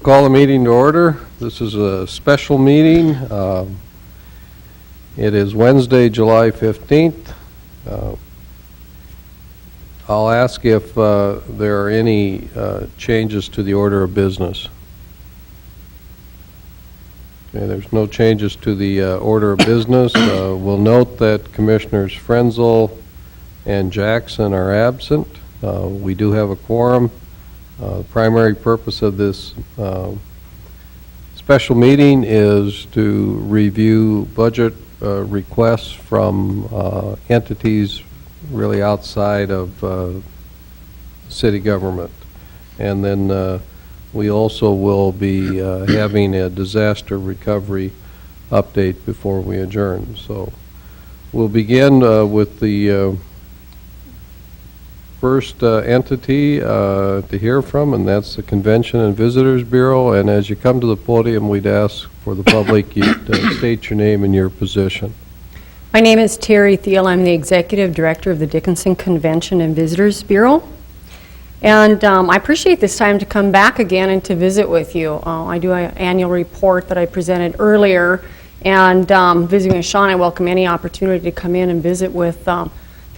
Call the meeting to order. This is a special meeting. It is Wednesday, July 15th. I'll ask if there are any changes to the order of business. Okay, there's no changes to the order of business. We'll note that Commissioners Frenzel and Jackson are absent. We do have a quorum. The primary purpose of this special meeting is to review budget requests from entities really outside of city government. And then we also will be having a disaster recovery update before we adjourn. So we'll begin with the first entity to hear from, and that's the Convention and Visitors Bureau. And as you come to the podium, we'd ask for the public you to state your name and your position. My name is Terry Thiel. I'm the Executive Director of the Dickinson Convention and Visitors Bureau. And I appreciate this time to come back again and to visit with you. I do an annual report that I presented earlier, and visiting with Sean, I welcome any opportunity to come in and visit with the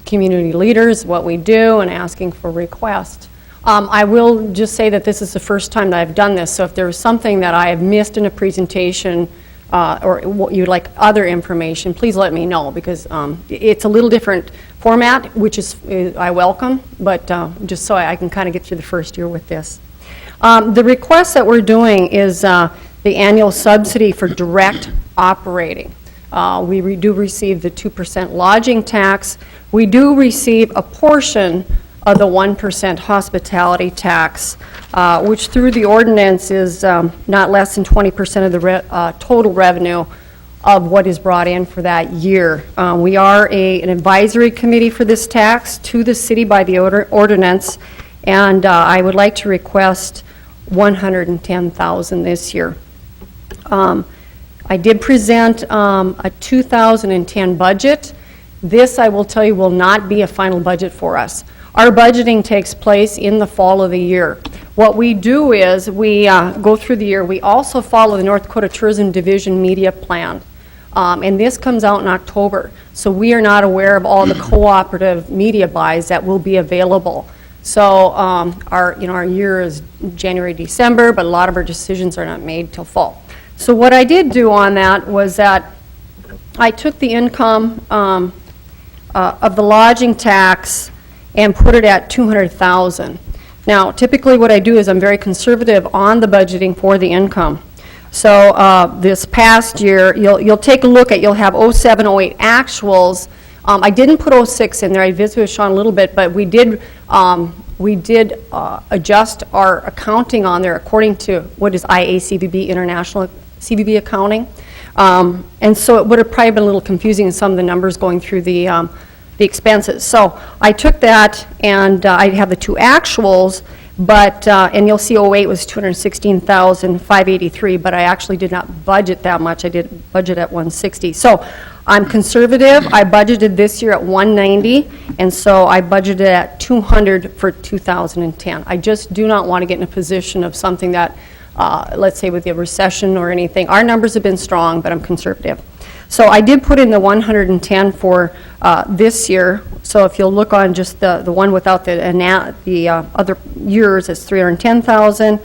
community leaders, what we do, and asking for requests. I will just say that this is the first time that I've done this, so if there is something that I have missed in a presentation or what you'd like other information, please let me know, because it's a little different format, which is I welcome, but just so I can kind of get through the first year with this. The request that we're doing is the annual subsidy for direct operating. We do receive the 2% lodging tax. We do receive a portion of the 1% hospitality tax, which through the ordinance is not less than 20% of the total revenue of what is brought in for that year. We are an advisory committee for this tax to the city by the ordinance, and I would like to request $110,000 this year. I did present a 2010 budget. This, I will tell you, will not be a final budget for us. Our budgeting takes place in the fall of the year. What we do is we go through the year. We also follow the North Dakota Tourism Division media plan. And this comes out in October. So we are not aware of all the cooperative media buys that will be available. So our year is January, December, but a lot of our decisions are not made till fall. So what I did do on that was that I took the income of the lodging tax and put it at $200,000. Now, typically what I do is I'm very conservative on the budgeting for the income. So this past year, you'll take a look at, you'll have 07, 08 actuals. I didn't put 06 in there. I visited with Sean a little bit, but we did adjust our accounting on there according to what is IACVB, International CVB accounting. And so it would have probably been a little confusing in some of the numbers going through the expenses. So I took that, and I have the two actuals, but and you'll see 08 was $216,583, but I actually did not budget that much. I did budget at 160. So I'm conservative. I budgeted this year at 190, and so I budgeted at 200 for 2010. I just do not want to get in a position of something that, let's say with the recession or anything. Our numbers have been strong, but I'm conservative. So I did put in the 110 for this year. So if you'll look on just the one without the other years, it's 310,000.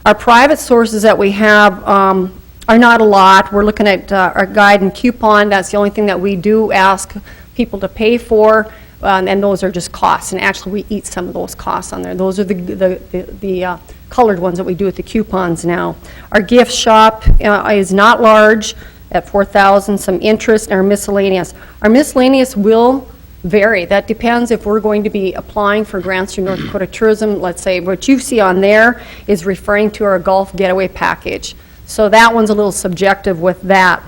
Our private sources that we have are not a lot. We're looking at our guide and coupon. That's the only thing that we do ask people to pay for, and those are just costs. And actually, we eat some of those costs on there. Those are the colored ones that we do with the coupons now. Our gift shop is not large at 4,000, some interest, and our miscellaneous. Our miscellaneous will vary. That depends if we're going to be applying for grants through North Dakota Tourism. Let's say what you see on there is referring to our Gulf Getaway Package. So that one's a little subjective with that.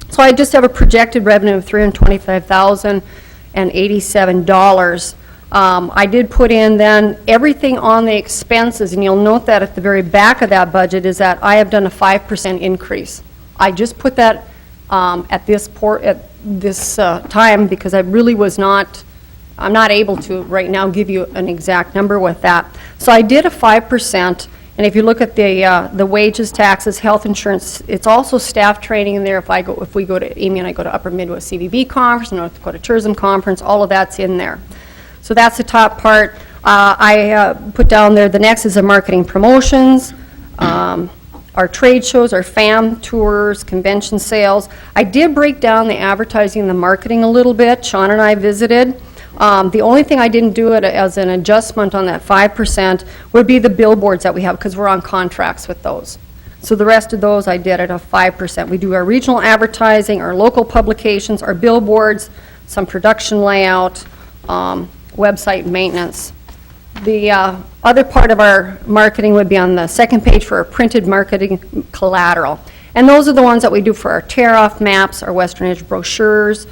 So I just have a projected revenue of $325,087. I did put in then everything on the expenses, and you'll note that at the very back of that budget is that I have done a 5% increase. I just put that at this time because I really was not, I'm not able to right now give you an exact number with that. So I did a 5%, And if you look at the wages, taxes, health insurance, it's also staff training in there. If we go to, Amy and I go to Upper Midwest CVB Conference, North Dakota Tourism Conference, all of that's in there. So that's the top part. I put down there, the next is the marketing promotions, our trade shows, our FAM tours, convention sales. I did break down the advertising and the marketing a little bit. Sean and I visited. The only thing I didn't do it as an adjustment on that 5% would be the billboards that we have, because we're on contracts with those. So the rest of those I did at a 5%. We do our regional advertising, our local publications, our billboards, some production layout, website maintenance. The other part of our marketing would be on the second page for our printed marketing collateral. And those are the ones that we do for our tear-off maps, our Western Edge brochures,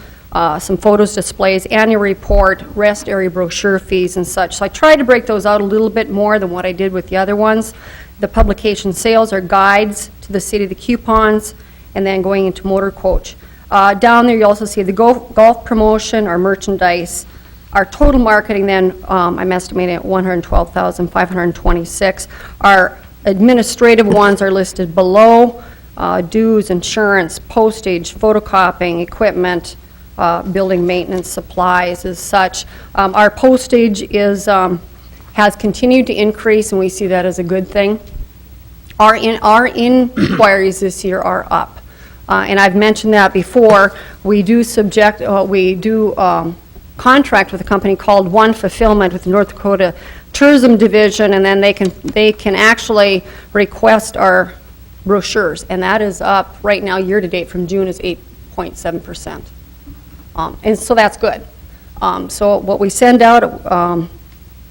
some photos, displays, annual report, rest area brochure fees and such. So I tried to break those out a little bit more than what I did with the other ones. The publication sales are guides to the city, the coupons, and then going into motor coach. Down there you also see the golf promotion, our merchandise. Our total marketing then, I'm estimating at $112,526. Our administrative ones are listed below, dues, insurance, postage, photocopying, equipment, building maintenance, supplies as such. Our postage is, has continued to increase, and we see that as a good thing. Our inquiries this year are up. And I've mentioned that before. We do contract with a company called One Fulfillment with the North Dakota Tourism Division, and then they can actually request our brochures, and that is up right now year-to-date from June is 8.7%. And so that's good. So what we send out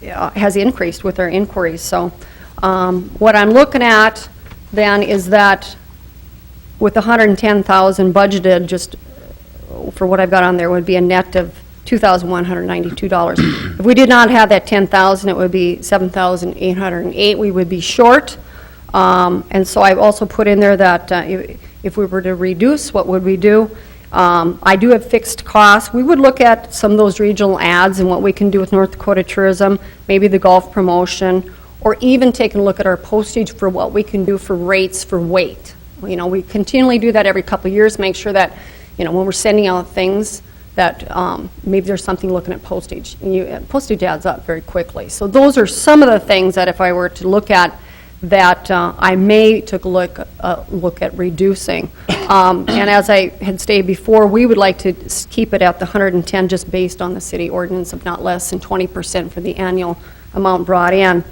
has increased with our inquiries. So what I'm looking at then is that with the $110,000 budgeted, just for what I've got on there, would be a net of $2,192. If we did not have that $10,000, it would be $7,808. We would be short. And so I've also put in there that if we were to reduce, what would we do? I do have fixed costs. We would look at some of those regional ads and what we can do with North Dakota Tourism, maybe the golf promotion, or even taking a look at our postage for what we can do for rates for weight. You know, we continually do that every couple of years, make sure that, you know, when we're sending out things, that maybe there's something looking at postage. And postage adds up very quickly. So those are some of the things that if I were to look at, that I may take a look at reducing. And as I had stated before, we would like to keep it at the 110 just based on the city ordinance of not less than 20% for the annual amount brought in.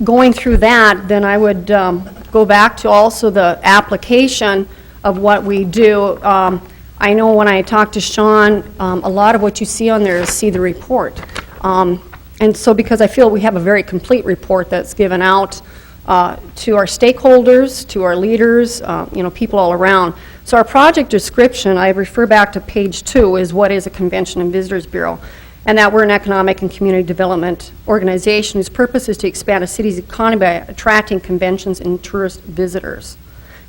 Going through that, then I would go back to also the application of what we do. I know when I talked to Sean, a lot of what you see on there is see the report. And so because I feel we have a very complete report that's given out to our stakeholders, to our leaders, you know, people all around. So our project description, I refer back to page 2, is what is a Convention and Visitors Bureau. And that we're an economic and community development organization whose purpose is to expand a city's economy by attracting conventions and tourist visitors.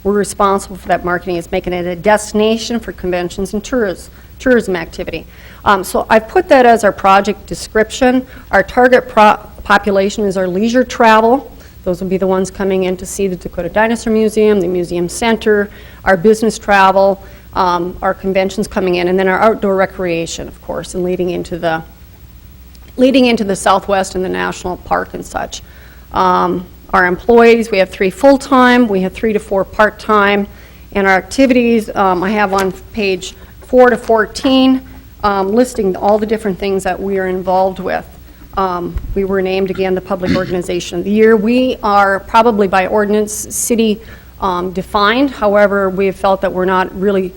We're responsible for that marketing, is making it a destination for conventions and tourism activity. So I put that as our project description. Our target population is our leisure travel. Those will be the ones coming in to see the Dakota Dinosaur Museum, the Museum Center, our business travel, our conventions coming in, and then our outdoor recreation, of course, and leading into the Southwest and the National Park and such. Our employees, we have 3 full-time, we have 3 to 4 part-time, and our activities, I have on page 4 to 14, listing all the different things that we are involved with. We were named, again, the Public Organization of the Year. We are probably by ordinance city defined. However, we have felt that we're not really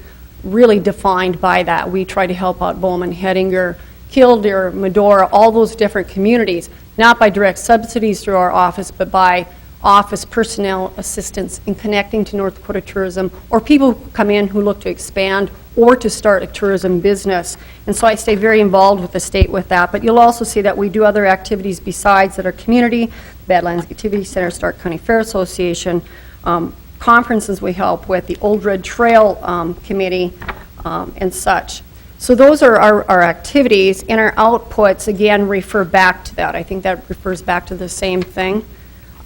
defined by that. We try to help out Bowman, Hettinger, Killdeer, Medora, all those different communities, not by direct subsidies through our office, but by office personnel assistance in connecting to North Dakota tourism, or people who come in who look to expand or to start a tourism business. And so I stay very involved with the state with that. But you'll also see that we do other activities besides that are community, Badlands Activity Center, Stark County Fair Association, conferences we help with, the Old Red Trail Committee, and such. So those are our activities, and our outputs, again, refer back to that. I think that refers back to the same thing.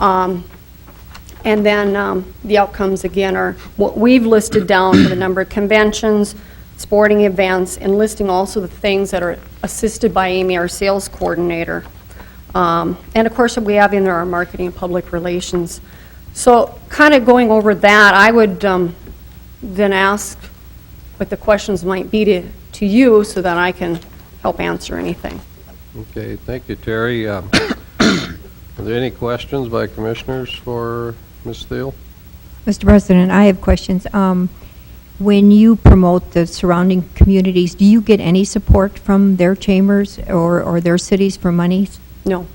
And then the outcomes, again, are what we've listed down for the number of conventions, sporting events, and listing also the things that are assisted by Amy, our sales coordinator. And of course, we have in there our marketing and public relations. So kind of going over that, I would then ask what the questions might be to you so that I can help answer anything. Okay, thank you, Terry. Are there any questions by commissioners for Ms. Thiel? Mr. President, I have questions. When you promote the surrounding communities, do you get any support from their chambers or their cities for monies? No.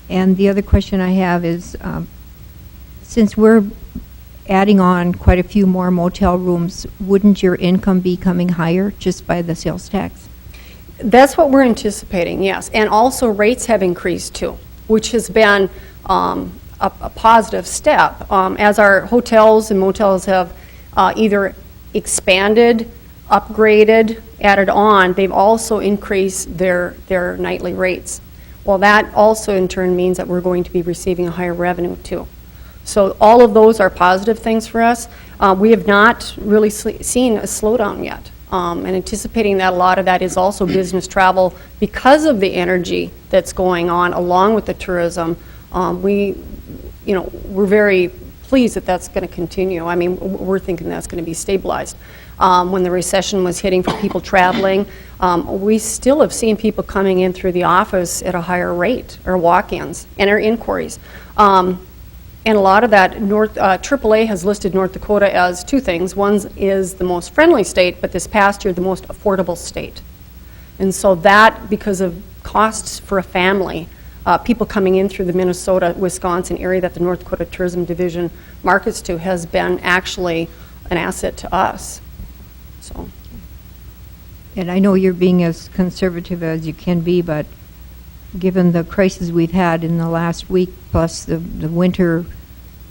And the other question I have is, since we're adding on quite a few more motel rooms, wouldn't your income be coming higher just by the sales tax? That's what we're anticipating, yes. And also rates have increased too, which has been a positive step. As our hotels and motels have either expanded, upgraded, added on, they've also increased their nightly rates. Well, that also in turn means that we're going to be receiving a higher revenue too. So all of those are positive things for us. We have not really seen a slowdown yet. And anticipating that a lot of that is also business travel because of the energy that's going on along with the tourism. We're very pleased that that's going to continue. I mean, we're thinking that's going to be stabilized. When the recession was hitting for people traveling, we still have seen people coming in through the office at a higher rate, or walk-ins, and our inquiries. And a lot of that, AAA has listed North Dakota as two things. One is the most friendly state, but this past year, the most affordable state. And so that, because of costs for a family, people coming in through the Minnesota, Wisconsin area that the North Dakota Tourism Division markets to, has been actually an asset to us. So. And I know you're being as conservative as you can be, but given the crisis we've had in the last week, plus the winter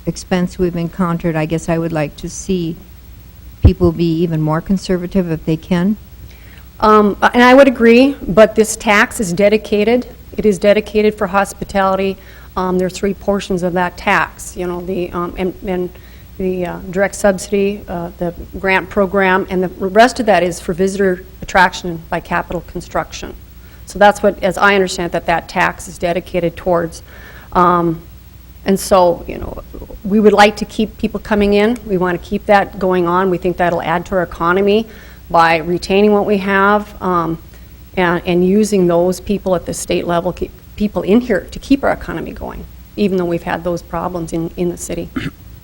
expense we've encountered, I guess I would like to see people be even more conservative if they can. And I would agree, but this tax is dedicated. It is dedicated for hospitality. There are three portions of that tax, you know, the direct subsidy, the grant program, and the rest of that is for visitor attraction by capital construction. So that's what, as I understand it, that tax is dedicated towards. And so, you know, we would like to keep people coming in. We want to keep that going on. We think that'll add to our economy by retaining what we have and using those people at the state level, keep people in here to keep our economy going, even though we've had those problems in the city.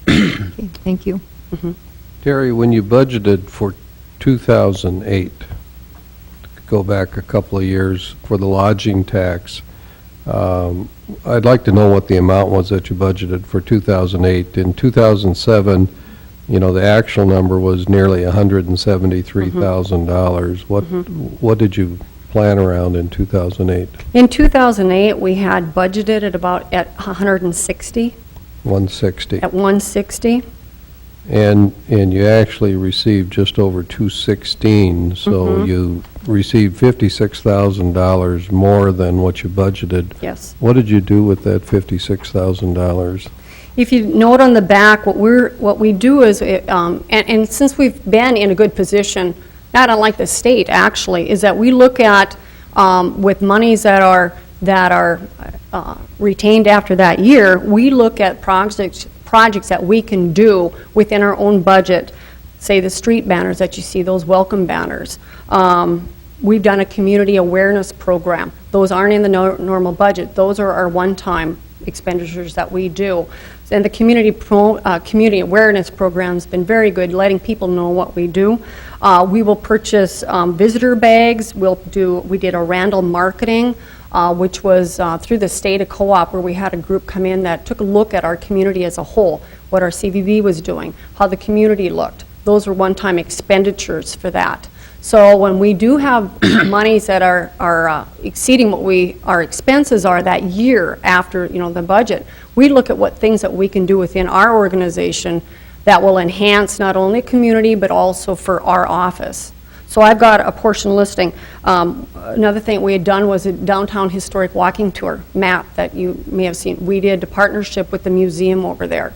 Okay, thank you. Mm-hmm. Terry, when you budgeted for 2008, go back a couple of years for the lodging tax, I'd like to know what the amount was that you budgeted for 2008. In 2007, you know, the actual number was nearly $173,000. What did you plan around in 2008? In 2008, we had budgeted at about at 160. 160. At 160. And you actually received just over 216, so you received $56,000 more than what you budgeted. Yes. What did you do with that $56,000? If you note on the back, what we do is, and since we've been in a good position, not unlike the state actually, is that we look at with monies that are retained after that year, we look at projects that we can do within our own budget. Say the street banners that you see, those welcome banners. We've done a community awareness program. Those aren't in the normal budget. Those are our one-time expenditures that we do. And the community awareness program's been very good, letting people know what we do. We will purchase visitor bags. We did a Randall marketing, which was through the state of co-op, where we had a group come in that took a look at our community as a whole, what our CVB was doing, how the community looked. Those were one-time expenditures for that. So when we do have monies that are exceeding what our expenses are that year after, you know, the budget, we look at what things that we can do within our organization that will enhance not only community but also for our office. So I've got a portion listing. Another thing we had done was a downtown historic walking tour map that you may have seen. We did a partnership with the museum over there.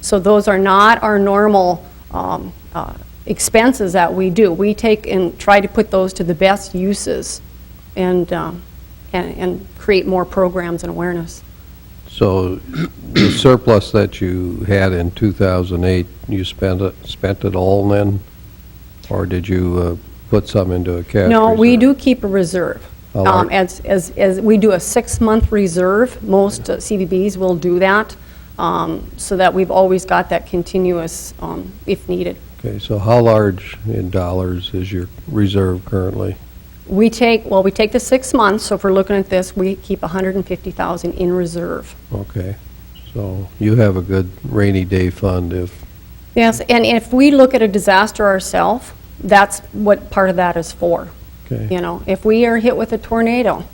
So those are not our normal expenses that we do. We take and try to put those to the best uses and create more programs and awareness. So the surplus that you had in 2008, you spent it all then? Or did you put some into a cash No, we reserve? do keep a reserve. How large? As we do a 6-month reserve, most CVBs will do that, so that we've always got that continuous if needed. Okay, so how large in dollars is your reserve currently? We take the 6 months, so if we're looking at this, we keep $150,000 in reserve. Okay, so you have a good rainy day fund if, Yes, and if we look at a disaster ourselves, that's what part of that is for. okay. You know, if we are hit with a tornado,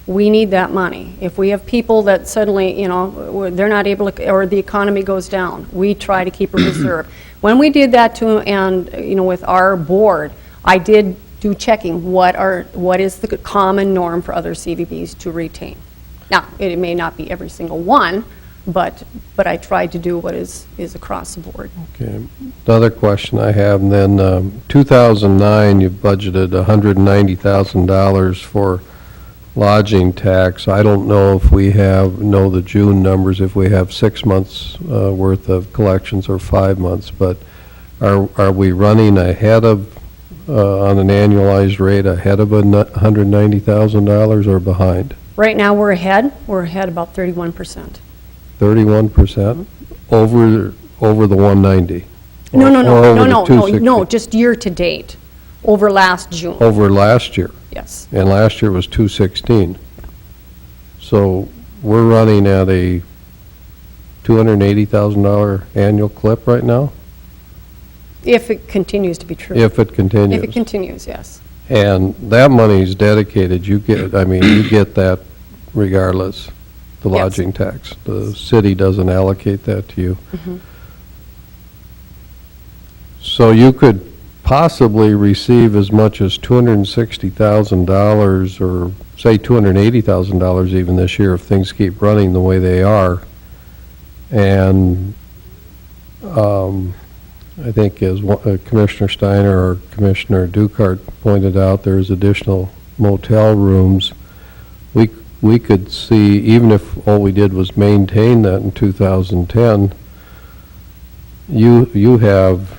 we need that money. If we have people that suddenly, you know, they're not able to, or the economy goes down, we try to keep a reserve. When we did that too, and, you know, with our board, I did do checking, what is the common norm for other CVBs to retain? Now, it may not be every single one, but I tried to do what is across the board. Okay. The other question I have, and then 2009, you budgeted $190,000 for lodging tax. I don't know if we know the June numbers, if we have 6 months worth of collections or 5 months, but are we running ahead of, on an annualized rate, ahead of $190,000 or behind? Right now, we're ahead about 31%. 31% over the 190? No, Or over the 260? no, just year to date, over last June, Over last year, yes. and last year was 216. So we're running at a $280,000 annual clip right now, If it continues to be true. if it If continues. it continues, yes. And that money's dedicated, you get that regardless, the Yes. lodging tax. The city doesn't allocate that to you. So you could possibly receive as much as $260,000 or say $280,000 even this year if things keep running the way they are. And I think as Commissioner Steiner or Commissioner Dukart pointed out, there's additional motel rooms. We could see, even if all we did was maintain that in 2010, you have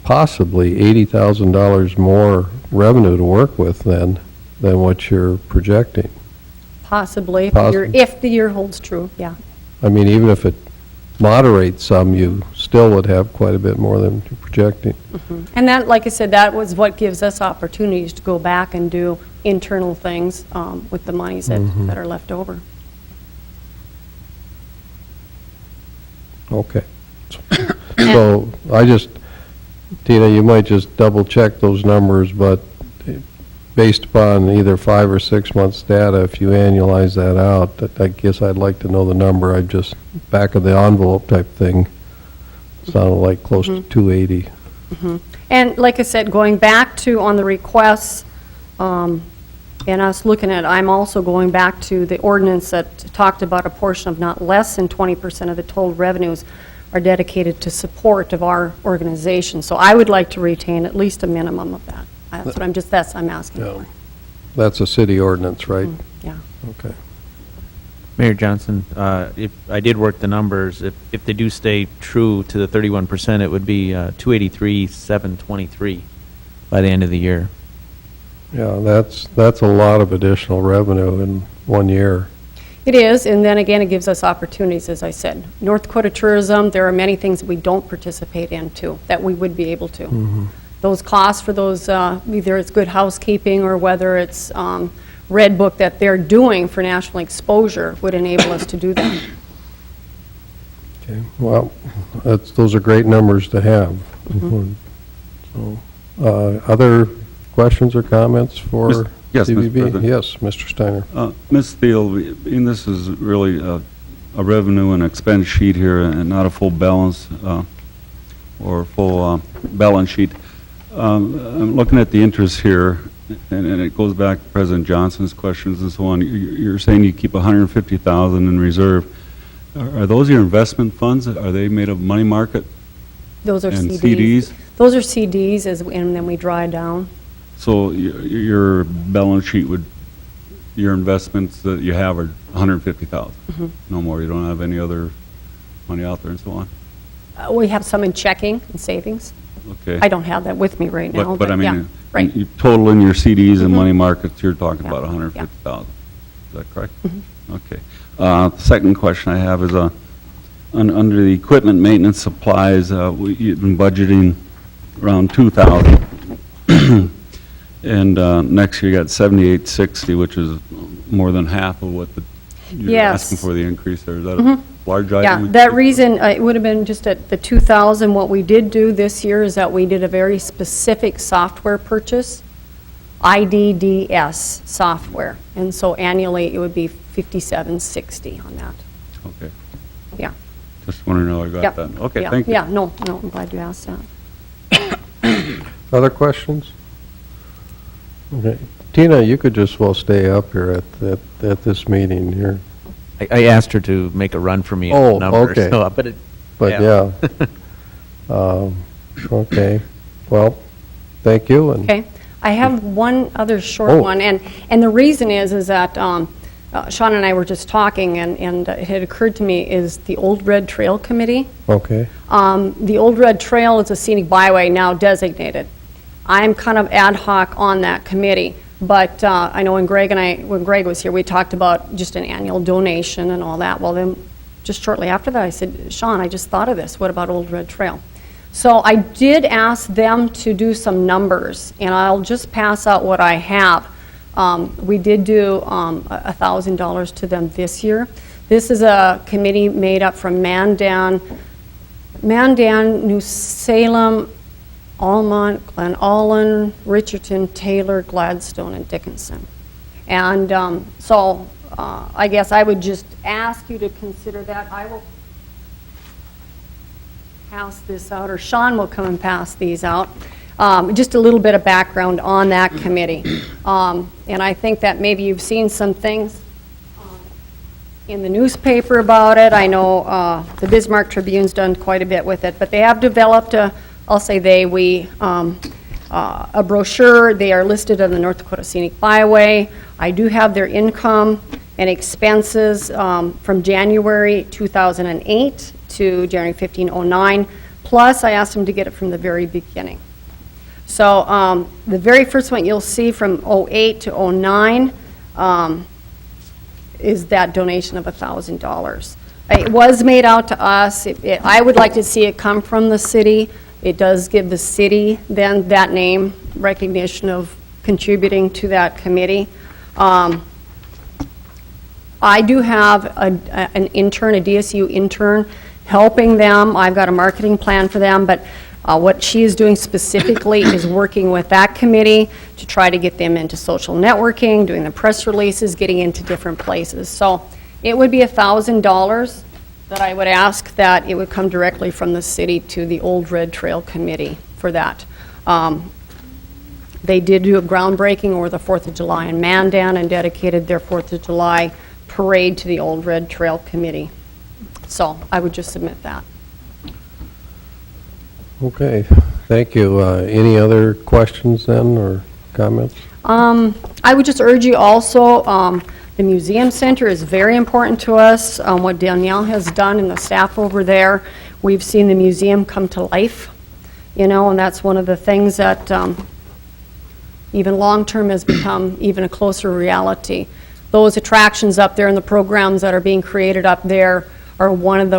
possibly $80,000 more revenue to work with than what you're projecting. Possibly, Possi- if the year holds true, yeah. I mean, even if it moderates some, you still would have quite a bit more than you're projecting. And that, like I said, that was what gives us opportunities to go back and do internal things with the monies that are left over. Okay. So Tina, you might just double check those numbers, but based upon either 5 or 6 months data, if you annualize that out, I guess I'd like to know the number. I just, back of the envelope type thing, sounded like close to 280. And like I said, going back to on the requests, and us looking at, I'm also going back to the ordinance that talked about a portion of not less than 20% of the total revenues are dedicated to support of our organization. So I would like to retain at least a minimum of that. That's what I'm asking Yeah. for. That's a city ordinance, right? Yeah. Okay. Mayor Johnson, if I did work the numbers, if they do stay true to the 31%, it would be 283,723 by the end of the year. Yeah, that's a lot of additional revenue in 1 year. It is, and then again, it gives us opportunities, as I said. North Dakota tourism, there are many things that we don't participate in too, that we would be able to. Those costs for those, either it's good housekeeping or whether it's Red Book that they're doing for national exposure would enable us to do that. Okay, well, those are great numbers to have. So, other questions or comments for Yes, Mr. CVB? President. Yes, Mr. Steiner. Ms. Thiel, and this is really a revenue and expense sheet here and not a full balance or full balance sheet. I'm looking at the interest here, and it goes back to President Johnson's questions and so on. You're saying you keep 150,000 in reserve. Are those your investment funds? Are they made of money market? Those are And CDs. CDs? Those are CDs, and then we draw down. So your balance sheet would, your investments that you have are 150,000? Mm-hmm. No more? You don't have any other money out there and so on? We have some in checking and savings. Okay. I don't have that with me right now, But I yeah, mean, right. you total in your CDs and Mhm. money markets, you're talking Yeah, about yeah. 150,000. Is that correct? Mhm. Okay. The second question I have is, under the equipment maintenance supplies, you've been budgeting around 2,000. And next year you got 7,860, which is more than half of what you're Yes. asking for the increase there. Is that Mhm. a large item? Yeah, that reason, it would have been just at the 2,000. What we did do this year is that we did a very specific software purchase, IDDS software. And so annually, it would be 5,760 on that. Okay. Yeah. Just wondering how I got Yep. that. Okay, Yeah. thank you. Yeah, no, I'm glad you asked that. Other questions? Okay. Tina, you could just well stay up here at this meeting here. I asked her to make a run for me on Oh, the numbers. okay. So, but it, But yeah. Okay. Well, thank you. And Okay. I have one other short Oh. one, and the reason is that Sean and I were just talking, and it had occurred to me, is the Old Red Trail Committee. Okay. The Old Red Trail is a scenic byway now designated. I'm kind of ad hoc on that committee, but I know when Greg was here, we talked about just an annual donation and all that. Well, then, just shortly after that, I said, Sean, I just thought of this. What about Old Red Trail? So I did ask them to do some numbers, and I'll just pass out what I have. We did do $1,000 to them this year. This is a committee made up from Mandan, New Salem, Almont, Glen Allen, Richardson, Taylor, Gladstone, and Dickinson. And so I guess I would just ask you to consider that. I will pass this out, or Sean will come and pass these out. Just a little bit of background on that committee. And I think that maybe you've seen some things in the newspaper about it. I know the Bismarck Tribune's done quite a bit with it, but they have developed a brochure. They are listed on the North Dakota Scenic Byway. I do have their income and expenses from January 2008 to January 1509. Plus, I asked them to get it from the very beginning. So the very first one you'll see from 08 to 09 is that donation of $1,000. It was made out to us. I would like to see it come from the city. It does give the city then that name recognition of contributing to that committee. I do have an intern, a DSU intern, helping them. I've got a marketing plan for them, but what she is doing specifically is working with that committee to try to get them into social networking, doing the press releases, getting into different places. So it would be $1,000 that I would ask that it would come directly from the city to the Old Red Trail Committee for that. They did do a groundbreaking over the 4th of July in Mandan and dedicated their 4th of July parade to the Old Red Trail Committee. So I would just submit that. Okay. Thank you. Any other questions then or comments? I would just urge you also, the museum center is very important to us. What Danielle has done and the staff over there, we've seen the museum come to life, and that's one of the things that even long-term has become even a closer reality. Those attractions up there and the programs that are being created up there are one of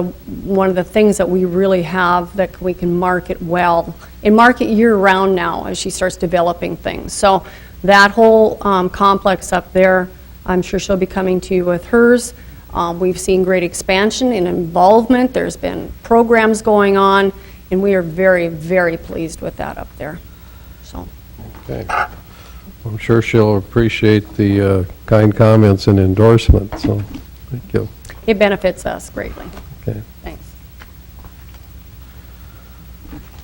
the things that we really have that we can market well and market year-round now as she starts developing things. So that whole complex up there, I'm sure she'll be coming to you with hers. We've seen great expansion and involvement. There's been programs going on, and we are very, very pleased with that up there. So, Okay. I'm sure she'll appreciate the kind comments and endorsement, so thank you. it benefits us greatly. Okay. Thanks.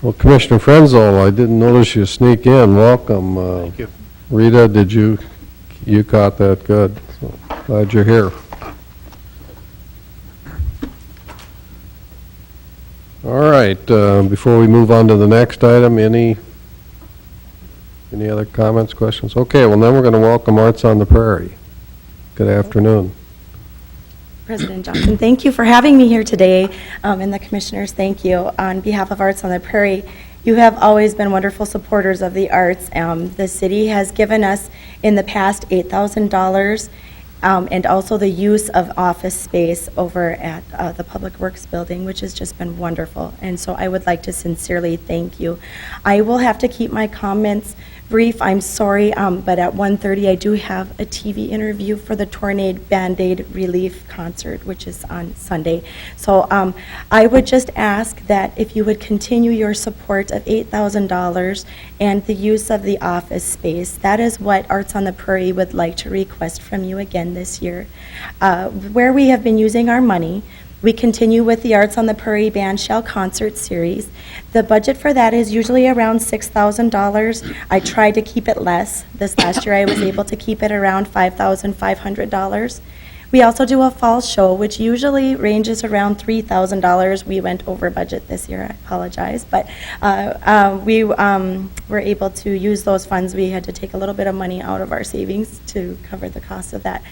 Well, Commissioner Frenzel, I didn't notice you sneak in. Welcome. Thank you. Rita, you caught that good. So glad you're here. All right, before we move on to the next item, any other comments, questions? Okay, well, then we're going to welcome Arts on the Prairie. Good afternoon. President Johnson, thank you for having me here today, and the commissioners, thank you. On behalf of Arts on the Prairie, you have always been wonderful supporters of the arts. The city has given us in the past $8,000, and also the use of office space over at the Public Works Building, which has just been wonderful. And so I would like to sincerely thank you. I will have to keep my comments brief, I'm sorry, but at 1:30 I do have a TV interview for the Tornade Band-Aid Relief Concert, which is on Sunday. So I would just ask that if you would continue your support of $8,000 and the use of the office space. That is what Arts on the Prairie would like to request from you again this year. Where we have been using our money, we continue with the Arts on the Prairie Band Shell Concert Series. The budget for that is usually around $6,000. I tried to keep it less. This last year I was able to keep it around $5,500. We also do a fall show, which usually ranges around $3,000. We went over budget this year, I apologize, but we were able to use those funds. We had to take a little bit of money out of our savings to cover the cost of that.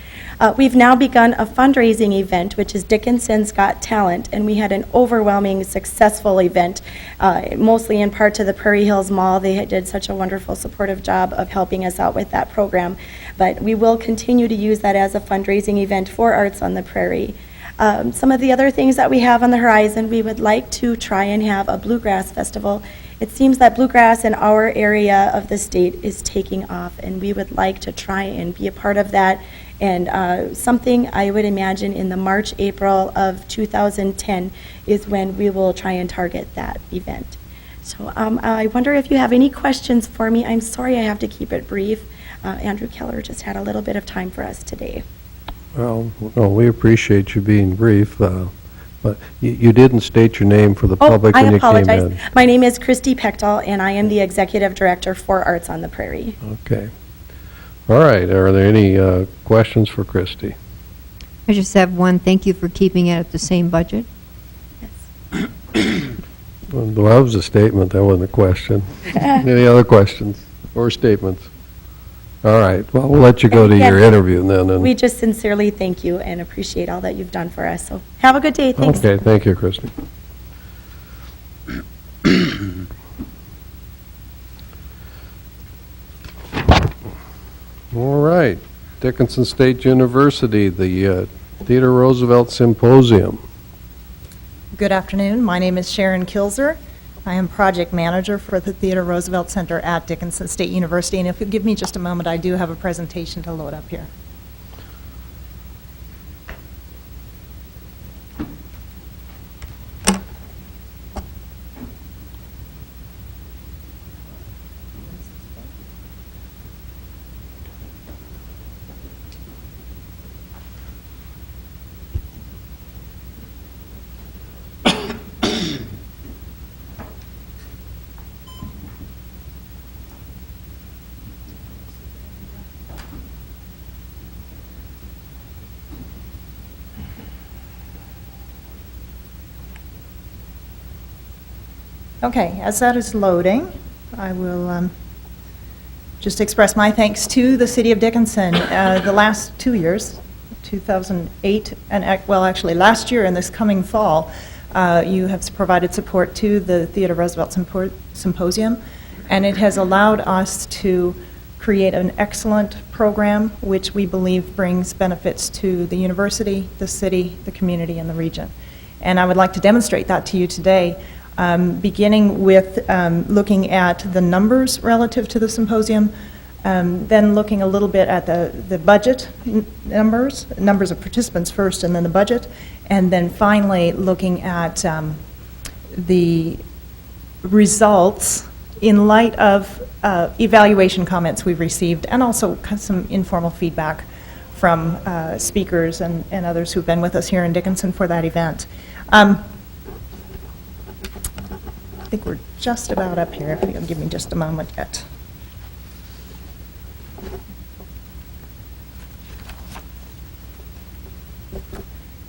We've now begun a fundraising event, which is Dickinson's Got Talent, and we had an overwhelming, successful event, mostly in part to the Prairie Hills Mall. They did such a wonderful, supportive job of helping us out with that program. But we will continue to use that as a fundraising event for Arts on the Prairie. Some of the other things that we have on the horizon, we would like to try and have a bluegrass festival. It seems that bluegrass in our area of the state is taking off, and we would like to try and be a part of that. And something I would imagine in the March, April of 2010 is when we will try and target that event. So I wonder if you have any questions for me. I'm sorry I have to keep it brief. Andrew Keller just had a little bit of time for us today. Well, no, we appreciate you being brief, but you didn't state your name for the public I when you came apologize. in. My name is Christy Pechtel, and I am the Executive Director for Arts on the Prairie. Okay. All right, are there any questions for Christy? I just have one. Thank you for keeping it at the same budget. Yes. Well, that was a statement, that wasn't a question. Any other questions or statements? All right, well, we'll let you go to your Yes. interview then. And We just sincerely thank you and appreciate all that you've done for us. So have a good day. Thanks. Okay, thank you, Christy. All right, Dickinson State University, the Theodore Roosevelt Symposium. Good afternoon. My name is Sharon Kilzer. I am project manager for the Theodore Roosevelt Center at Dickinson State University. And if you'll give me just a moment, I do have a presentation to load up here. Okay, as that is loading, I will just express my thanks to the City of Dickinson. The last 2 years, 2008, and well, actually last year and this coming fall, you have provided support to the Theodore Roosevelt Symposium, and it has allowed us to create an excellent program which we believe brings benefits to the university, the city, the community, and the region. And I would like to demonstrate that to you today. Beginning with looking at the numbers relative to the symposium, then looking a little bit at the budget numbers of participants first, and then the budget, and then finally looking at the results in light of evaluation comments we've received, and also some informal feedback from speakers and others who've been with us here in Dickinson for that event. think we're just about up here, if you'll give me just a moment yet.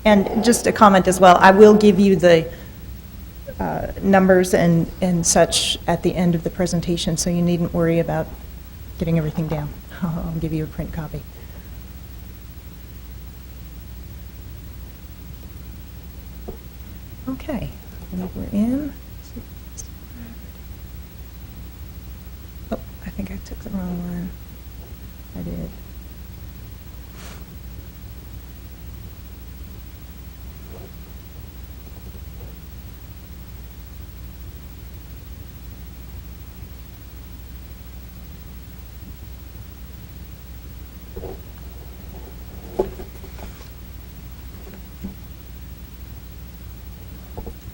And just a comment as well, I will give you the numbers and such at the end of the presentation, so you needn't worry about getting everything down. I'll give you a print copy. Okay, I believe we're in. Oh, I think I took the wrong one. I did.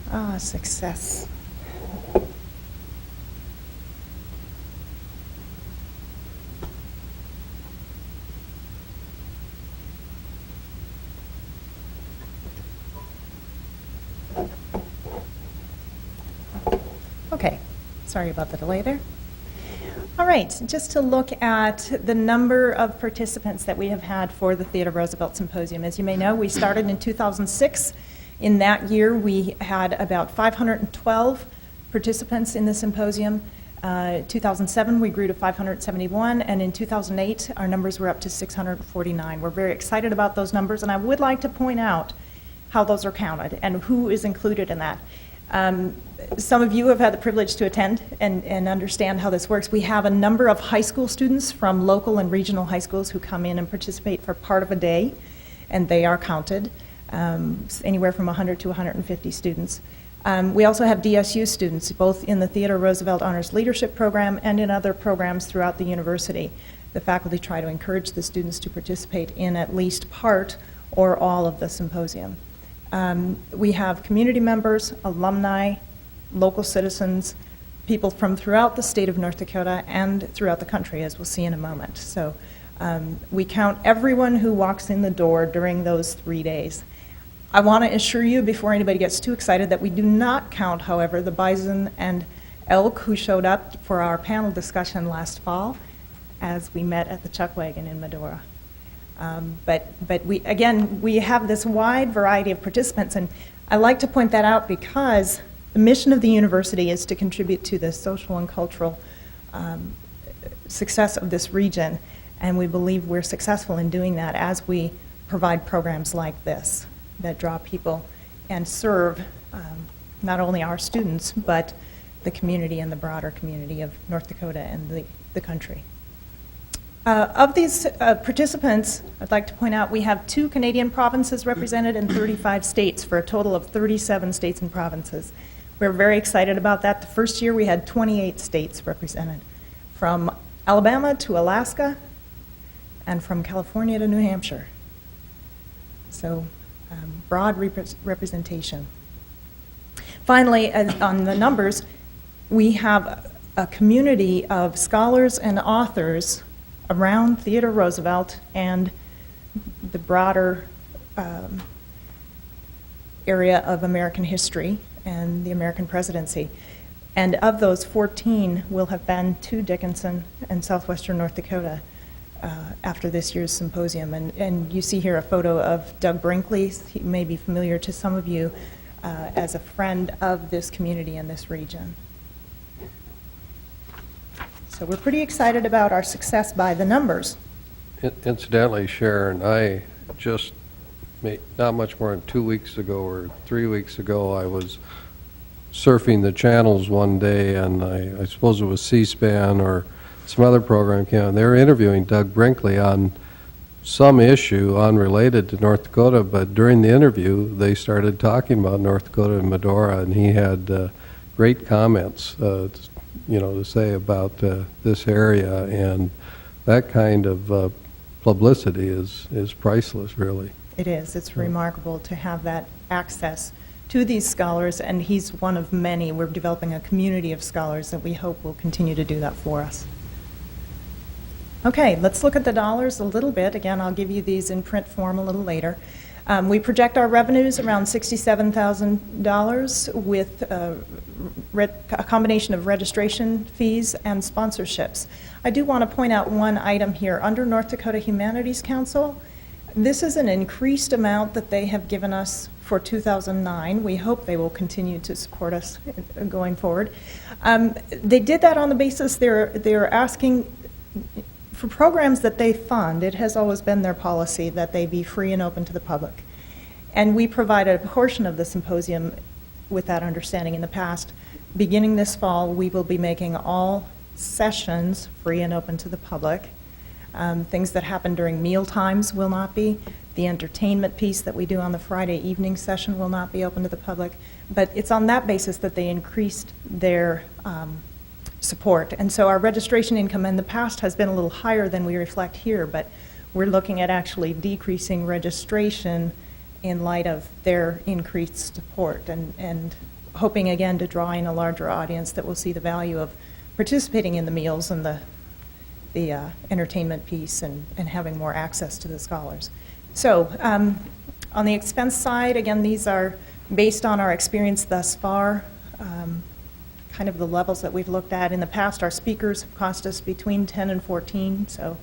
Ah, success. Okay, sorry about the delay there. All right, just to look at the number of participants that we have had for the Theodore Roosevelt Symposium. As you may know, we started in 2006. In that year, we had about 512 participants in the symposium. 2007, we grew to 571, and in 2008, our numbers were up to 649. We're very excited about those numbers, and I would like to point out how those are counted and who is included in that. Some of you have had the privilege to attend and understand how this works. We have a number of high school students from local and regional high schools who come in and participate for part of a day, and they are counted, anywhere from 100 to 150 students. We also have DSU students, both in the Theodore Roosevelt Honors Leadership Program and in other programs throughout the university. The faculty try to encourage the students to participate in at least part or all of the symposium. We have community members, alumni, local citizens, people from throughout the state of North Dakota and throughout the country, as we'll see in a moment. So we count everyone who walks in the door during those 3 days. I want to assure you, before anybody gets too excited, that we do not count, however, the bison and elk who showed up for our panel discussion last fall as we met at the Chuck Wagon in Medora. But we have this wide variety of participants, and I like to point that out because the mission of the university is to contribute to the social and cultural success of this region, and we believe we're successful in doing that as we provide programs like this that draw people and serve not only our students, but the community and the broader community of North Dakota and the country. Of these participants, I'd like to point out we have 2 Canadian provinces represented and 35 states for a total of 37 states and provinces. We're very excited about that. The first year we had 28 states represented, from Alabama to Alaska and from California to New Hampshire. So broad representation. Finally, on the numbers, we have a community of scholars and authors around Theodore Roosevelt and the broader area of American history and the American presidency. And of those, 14 will have been to Dickinson and southwestern North Dakota after this year's symposium. And you see here a photo of Doug Brinkley. He may be familiar to some of you as a friend of this community in this region. So we're pretty excited about our success by the numbers. Incidentally, Sharon, I just, not much more than 2 weeks ago or 3 weeks ago, I was surfing the channels one day, and I suppose it was C-SPAN or some other program came on. They were interviewing Doug Brinkley on some issue unrelated to North Dakota, but during the interview, they started talking about North Dakota and Medora, and he had great comments, to say about this area, and that kind of publicity is priceless, really. It is. It's remarkable to have that access to these scholars, and he's one of many. We're developing a community of scholars that we hope will continue to do that for us. Okay, let's look at the dollars a little bit. Again, I'll give you these in print form a little later. We project our revenues around $67,000 with a combination of registration fees and sponsorships. I do want to point out one item here. Under North Dakota Humanities Council, this is an increased amount that they have given us for 2009. We hope they will continue to support us going forward. They did that on the basis they're asking for programs that they fund. It has always been their policy that they be free and open to the public. And we provided a portion of the symposium with that understanding in the past. Beginning this fall, we will be making all sessions free and open to the public. Things that happen during meal times will not be. The entertainment piece that we do on the Friday evening session will not be open to the public. But it's on that basis that they increased their support. And so our registration income in the past has been a little higher than we reflect here, but we're looking at actually decreasing registration in light of their increased support and hoping again to draw in a larger audience that will see the value of participating in the meals and the entertainment piece and having more access to the scholars. So on the expense side, again, these are based on our experience thus far, kind of the levels that we've looked at. In the past, our speakers have cost us between 10 and 14, so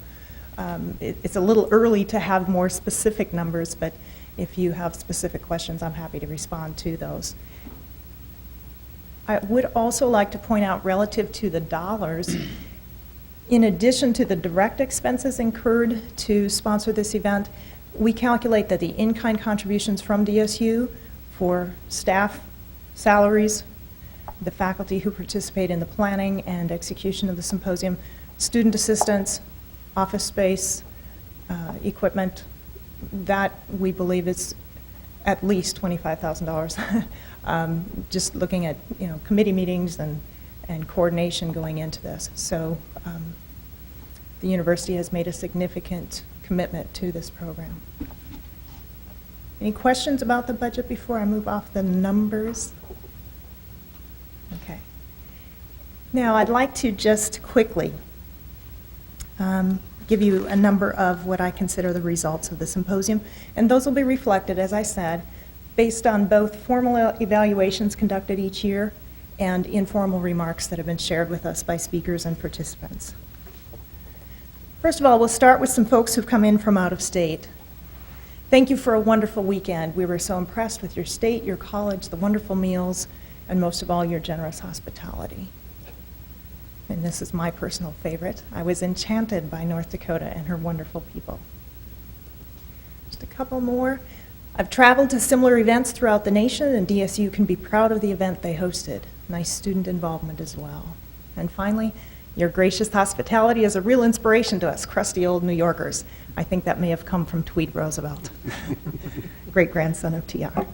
it's a little early to have more specific numbers, but if you have specific questions, I'm happy to respond to those. I would also like to point out relative to the dollars, in addition to the direct expenses incurred to sponsor this event, we calculate that the in-kind contributions from DSU for staff salaries, the faculty who participate in the planning and execution of the symposium, student assistants, office space, equipment, that we believe is at least $25,000. Just looking at committee meetings and coordination going into this. So the university has made a significant commitment to this program. Any questions about the budget before I move off the numbers? Okay. Now I'd like to just quickly give you a number of what I consider the results of the symposium, and those will be reflected, as I said, based on both formal evaluations conducted each year and informal remarks that have been shared with us by speakers and participants. First of all, we'll start with some folks who've come in from out of state. Thank you for a wonderful weekend. We were so impressed with your state, your college, the wonderful meals, and most of all, your generous hospitality. And this is my personal favorite. I was enchanted by North Dakota and her wonderful people. Just a couple more. I've traveled to similar events throughout the nation, and DSU can be proud of the event they hosted. Nice student involvement as well. And finally, your gracious hospitality is a real inspiration to us, crusty old New Yorkers. I think that may have come from Tweed Roosevelt, great-grandson of TR.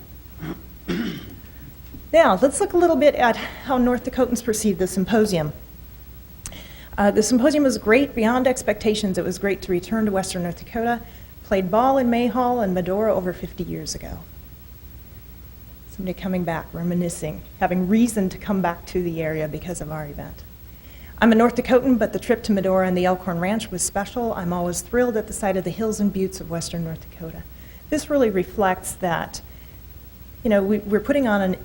Now, let's look a little bit at how North Dakotans perceive the symposium. The symposium was great beyond expectations. It was great to return to Western North Dakota, played ball in Mayhall and Medora over 50 years ago. Somebody coming back, reminiscing, having reason to come back to the area because of our event. I'm a North Dakotan, but the trip to Medora and the Elkhorn Ranch was special. I'm always thrilled at the sight of the hills and buttes of Western North Dakota. This really reflects that, we're putting on an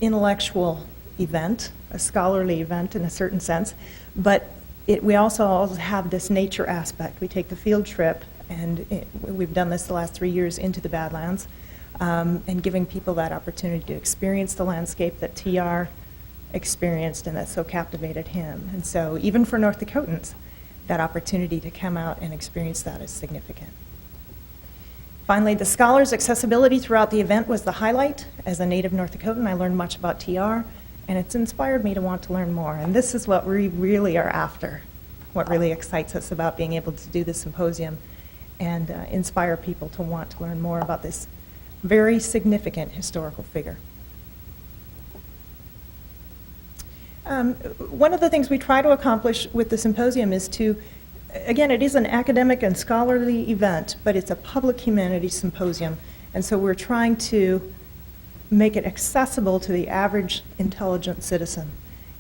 intellectual event, a scholarly event in a certain sense, but we also have this nature aspect. We take the field trip, and we've done this the last 3 years into the Badlands, and giving people that opportunity to experience the landscape that TR experienced and that so captivated him. And so even for North Dakotans, that opportunity to come out and experience that is significant. Finally, the scholars' accessibility throughout the event was the highlight. As a native North Dakotan, I learned much about TR, and it's inspired me to want to learn more. And this is what we really are after, what really excites us about being able to do the symposium and inspire people to want to learn more about this very significant historical figure. One of the things we try to accomplish with the symposium is to, again, it is an academic and scholarly event, but it's a public humanities symposium. And so we're trying to make it accessible to the average intelligent citizen.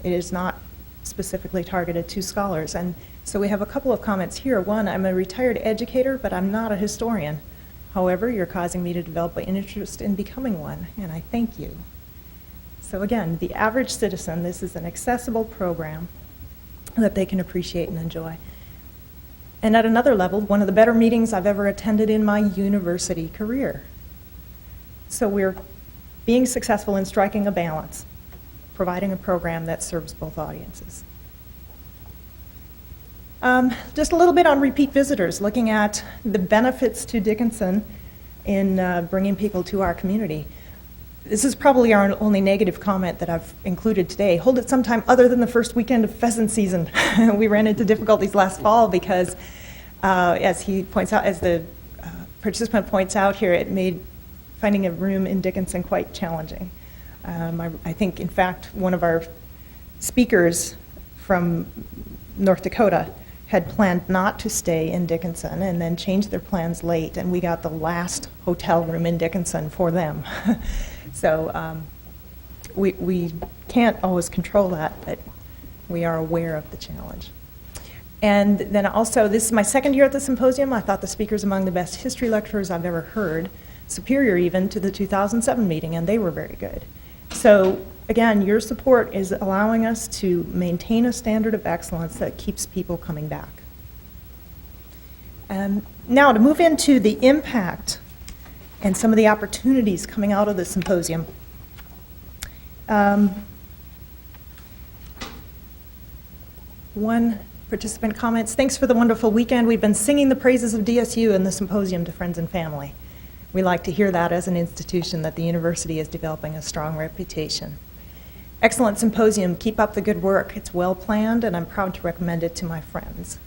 It is not specifically targeted to scholars. And so we have a couple of comments here. One, I'm a retired educator, but I'm not a historian. However, you're causing me to develop an interest in becoming one, and I thank you. So again, the average citizen, this is an accessible program that they can appreciate and enjoy. And at another level, one of the better meetings I've ever attended in my university career. So we're being successful in striking a balance, providing a program that serves both audiences. Just a little bit on repeat visitors, looking at the benefits to Dickinson in bringing people to our community. This is probably our only negative comment that I've included today. Hold it sometime other than the first weekend of pheasant season. We ran into difficulties last fall because, as he points out, as the participant points out here, it made finding a room in Dickinson quite challenging. I think, in fact, one of our speakers from North Dakota had planned not to stay in Dickinson and then changed their plans late, and we got the last hotel room in Dickinson for them. So we can't always control that, but we are aware of the challenge. And then also, this is my second year at the symposium. I thought the speakers among the best history lecturers I've ever heard, superior even to the 2007 meeting, and they were very good. So again, your support is allowing us to maintain a standard of excellence that keeps people coming back. Now to move into the impact and some of the opportunities coming out of the symposium. One participant comments, "Thanks for the wonderful weekend. We've been singing the praises of DSU in the symposium to friends and family. We like to hear that as an institution, that the university is developing a strong reputation. Excellent symposium. Keep up the good work. It's well planned, and I'm proud to recommend it to my friends."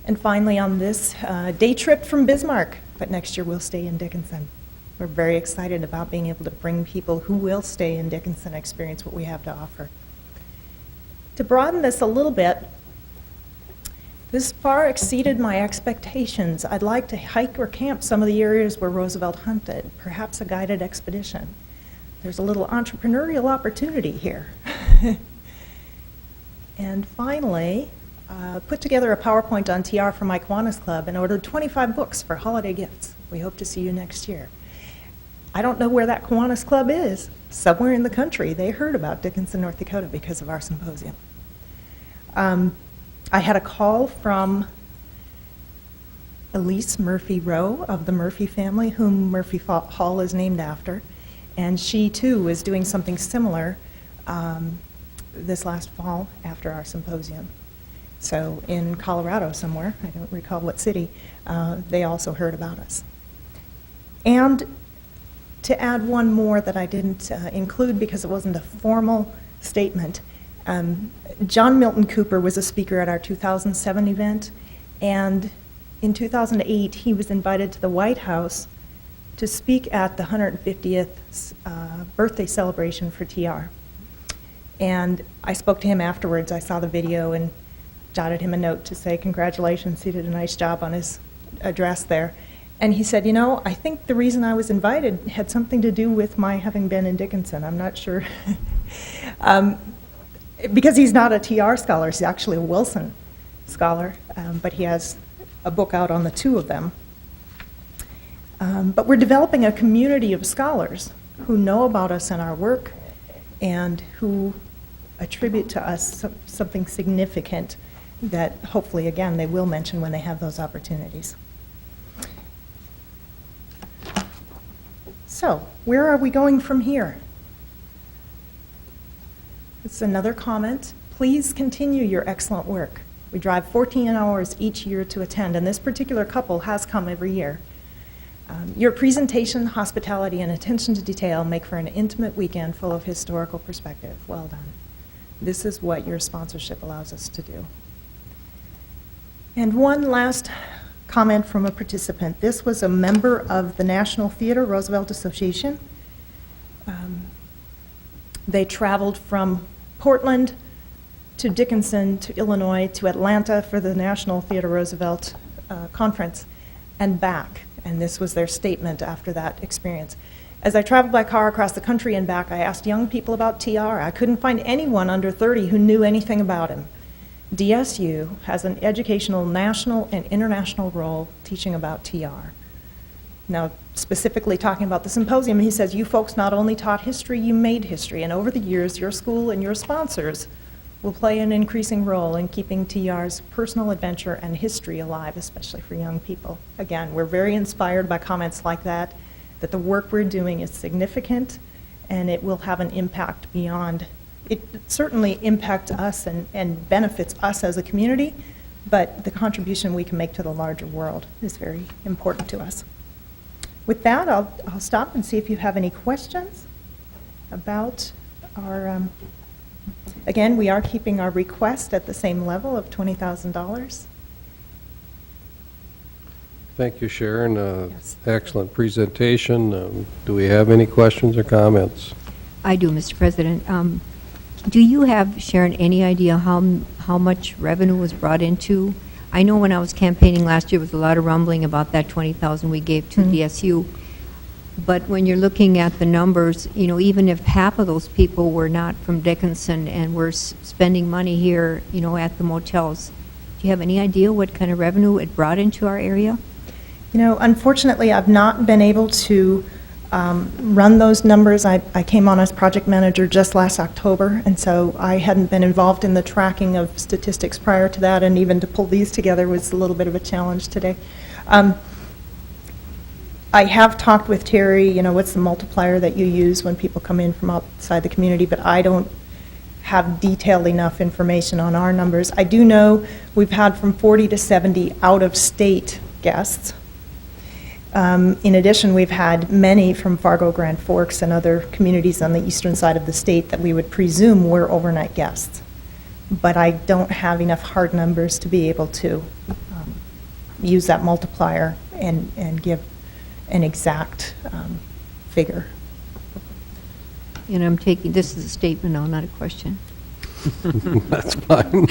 And finally on this, day trip from Bismarck, but next year we'll stay in Dickinson. We're very excited about being able to bring people who will stay in Dickinson experience what we have to offer. To broaden this a little bit, this far exceeded my expectations. I'd like to hike or camp some of the areas where Roosevelt hunted, perhaps a guided expedition. There's a little entrepreneurial opportunity here. And finally, put together a PowerPoint on TR for my Kiwanis Club and ordered 25 books for holiday gifts. We hope to see you next year. I don't know where that Kiwanis Club is. Somewhere in the country. They heard about Dickinson, North Dakota because of our symposium. I had a call from Elise Murphy Rowe of the Murphy family, whom Murphy Hall is named after. And she, too, was doing something similar this last fall after our symposium. So in Colorado somewhere, I don't recall what city, they also heard about us. And to add one more that I didn't include because it wasn't a formal statement, John Milton Cooper was a speaker at our 2007 event, and in 2008 he was invited to the White House to speak at the 150th birthday celebration for TR. And I spoke to him afterwards. I saw the video and jotted him a note to say congratulations, he did a nice job on his address there. And he said, you know, I think the reason I was invited had something to do with my having been in Dickinson. I'm not sure. Because he's not a TR scholar, he's actually a Wilson scholar, but he has a book out on the two of them. But we're developing a community of scholars who know about us and our work and who attribute to us something significant that hopefully, again, they will mention when they have those opportunities. So, where are we going from here? It's another comment. Please continue your excellent work. We drive 14 hours each year to attend, and this particular couple has come every year. Your presentation, hospitality, and attention to detail make for an intimate weekend full of historical perspective. Well done. This is what your sponsorship allows us to do. And one last comment from a participant. This was a member of the National Theater Roosevelt Association. They traveled from Portland to Dickinson to Illinois to Atlanta for the National Theater Roosevelt conference and back. And this was their statement after that experience. As I traveled by car across the country and back, I asked young people about TR. I couldn't find anyone under 30 who knew anything about him. DSU has an educational national and international role teaching about TR. Now, specifically talking about the symposium, he says, "You folks not only taught history, you made history, and over the years, your school and your sponsors will play an increasing role in keeping TR's personal adventure and history alive, especially for young people." Again, we're very inspired by comments like that the work we're doing is significant, and it will have an impact beyond. It certainly impacts us and benefits us as a community, but the contribution we can make to the larger world is very important to us. With that, I'll stop and see if you have any questions about our, again, we are keeping our request at the same level of $20,000. Thank you, Sharon. Yes. Excellent presentation. Do we have any questions or comments? I do, Mr. President. Do you have, Sharon, any idea how much revenue was brought into? I know when I was campaigning last year, there was a lot of rumbling about that 20,000 we gave to DSU. But when you're looking at the numbers, you know, even if half of those people were not from Dickinson and were spending money here, you know, at the motels, do you have any idea what kind of revenue it brought into our area? You know, unfortunately, I've not been able to run those numbers. I came on as project manager just last October, and so I hadn't been involved in the tracking of statistics prior to that, and even to pull these together was a little bit of a challenge today. I have talked with Terry, you know, what's the multiplier that you use when people come in from outside the community, but I don't have detailed enough information on our numbers. I do know we've had from 40 to 70 out-of-state guests. In addition, we've had many from Fargo, Grand Forks, and other communities on the eastern side of the state that we would presume were overnight guests. But I don't have enough hard numbers to be able to use that multiplier and give an exact figure. And I'm taking, this is a statement now, not a question. That's fine.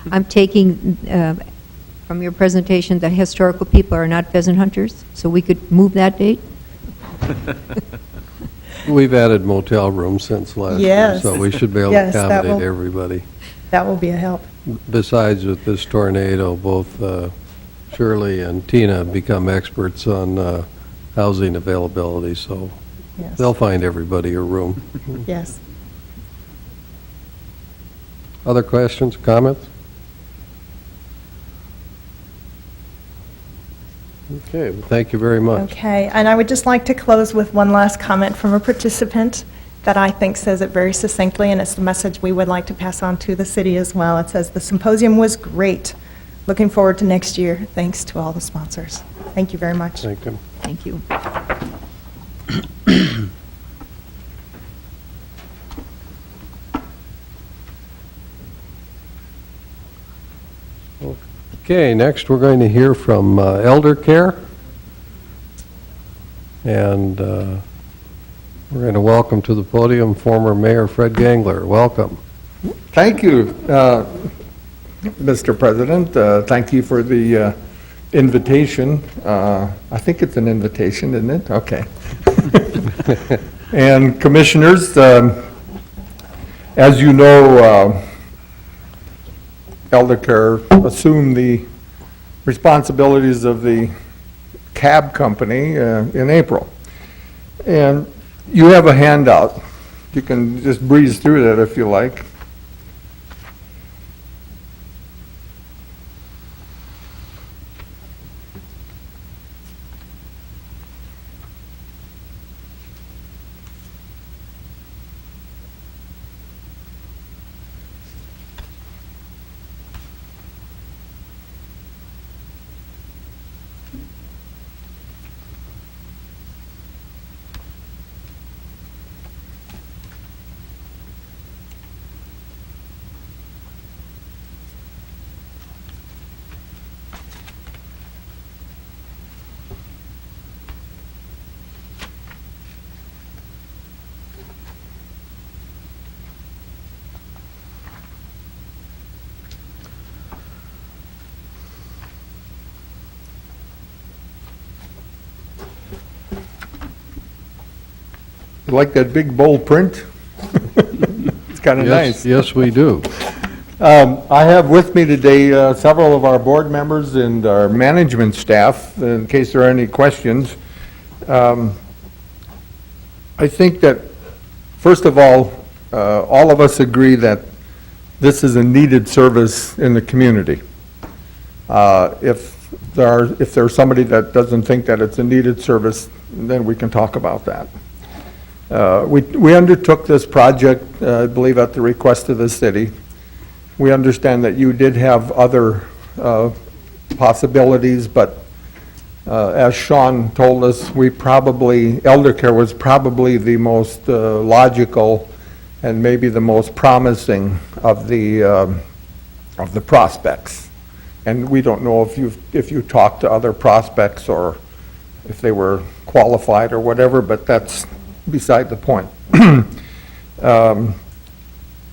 I'm taking from your presentation that historical people are not pheasant hunters, so we could move that date? We've added motel rooms since last year, Yes. so we should be able Yes, to that accommodate will- everybody. That will be a help. Besides, with this tornado, both Shirley and Tina have become experts on housing availability, so Yes. they'll find everybody a room. Yes. Other questions, comments? Okay, well, thank you very much. Okay, and I would just like to close with one last comment from a participant that I think says it very succinctly, and it's the message we would like to pass on to the city as well. It says, "The symposium was great. Looking forward to next year. Thanks to all the sponsors." Thank you very much. Thank you. Thank you. Okay, next we're going to hear from Elder Care. And we're going to welcome to the podium former Mayor Fred Gangler. Welcome. Thank you, Mr. President. Thank you for the invitation. I think it's an invitation, isn't it? Okay. And commissioners, as you know, Elder Care assumed the responsibilities of the cab company in April. And you have a handout. You can just breeze through that if you like. You like that big bold print? It's kind of Yes, nice. yes, we do. I have with me today several of our board members and our management staff, in case there are any questions. I think that, first of all of us agree that this is a needed service in the community. If there's somebody that doesn't think that it's a needed service, then we can talk about that. We undertook this project, I believe, at the request of the city. We understand that you did have other possibilities, but as Sean told us, elder care was probably the most logical and maybe the most promising of the prospects. And we don't know if you talked to other prospects or if they were qualified or whatever, but that's beside the point.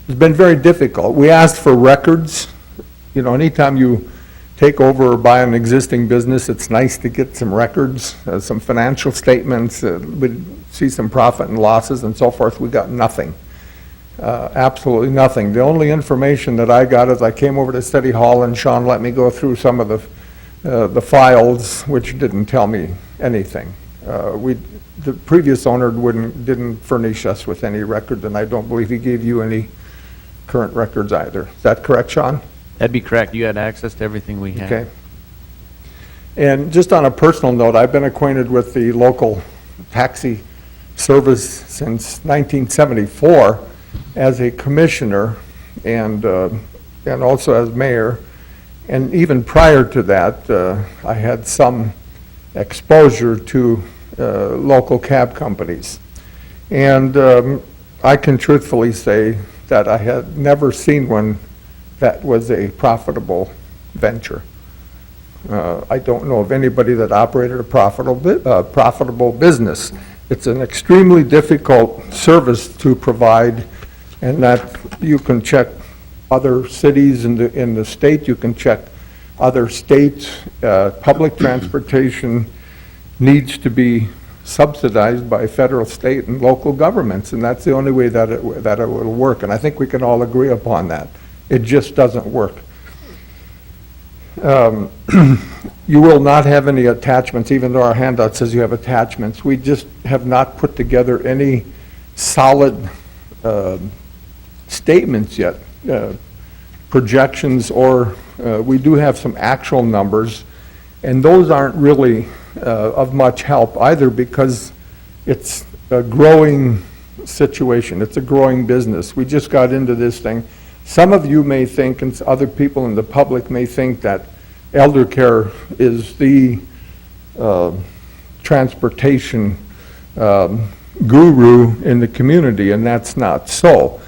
It's been very difficult. We asked for records. You know, anytime you take over or buy an existing business, it's nice to get some records, some financial statements, we see some profit and losses and so forth. We got nothing. Absolutely nothing. The only information that I got is I came over to City Hall and Sean let me go through some of the files, which didn't tell me anything. The previous owner didn't furnish us with any record, and I don't believe he gave you any current records either. Is that correct, Sean? That'd be correct. You had access to everything we had. Okay. And just on a personal note, I've been acquainted with the local taxi service since 1974 as a commissioner and also as mayor. And even prior to that, I had some exposure to local cab companies. And I can truthfully say that I had never seen one that was a profitable venture. I don't know of anybody that operated a profitable business. It's an extremely difficult service to provide, and that you can check other cities in the state, you can check other states. Public transportation needs to be subsidized by federal, state, and local governments, and that's the only way that it will work, and I think we can all agree upon that. It just doesn't work. You will not have any attachments, even though our handout says you have attachments. We just have not put together any solid statements yet, projections, or we do have some actual numbers, and those aren't really of much help either, because it's a growing situation. It's a growing business. We just got into this thing. Some of you may think, and other people in the public may think, that elder care is the transportation guru in the community, and that's not so.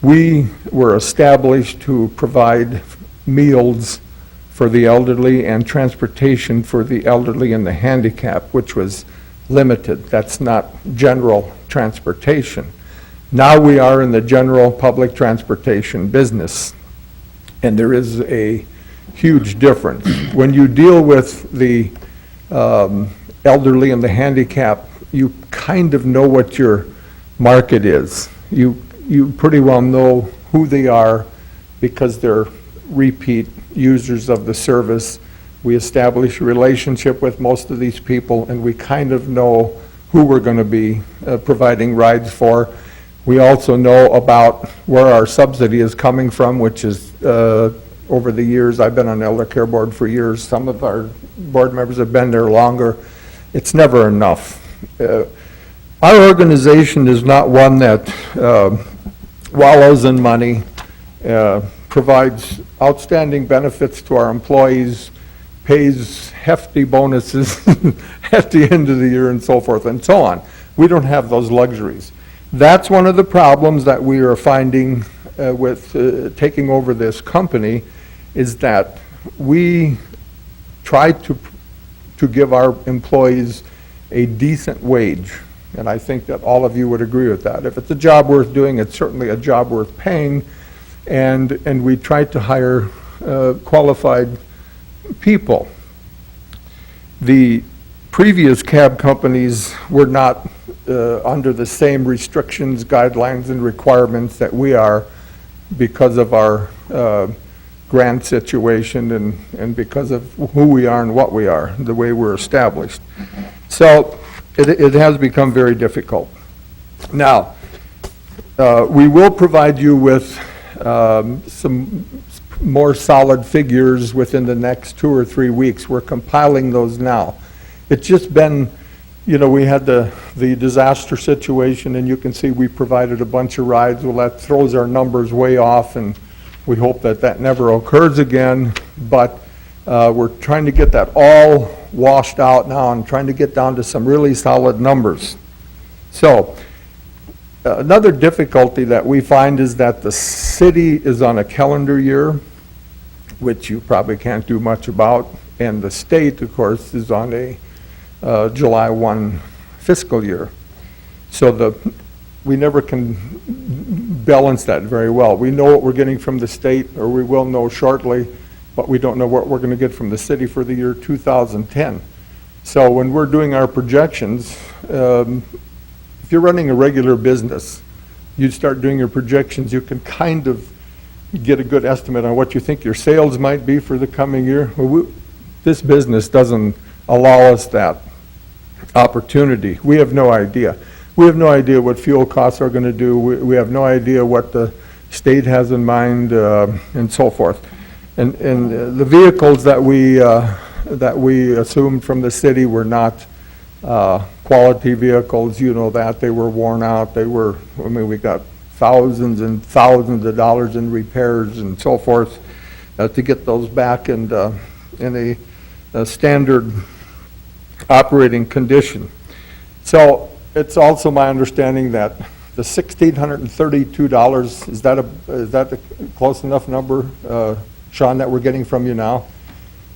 We were established to provide meals for the elderly and transportation for the elderly and the handicapped, which was limited. That's not general transportation. Now we are in the general public transportation business, and there is a huge difference. When you deal with the elderly and the handicapped, you kind of know what your market is. You pretty well know who they are because they're repeat users of the service. We establish a relationship with most of these people, and we kind of know who we're going to be providing rides for. We also know about where our subsidy is coming from, which is over the years. I've been on the Elder Care Board for years. Some of our board members have been there longer. It's never enough. Our organization is not one that wallows in money, provides outstanding benefits to our employees, pays hefty bonuses at the end of the year and so forth and so on. We don't have those luxuries. That's one of the problems that we are finding with taking over this company, is that we try to give our employees a decent wage. And I think that all of you would agree with that. If it's a job worth doing, it's certainly a job worth paying. And we try to hire qualified people. The previous cab companies were not under the same restrictions, guidelines, and requirements that we are because of our grant situation and because of who we are and what we are, the way we're established. So it has become very difficult. Now, we will provide you with some more solid figures within the next 2 or 3 weeks. We're compiling those now. It's just been, we had the disaster situation, and you can see we provided a bunch of rides. Well, that throws our numbers way off, and we hope that that never occurs again. But we're trying to get that all washed out now and trying to get down to some really solid numbers. So, another difficulty that we find is that the city is on a calendar year, which you probably can't do much about, and the state, of course, is on a July 1 fiscal year. So we never can balance that very well. We know what we're getting from the state, or we will know shortly, but we don't know what we're going to get from the city for the year 2010. So when we're doing our projections, if you're running a regular business, you start doing your projections, you can kind of get a good estimate on what you think your sales might be for the coming year. Well, this business doesn't allow us that opportunity. We have no idea. We have no idea what fuel costs are going to do. We have no idea what the state has in mind, and so forth. And the vehicles that we assumed from the city were not quality vehicles. You know that. They were worn out. We got thousands and thousands of dollars in repairs and so forth to get those back in a standard operating condition. So it's also my understanding that the $1,632, is that a close enough number, Sean, that we're getting from you now?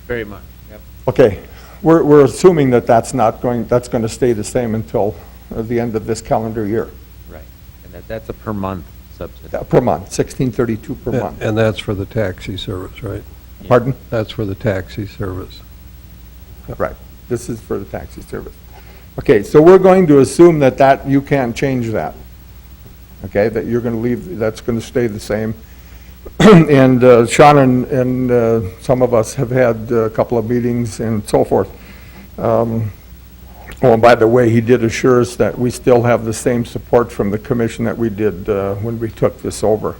Very much, yep. Okay, we're assuming that that's going to stay the same until the end of this calendar year. Right, and that's a per month subsidy. Per month, $1,632 per month. And that's for the taxi service, right? Pardon? That's for the taxi service. Right, this is for the taxi service. Okay, so we're going to assume that you can't change that. Okay, that you're going to leave, that's going to stay the same. And Sean and some of us have had a couple of meetings and so forth. Oh, and by the way, he did assure us that we still have the same support from the commission that we did when we took this over.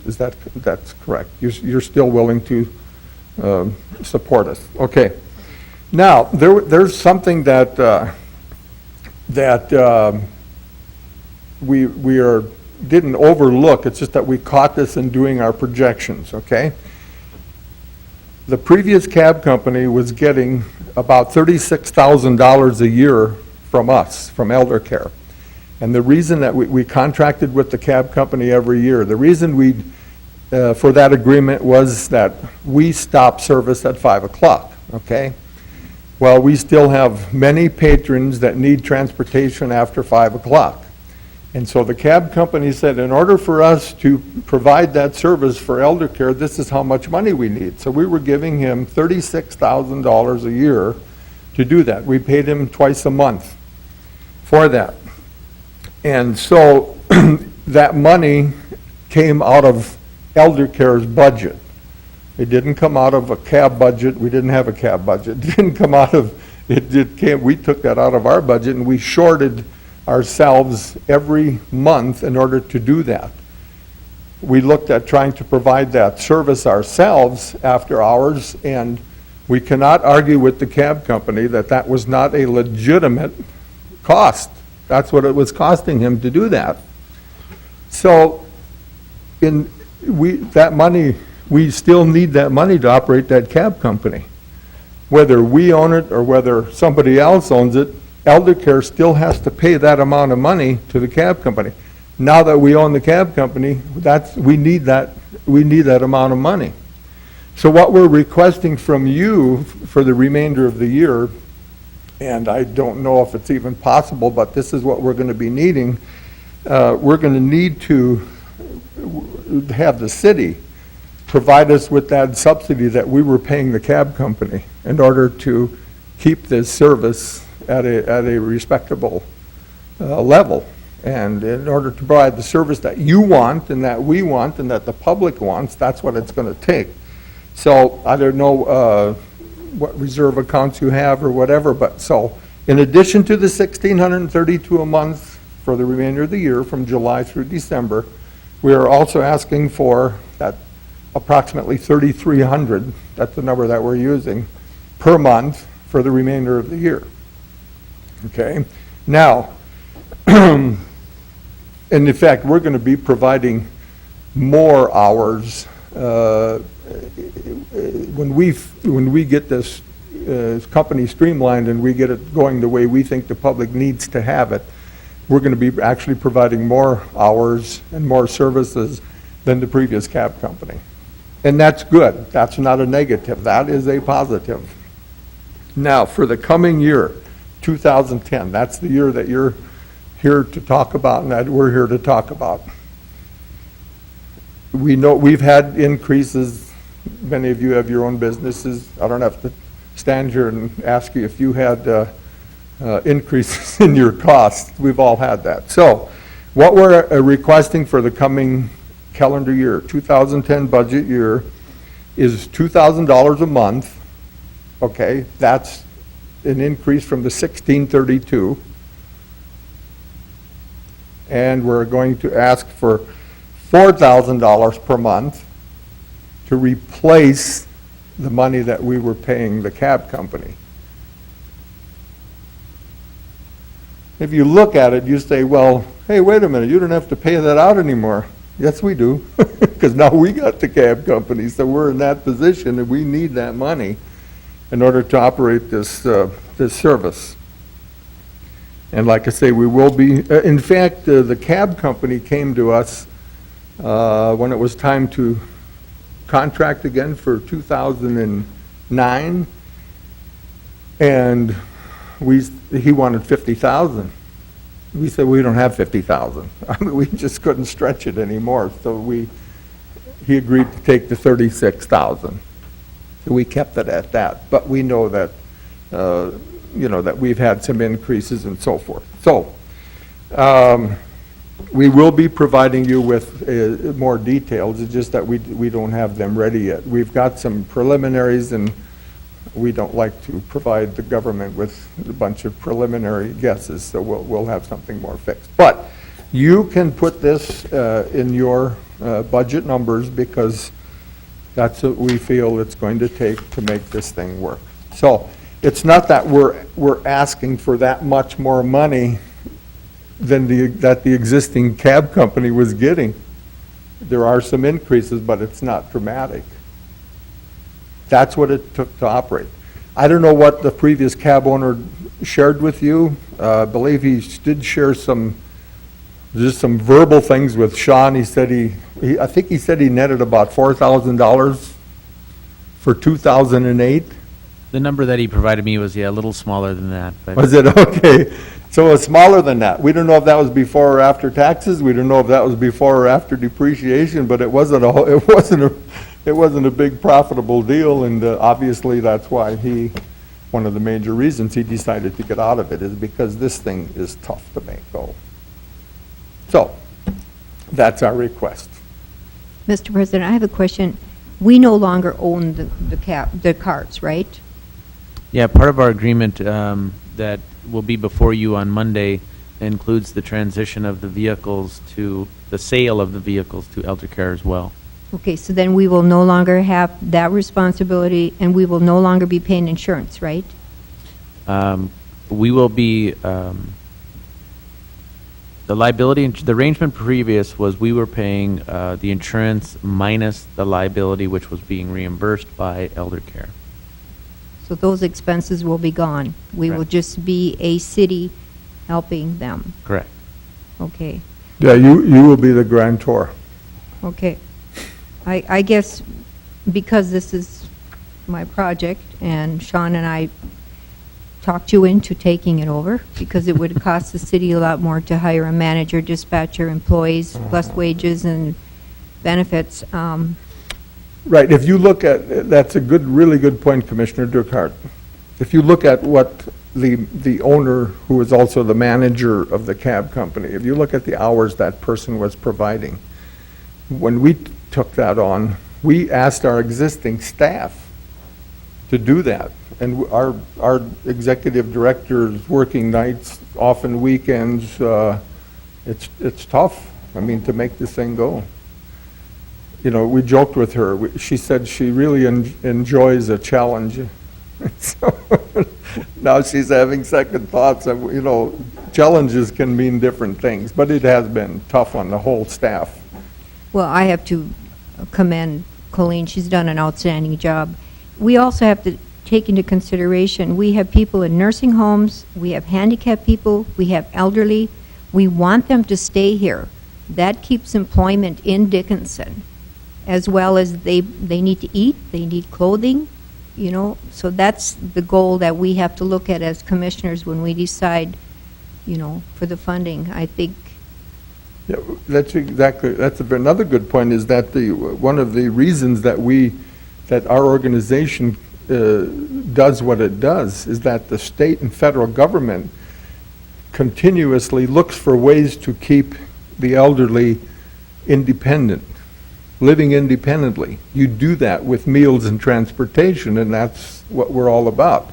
That's correct? You're still willing to support us? Okay. Now, there's something that we didn't overlook. It's just that we caught this in doing our projections, okay? The previous cab company was getting about $36,000 a year from us, from Elder Care. And the reason that we contracted with the cab company every year, the reason for that agreement was that we stop service at 5 o'clock, okay? Well, we still have many patrons that need transportation after 5 o'clock. And so the cab company said, in order for us to provide that service for Elder Care, this is how much money we need. So we were giving him $36,000 a year to do that. We paid him twice a month for that. And so that money came out of Elder Care's budget. It didn't come out of a cab budget. We didn't have a cab budget. It didn't come out of, we took that out of our budget, and we shorted ourselves every month in order to do that. We looked at trying to provide that service ourselves after hours, and we cannot argue with the cab company that that was not a legitimate cost. That's what it was costing him to do that. So that money, we still need that money to operate that cab company. Whether we own it or whether somebody else owns it, Elder Care still has to pay that amount of money to the cab company. Now that we own the cab company, we need that amount of money. So what we're requesting from you for the remainder of the year, and I don't know if it's even possible, but this is what we're going to be needing. We're going to need to have the city provide us with that subsidy that we were paying the cab company in order to keep this service at a respectable level. And in order to provide the service that you want and that we want and that the public wants, that's what it's going to take. So I don't know what reserve accounts you have or whatever, but so In addition to the $1,632 a month for the remainder of the year, from July through December, we are also asking for that approximately $3,300, that's the number that we're using, per month for the remainder of the year. Okay? Now, and in fact, we're going to be providing more hours when we get this company streamlined and we get it going the way we think the public needs to have it. We're going to be actually providing more hours and more services than the previous cab company. And that's good. That's not a negative. That is a positive. Now, for the coming year, 2010, that's the year that you're here to talk about and that we're here to talk about. We know we've had increases. Many of you have your own businesses. I don't have to stand here and ask you if you had increases in your costs. We've all had that. So what we're requesting for the coming calendar year, 2010 budget year, is $2,000 a month. Okay, that's an increase from the $1,632. And we're going to ask for $4,000 per month to replace the money that we were paying the cab company. If you look at it, you say, well, hey, wait a minute, you don't have to pay that out anymore. Yes, we do, because now we got the cab company, so we're in that position and we need that money in order to operate this, this service. And like I say, we will be, in fact, the cab company came to us when it was time to contract again for 2009, and he wanted $50,000. We said, we don't have $50,000. I mean, we just couldn't stretch it anymore, so he agreed to take the $36,000. So we kept it at that, but we know that, you know, that we've had some increases and so forth. So, we will be providing you with more details. It's just that we don't have them ready yet. We've got some preliminaries, and we don't like to provide the government with a bunch of preliminary guesses, so we'll have something more fixed. But you can put this in your budget numbers, because that's what we feel it's going to take to make this thing work. So it's not that we're asking for that much more money than that the existing cab company was getting. There are some increases, but it's not dramatic. That's what it took to operate. I don't know what the previous cab owner shared with you. I believe he did share just some verbal things with Sean. He said I think he said he netted about $4,000 for 2008. The number that he provided me was, yeah, a little smaller than that. But Was it? Okay. So it's smaller than that. We don't know if that was before or after taxes. We don't know if that was before or after depreciation, but it wasn't a big profitable deal, and obviously that's why one of the major reasons he decided to get out of it is because this thing is tough to make go. So that's our request. Mr. President, I have a question. We no longer own the cars, right? yeah, part of our agreement that will be before you on Monday includes the transition of the vehicles to, the sale of the vehicles to Elder Care as well. Okay, so then we will no longer have that responsibility, and we will no longer be paying insurance, right? We will be, the liability, the arrangement previous was we were paying the insurance minus the liability, which was being reimbursed by Elder Care. So those expenses will be gone. We will Correct. just be a city helping them. Correct. Okay, Yeah, you will be the grantor. okay. I guess because this is my project, and Sean and I talked you into taking it over, because it would cost the city a lot more to hire a manager, dispatcher, employees, plus wages and benefits. Right, if you look at, that's a really good point, Commissioner Durkart. If you look at what the owner, who is also the manager of the cab company, if you look at the hours that person was providing, when we took that on, we asked our existing staff to do that. And our executive director is working nights, often weekends. It's tough, I mean, to make this thing go. You know, we joked with her. She said she really enjoys a challenge. So, now she's having second thoughts. And, you know, challenges can mean different things, but it has been tough on the whole staff. Well, I have to commend Colleen. She's done an outstanding job. We also have to take into consideration, we have people in nursing homes, we have handicapped people, we have elderly. We want them to stay here. That keeps employment in Dickinson, as well as they need to eat, they need clothing, you know. So that's the goal that we have to look at as commissioners when we decide, you know, for the funding. I think Yeah, that's another good point, is that one of the reasons that our organization does what it does is that the state and federal government continuously looks for ways to keep the elderly independent, living independently. You do that with meals and transportation, and that's what we're all about.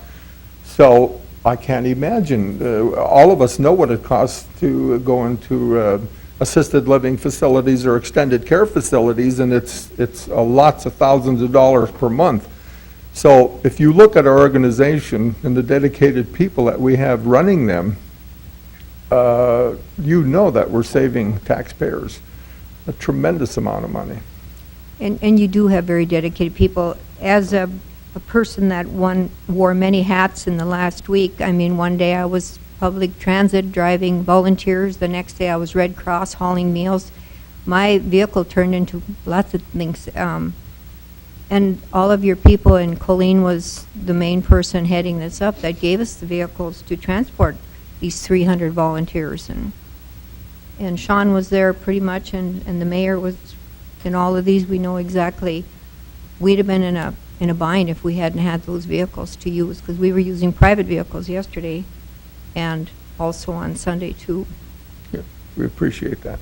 So I can't imagine, all of us know what it costs to go into assisted living facilities or extended care facilities, and it's lots of thousands of dollars per month. So if you look at our organization and the dedicated people that we have running them, you know that we're saving taxpayers a tremendous amount of money. And you do have very dedicated people. As a person that wore many hats in the last week, I mean, one day I was public transit driving volunteers, the next day I was Red Cross hauling meals. My vehicle turned into lots of things. And all of your people, and Colleen was the main person heading this up, that gave us the vehicles to transport these 300 volunteers. And Sean was there pretty much, and the mayor was in all of these. We know exactly. We'd have been in a bind if we hadn't had those vehicles to use, because we were using private vehicles yesterday and also on Sunday too. Yeah, we appreciate that.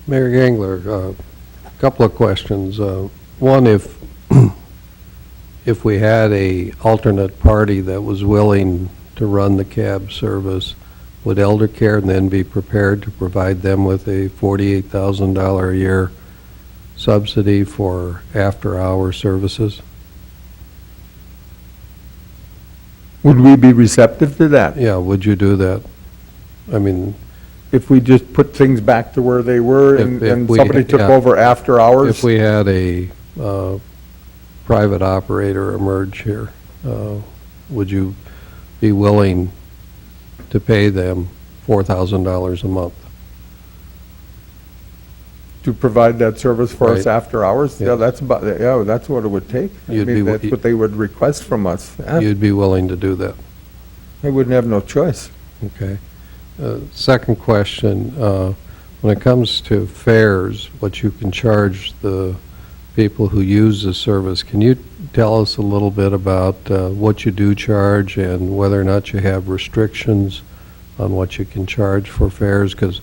Mayor Gangler, a couple of questions. One, if we had a alternate party that was willing to run the cab service, would Elder Care then be prepared to provide them with a $48,000 a year subsidy for after-hour services? Would we be receptive to that? Yeah, would you do that? I mean, If we just put things back to where they were and If we- somebody took yeah. over after hours? if we had a private operator emerge here, would you be willing to pay them $4,000 a month? To provide that service for us Right. after hours? Yeah. Yeah, that's what it would take. I You'd mean, be- that's what they would request from us. You'd be willing to do that? I wouldn't have no choice. Okay. Second question, when it comes to fares, what you can charge the people who use the service, can you tell us a little bit about what you do charge and whether or not you have restrictions on what you can charge for fares? Because,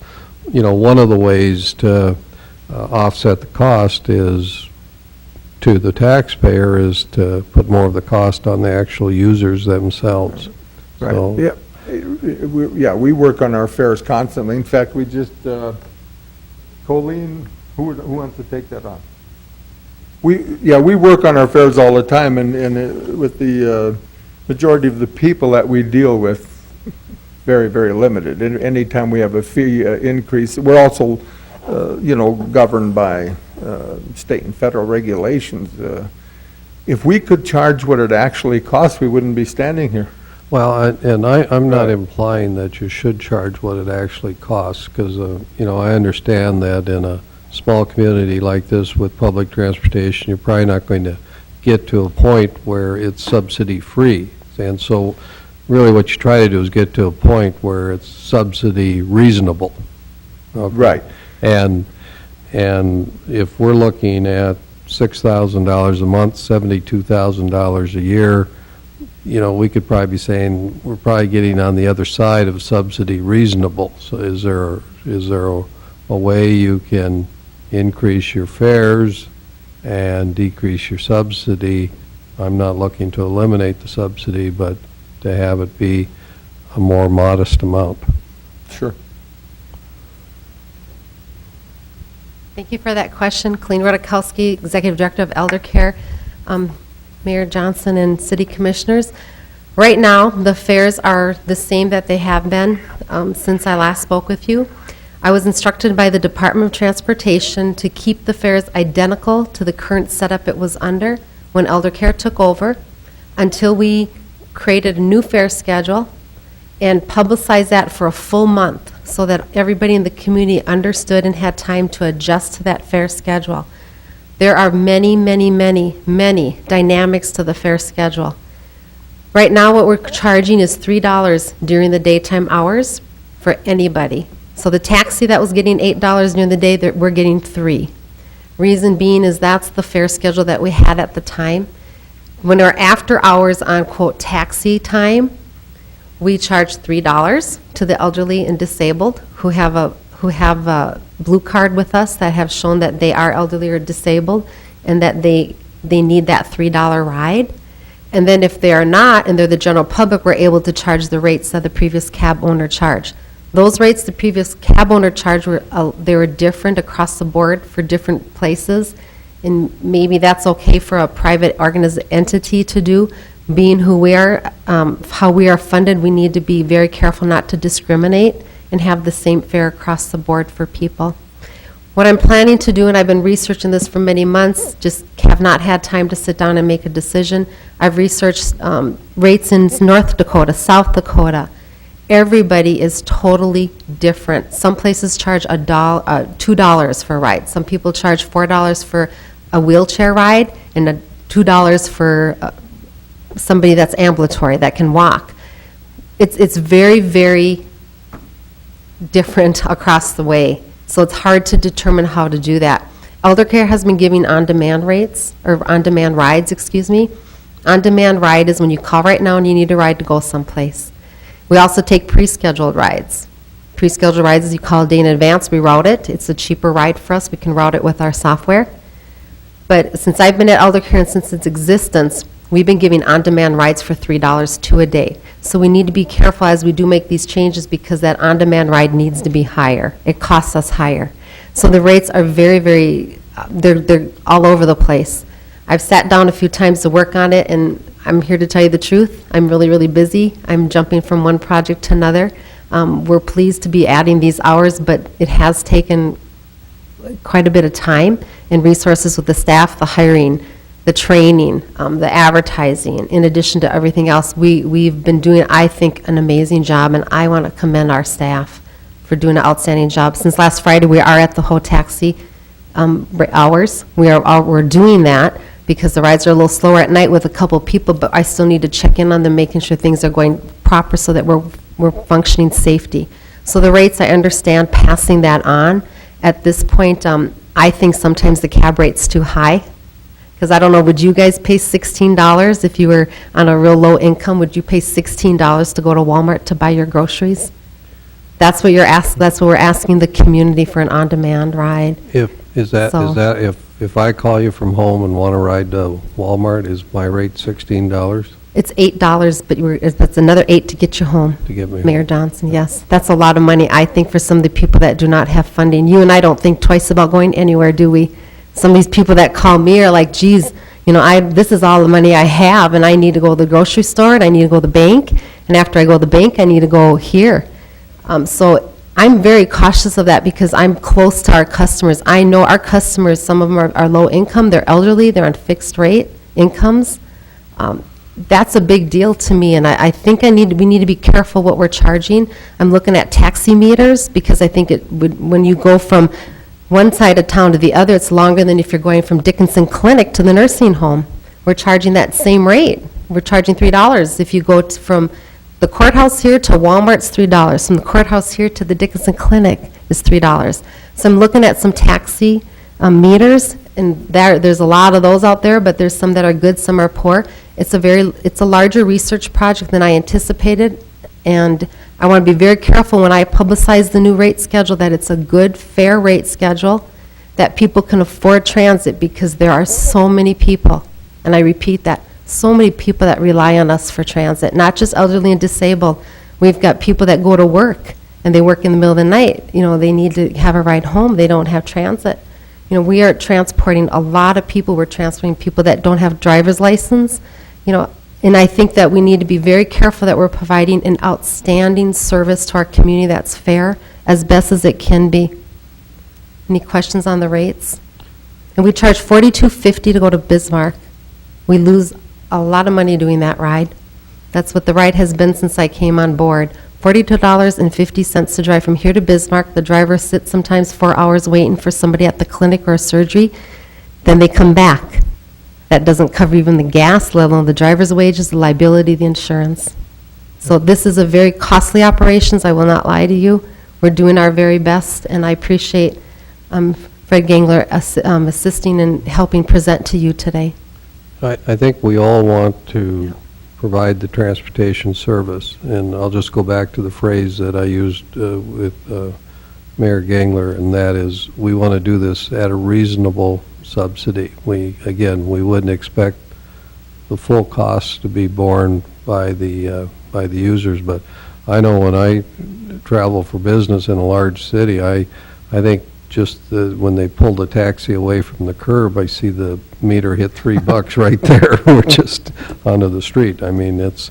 you know, one of the ways to offset the cost is to the taxpayer is to put more of the cost on the actual users themselves. Right, So- yeah. We work on our fares constantly. In fact, we just, Colleen, who wants to take that on? We work on our fares all the time, and with the majority of the people that we deal with, very, very limited. And anytime we have a fee increase, we're also, governed by state and federal regulations. If we could charge what it actually costs, we wouldn't be standing here. Well, I'm not Right. implying that you should charge what it actually costs, because, I understand that in a small community like this with public transportation, you're probably not going to get to a point where it's subsidy-free. And so, really what you try to do is get to a point where it's subsidy reasonable. Okay? Right. And if we're looking at $6,000 a month, $72,000 a year, we could probably be saying we're probably getting on the other side of subsidy reasonable. So is there a way you can increase your fares and decrease your subsidy I'm not looking to eliminate the subsidy, but to have it be a more modest amount. Sure. Thank you for that question. Colleen Rodakowski, Executive Director of Elder Care. Mayor Johnson and City Commissioners. Right now, the fares are the same that they have been since I last spoke with you. I was instructed by the Department of Transportation to keep the fares identical to the current setup it was under when Elder Care took over until we created a new fare schedule and publicized that for a full month so that everybody in the community understood and had time to adjust to that fare schedule. There are many, many, many, many dynamics to the fare schedule. Right now, what we're charging is $3 during the daytime hours for anybody. So the taxi that was getting $8 during the day, we're getting $3. Reason being is that's the fare schedule that we had at the time. When we're after hours on quote taxi time, we charge $3 to the elderly and disabled who have a blue card with us that have shown that they are elderly or disabled and that they need that $3 ride. And then if they are not and they're the general public, we're able to charge the rates that the previous cab owner charged. Those rates the previous cab owner charged they were different across the board for different places, and maybe that's okay for a private entity to do. Being who we are, how we are funded, we need to be very careful not to discriminate and have the same fare across the board for people. What I'm planning to do, and I've been researching this for many months, just have not had time to sit down and make a decision. I've researched rates in North Dakota, South Dakota. Everybody is totally different. Some places charge $2 for a ride. Some people charge $4 for a wheelchair ride and $2 for somebody that's ambulatory, that can walk. It's very, very different across the way. So it's hard to determine how to do that. Elder Care has been giving on-demand rates, or on-demand rides, excuse me. On-demand ride is when you call right now and you need a ride to go someplace. We also take pre-scheduled rides. Pre-scheduled rides is you call a day in advance, we route it. It's a cheaper ride for us. We can route it with our software. But since I've been at Elder Care and since its existence, we've been giving on-demand rides for $3 to a day. So we need to be careful as we do make these changes because that on-demand ride needs to be higher. It costs us higher. So the rates are very, very, they're all over the place. I've sat down a few times to work on it, and I'm here to tell you the truth. I'm really, really busy. I'm jumping from one project to another. We're pleased to be adding these hours, but it has taken quite a bit of time and resources with the staff, the hiring, the training, the advertising, in addition to everything else. We've been doing, I think, an amazing job, and I want to commend our staff for doing an outstanding job. Since last Friday, we are at the whole taxi hours. We're doing that because the rides are a little slower at night with a couple people, but I still need to check in on them, making sure things are going proper so that we're functioning safety. So the rates, I understand passing that on. At this point, I think sometimes the cab rate's too high. Because I don't know, would you guys pay $16 if you were on a real low income? Would you pay $16 to go to Walmart to buy your groceries? That's what that's what we're asking the community for, an on-demand ride. Is that if I call you from home and want to ride to Walmart, is my rate $16 It's $8, but that's another $8 to get you home. to get me? Mayor Johnson, yes. That's a lot of money, I think, for some of the people that do not have funding. You and I don't think twice about going anywhere, do we? Some of these people that call me are like, geez, this is all the money I have, and I need to go to the grocery store, and I need to go to the bank, and after I go to the bank, I need to go here. So I'm very cautious of that because I'm close to our customers. I know our customers, some of them are low income, they're elderly, they're on fixed rate incomes. That's a big deal to me, and I think we need to be careful what we're charging. I'm looking at taxi meters because I think when you go from one side of town to the other, it's longer than if you're going from Dickinson Clinic to the nursing home. We're charging that same rate. We're charging $3. If you go from the courthouse here to Walmart, it's $3. From the courthouse here to the Dickinson Clinic is $3. So I'm looking at some taxi meters, and there's a lot of those out there, but there's some that are good, some are poor. It's a larger research project than I anticipated, and I want to be very careful when I publicize the new rate schedule that it's a good, fair rate schedule, that people can afford transit, because there are so many people, and I repeat that, so many people that rely on us for transit, not just elderly and disabled. We've got people that go to work, and they work in the middle of the night. You know, they need to have a ride home. They don't have transit. You know, we are transporting a lot of people. We're transporting people that don't have driver's license, you know, and I think that we need to be very careful that we're providing an outstanding service to our community that's fair, as best as it can be. Any questions on the rates? And we charge $42.50 to go to Bismarck. We lose a lot of money doing that ride. That's what the ride has been since I came on board. $42.50 to drive from here to Bismarck. The driver sits sometimes 4 hours waiting for somebody at the clinic or a surgery. Then they come back. That doesn't cover even the gas level, the driver's wages, the liability, the insurance. So this is a very costly operation, I will not lie to you. We're doing our very best, and I appreciate Fred Gangler assisting and helping present to you today. I think we all want to provide the transportation service, and I'll just go back to the phrase that I used with Mayor Gangler, and that is, we want to do this at a reasonable subsidy. We wouldn't expect the full cost to be borne by the users, but I know when I travel for business in a large city, I think just when they pull the taxi away from the curb, I see the meter hit $3 right there. We're just onto the street. I mean, it's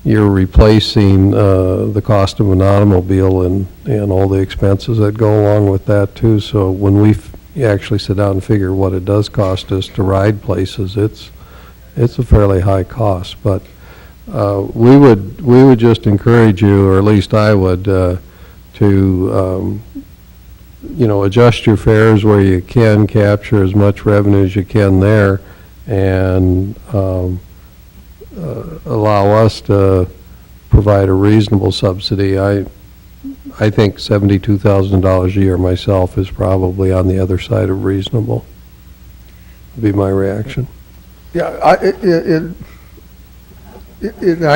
you're replacing the cost of an automobile and all the expenses that go along with that too. So when we actually sit down and figure what it does cost us to ride places, it's a fairly high cost. But we would just encourage you, or at least I would, to adjust your fares where you can, capture as much revenue as you can there, and allow us to provide a reasonable subsidy. I think $72,000 a year myself is probably on the other side of reasonable, would be my reaction. Yeah, I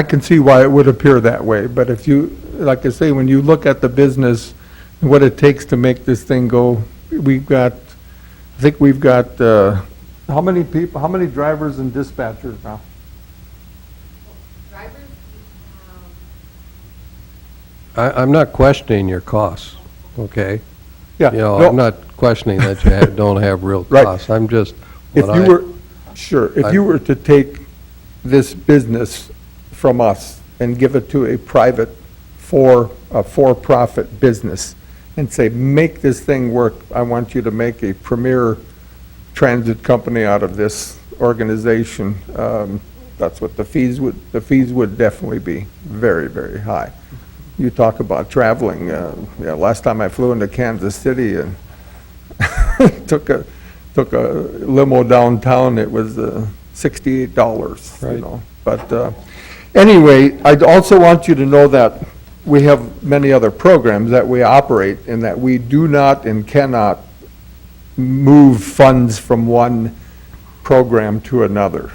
can see why it would appear that way, but if you, like I say, when you look at the business, and what it takes to make this thing go, I think we've got, how many people, how many drivers and dispatchers now? I'm not questioning your costs, okay? Yeah. You know, no, I'm not questioning that you don't have real Right. costs. I'm just, If you were to take this business from us and give it to a private for-profit business and say, make this thing work, I want you to make a premier transit company out of this organization, that's what the fees would definitely be very, very high. You talk about traveling, last time I flew into Kansas City and took a limo downtown, it was $68, Right. you know. But anyway, I also want you to know that we have many other programs that we operate and that we do not and cannot move funds from one program to another.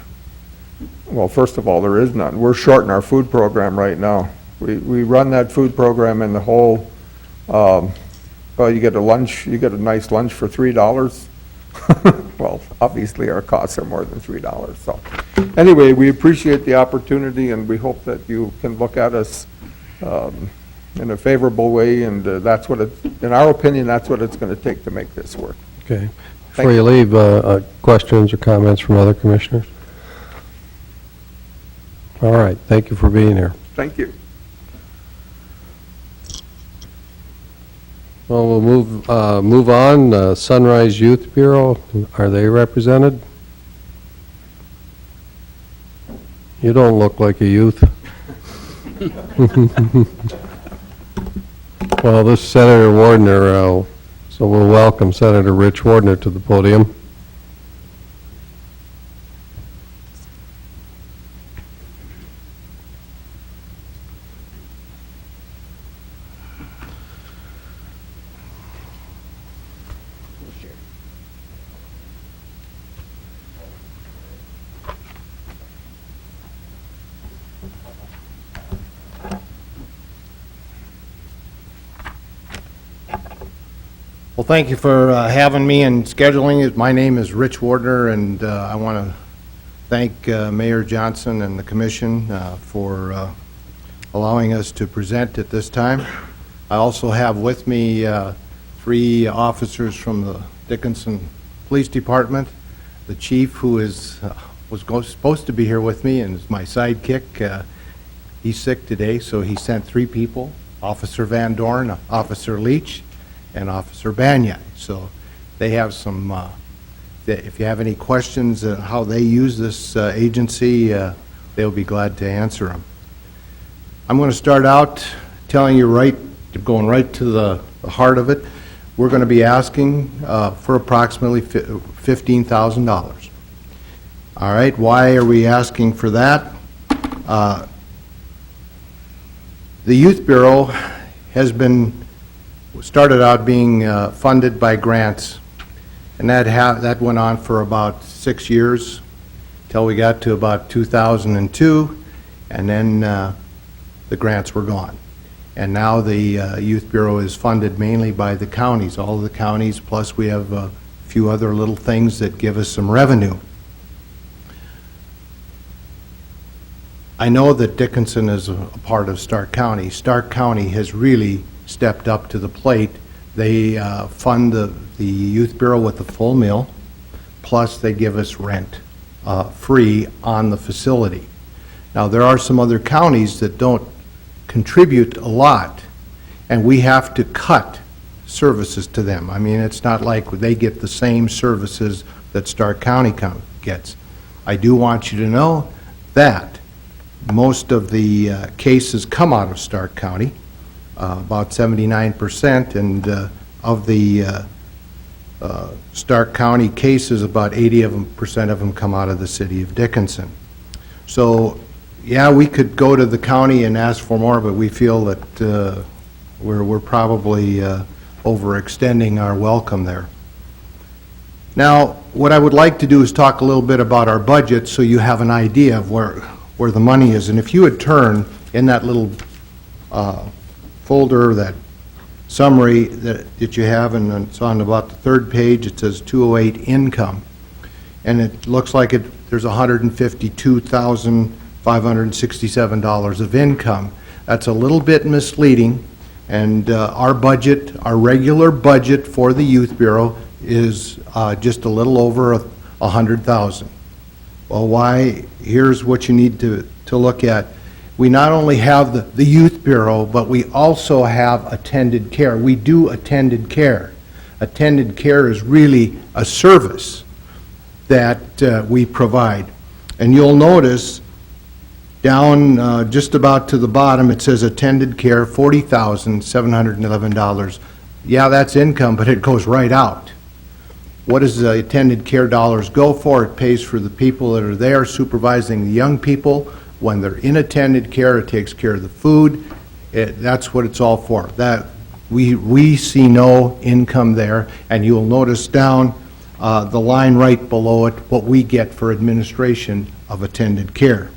Well, first of all, there is none. We're short in our food program right now. We run that food program in the whole, well, you get a nice lunch for $3. Well, obviously, our costs are more than $3. So anyway, we appreciate the opportunity, and we hope that you can look at us in a favorable way, and that's what in our opinion, that's what it's going to take to make this work. Okay. Before you leave, questions or comments from other commissioners? All right, thank you for being here. Thank you. Well, we'll move on. Sunrise Youth Bureau, are they represented? You don't look like a youth. Well, this is Senator Wardner, so we'll welcome Senator Rich Wardner to the podium. Well, thank you for having me and scheduling it. My name is Rich Wardner, and I want to thank Mayor Johnson and the commission for allowing us to present at this time. I also have with me 3 officers from the Dickinson Police Department, the chief who was supposed to be here with me and is my sidekick. He's sick today, so he sent 3 people, Officer Van Dorn, Officer Leach, and Officer Banyai. So they have some, if you have any questions on how they use this agency, they'll be glad to answer them. I'm going to start out telling you going right to the heart of it. We're going to be asking for approximately $15,000. All right, why are we asking for that? The Youth Bureau has started out being funded by grants, and that went on for about 6 years till we got to about 2002, and then the grants were gone. And now the Youth Bureau is funded mainly by the counties, all of the counties, plus we have a few other little things that give us some revenue. I know that Dickinson is a part of Stark County. Stark County has really stepped up to the plate. They fund the Youth Bureau with the full meal, plus they give us rent free on the facility. Now, there are some other counties that don't contribute a lot, and we have to cut services to them. I mean, it's not like they get the same services that Stark County gets. I do want you to know that most of the cases come out of Stark County, about 79%, and of the Stark County cases, about 80% of them come out of the city of Dickinson. So, yeah, we could go to the county and ask for more, but we feel that we're probably overextending our welcome there. Now, what I would like to do is talk a little bit about our budget so you have an idea of where the money is. And if you would turn in that little folder, that summary that you have, and it's on about the 3rd page, it says 208 income. And it looks like there's $152,567 of income. That's a little bit misleading, and our budget, our regular budget for the Youth Bureau is just a little over $100,000. Well, why? Here's what you need to look at. We not only have the Youth Bureau, but we also have attended care. We do attended care. Attended care is really a service that we provide. And you'll notice down just about to the bottom, it says attended care, $40,711. Yeah, that's income, but it goes right out. What does the attended care dollars go for? It pays for the people that are there supervising the young people. When they're in attended care, it takes care of the food. That's what it's all for. That we see no income there, and you'll notice down the line right below it what we get for administration of attended care.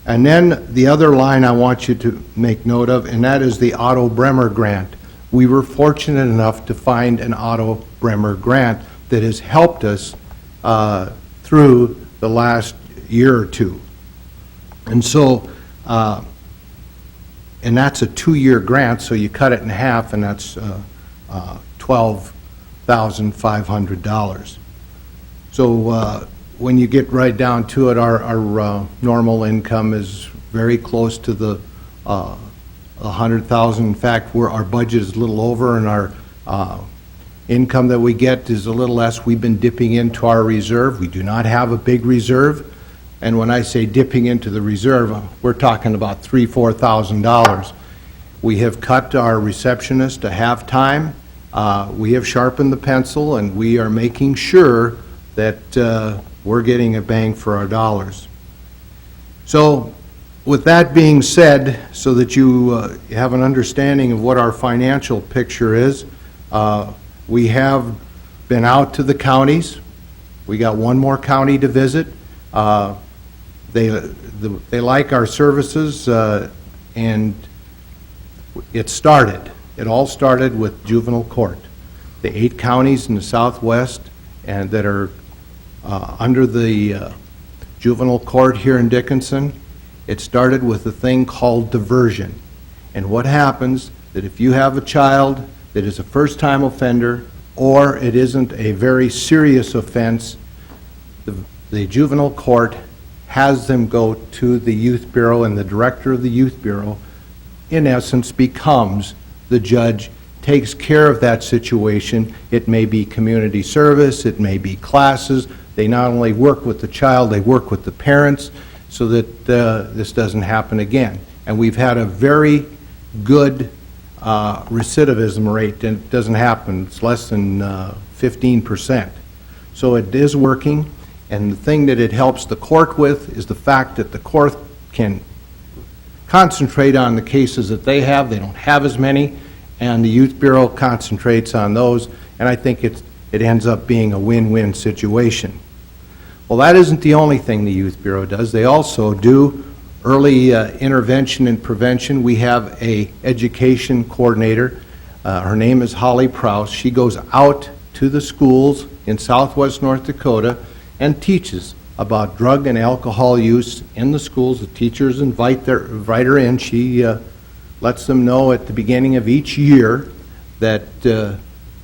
And then the other line I want you to make note of, and that is the Otto Bremer grant. We were fortunate enough to find an Otto Bremer grant that has helped us through the last year or two. And so, and that's a 2-year grant, so you cut it in half, and that's $12,500. So when you get right down to it, our normal income is very close to the 100,000. In fact, our budget is a little over, and our income that we get is a little less. We've been dipping into our reserve. We do not have a big reserve. And when I say dipping into the reserve, we're talking about $3,000, $4,000. We have cut our receptionist to half-time. We have sharpened the pencil, and we are making sure that we're getting a bang for our dollars. So with that being said, so that you have an understanding of what our financial picture is, we have been out to the counties. We got one more county to visit. They like our services, and it all started with juvenile court. The 8 counties in the Southwest and that are under the juvenile court here in Dickinson, it started with a thing called diversion. And what happens, that if you have a child that is a first-time offender, or it isn't a very serious offense, the juvenile court has them go to the youth bureau, and the director of the youth bureau, in essence, becomes the judge, takes care of that situation. It may be community service, it may be classes. They not only work with the child, they work with the parents so that this doesn't happen again. And we've had a very good recidivism rate, and it doesn't happen. It's less than 15%. So it is working, and the thing that it helps the court with is the fact that the court can concentrate on the cases that they have. They don't have as many, and the Youth Bureau concentrates on those, and I think it ends up being a win-win situation. Well, that isn't the only thing the Youth Bureau does. They also do early intervention and prevention. We have a education coordinator. Her name is Holly Prouse. She goes out to the schools in southwest North Dakota and teaches about drug and alcohol use in the schools. The teachers invite her in. She lets them know at the beginning of each year that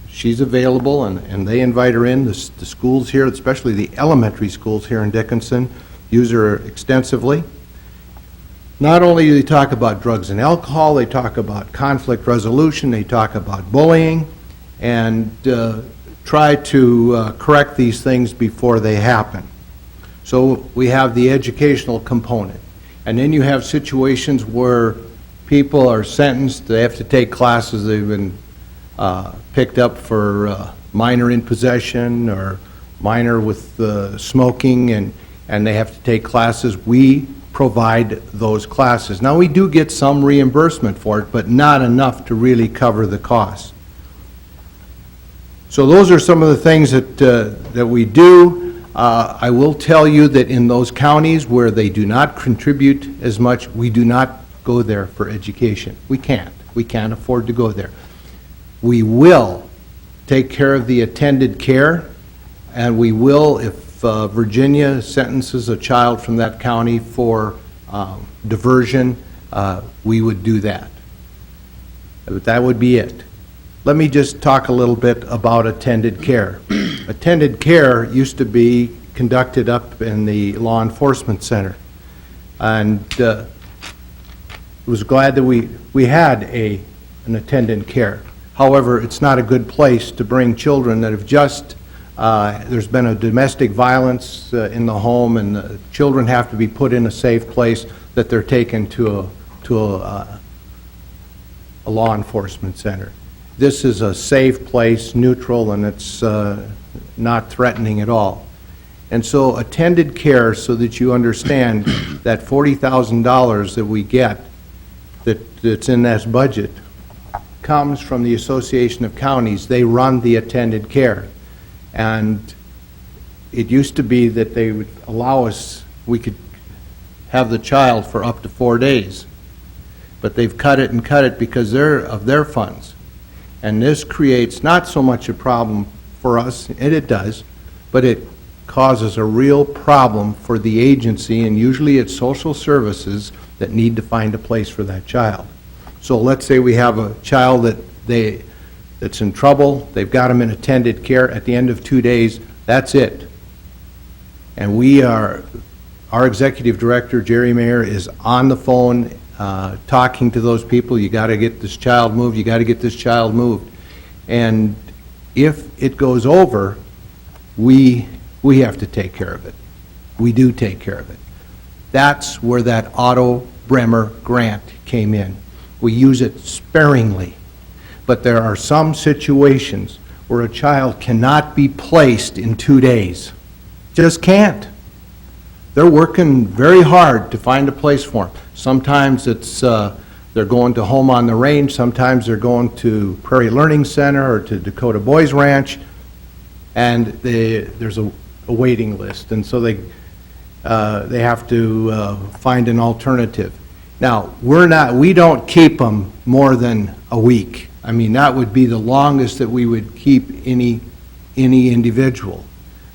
she's available, and they invite her in. The schools here, especially the elementary schools here in Dickinson, use her extensively. Not only do they talk about drugs and alcohol, they talk about conflict resolution, they talk about bullying, and try to correct these things before they happen. So we have the educational component. And then you have situations where people are sentenced, they have to take classes, they've been picked up for minor in possession or minor with smoking, and they have to take classes. We provide those classes. Now, we do get some reimbursement for it, but not enough to really cover the cost. So those are some of the things that we do. I will tell you that in those counties where they do not contribute as much, we do not go there for education. We can't. We can't afford to go there. We will take care of the attended care, and we will, if Virginia sentences a child from that county for diversion, we would do that. But that would be it. Let me just talk a little bit about attended care. Attended care used to be conducted up in the law enforcement center, and was glad that we had an attendant care. However, it's not a good place to bring children that have just there's been a domestic violence in the home, and the children have to be put in a safe place, that they're taken to a law enforcement center. This is a safe place, neutral, and it's not threatening at all. And so attended care, so that you understand that $40,000 that we get that's in this budget comes from the Association of Counties. They run the attended care. And it used to be that they would allow us, we could have the child for up to 4 days. But they've cut it because of their funds. And this creates not so much a problem for us, and it does, but it causes a real problem for the agency, and usually it's social services that need to find a place for that child. So let's say we have a child that's in trouble, they've got them in attended care. At the end of 2 days, that's it. And our executive director, Jerry Mayer, is on the phone talking to those people. You got to get this child moved, you got to get this child moved. And if it goes over, we have to take care of it. We do take care of it. That's where that Otto Bremer grant came in. We use it sparingly. But there are some situations where a child cannot be placed in 2 days. Just can't. They're working very hard to find a place for them. Sometimes it's they're going to Home on the Range. Sometimes they're going to Prairie Learning Center or to Dakota Boys Ranch, and there's a waiting list, and so they have to find an alternative. Now, we don't keep them more than a week. I mean, that would be the longest that we would keep any individual.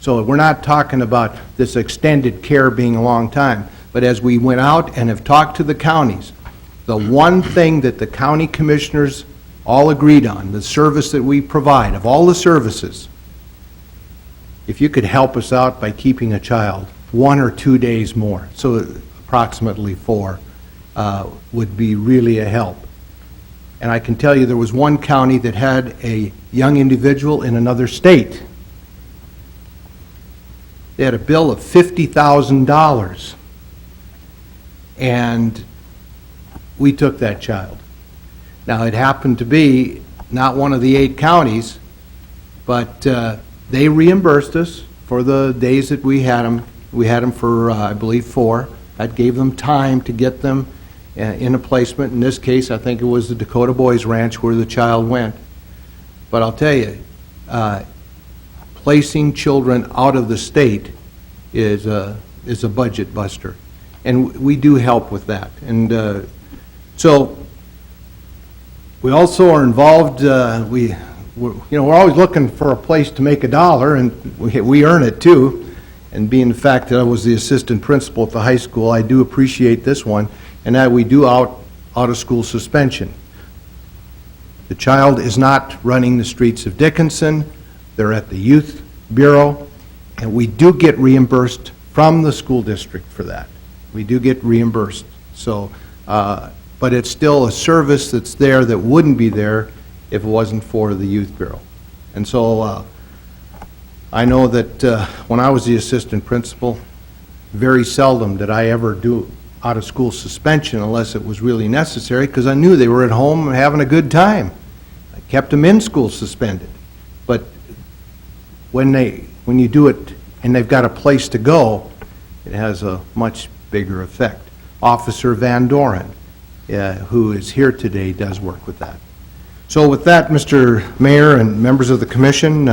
So we're not talking about this extended care being a long time. But as we went out and have talked to the counties, the one thing that the county commissioners all agreed on, the service that we provide, of all the services, if you could help us out by keeping a child 1 or 2 days more, so approximately 4, would be really a help. And I can tell you, there was one county that had a young individual in another state. They had a bill of $50,000, and we took that child. Now, it happened to be not one of the 8 counties, but they reimbursed us for the days that we had them. We had them for, I believe, 4. That gave them time to get them in a placement. In this case, I think it was the Dakota Boys Ranch where the child went. But I'll tell you, placing children out of the state is a budget buster. And we do help with that. And so we also are involved, we're always looking for a place to make a dollar, and we earn it too. And being the fact that I was the assistant principal at the high school, I do appreciate this one, and that we do out-of-school suspension. The child is not running the streets of Dickinson. They're at the Youth Bureau, and we do get reimbursed from the school district for that. We do get reimbursed. So, but it's still a service that's there that wouldn't be there if it wasn't for the Youth Bureau. And so I know that when I was the assistant principal, very seldom did I ever do out-of-school suspension unless it was really necessary, because I knew they were at home and having a good time. I kept them in school suspended. But when you do it and they've got a place to go, it has a much bigger effect. Officer Van Doren, who is here today, does work with that. So with that, Mr. Mayor and members of the commission,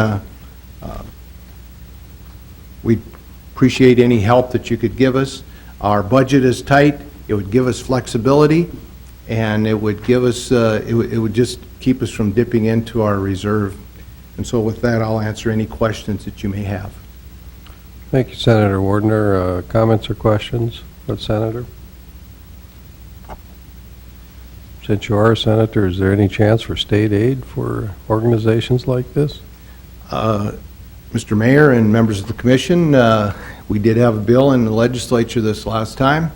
we appreciate any help that you could give us. Our budget is tight. It would give us flexibility, and it would give us, it would just keep us from dipping into our reserve. And so with that, I'll answer any questions that you may have. Thank you, Senator Wardner. Comments or questions of Senator? Since you are a senator, is there any chance for state aid for organizations like this? Mr. Mayor and members of the commission, we did have a bill in the legislature this last time,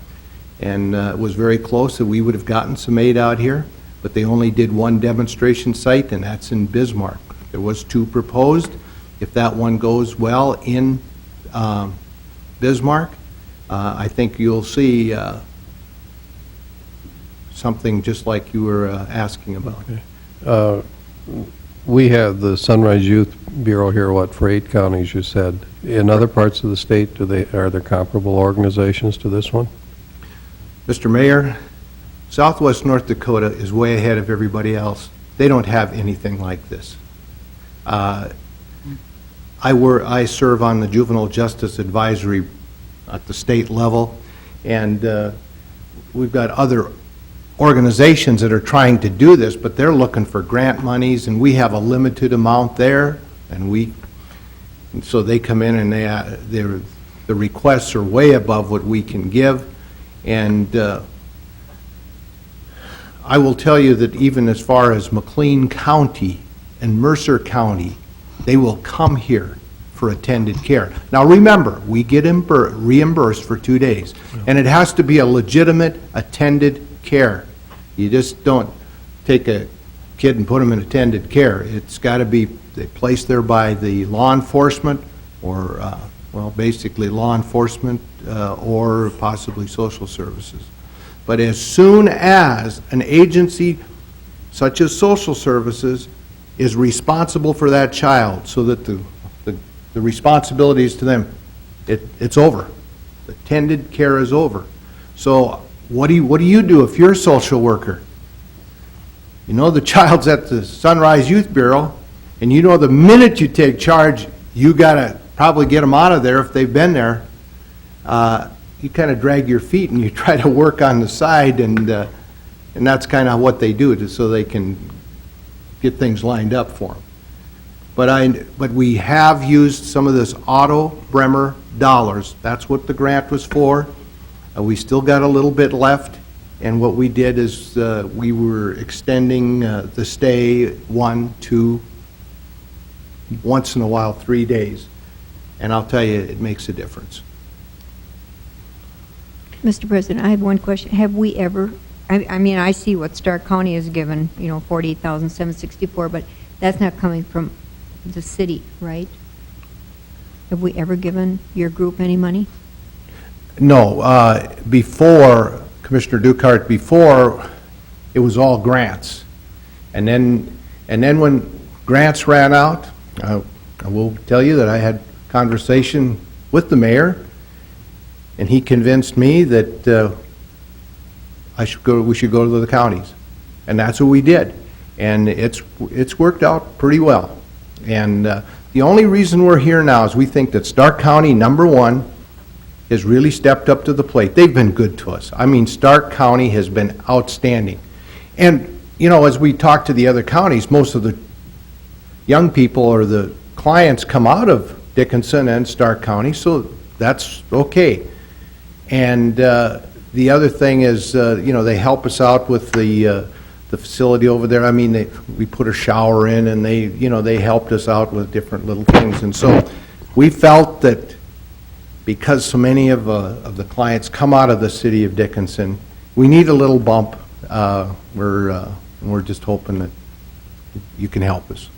and it was very close that we would have gotten some aid out here, but they only did one demonstration site, and that's in Bismarck. There was 2 proposed. If that one goes well in Bismarck, I think you'll see something just like you were asking about. Okay. We have the Sunrise Youth Bureau here, for 8 counties, you said. In other parts of the state, are there comparable organizations to this one? Mr. Mayor, Southwest North Dakota is way ahead of everybody else. They don't have anything like this. I serve on the Juvenile Justice Advisory at the state level, and we've got other organizations that are trying to do this, but they're looking for grant monies, and we have a limited amount there, and so they come in and the requests are way above what we can give. And I will tell you that even as far as McLean County and Mercer County, they will come here for attended care. Now remember, we get reimbursed for 2 days, and it has to be a legitimate attended care. You just don't take a kid and put them in attended care. It's got to be placed there by the law enforcement or, well, basically law enforcement or possibly social services. But as soon as an agency such as social services is responsible for that child, so that the responsibility is to them, it's over. Attended care is over. So what do you do if you're a social worker? You know the child's at the Sunrise Youth Bureau, and you know the minute you take charge, you got to probably get them out of there if they've been there. You kind of drag your feet and you try to work on the side, and that's kind of what they do, just so they can get things lined up for them. But we have used some of this Otto Bremer dollars. That's what the grant was for. We still got a little bit left, and what we did is we were extending the stay 1, 2, once in a while, 3 days. And I'll tell you, it makes a difference. Mr. President, I have one question. Have we ever, I mean, I see what Stark County has given, 48,764, but that's not coming from the city, right? Have we ever given your group any money? No, before, Commissioner Dukart, before, it was all grants. And then when grants ran out, I will tell you that I had conversation with the mayor, and he convinced me that we should go to the counties. And that's what we did. And it's worked out pretty well. And the only reason we're here now is we think that Stark County, number one, has really stepped up to the plate. They've been good to us. I mean, Stark County has been outstanding. And, as we talk to the other counties, most of the young people or the clients come out of Dickinson and Stark County, so that's okay. And the other thing is, they help us out with the facility over there. I mean, we put a shower in, and they helped us out with different little things. And so we felt that because so many of the clients come out of the city of Dickinson, we need a little bump. We're just hoping that you can help us.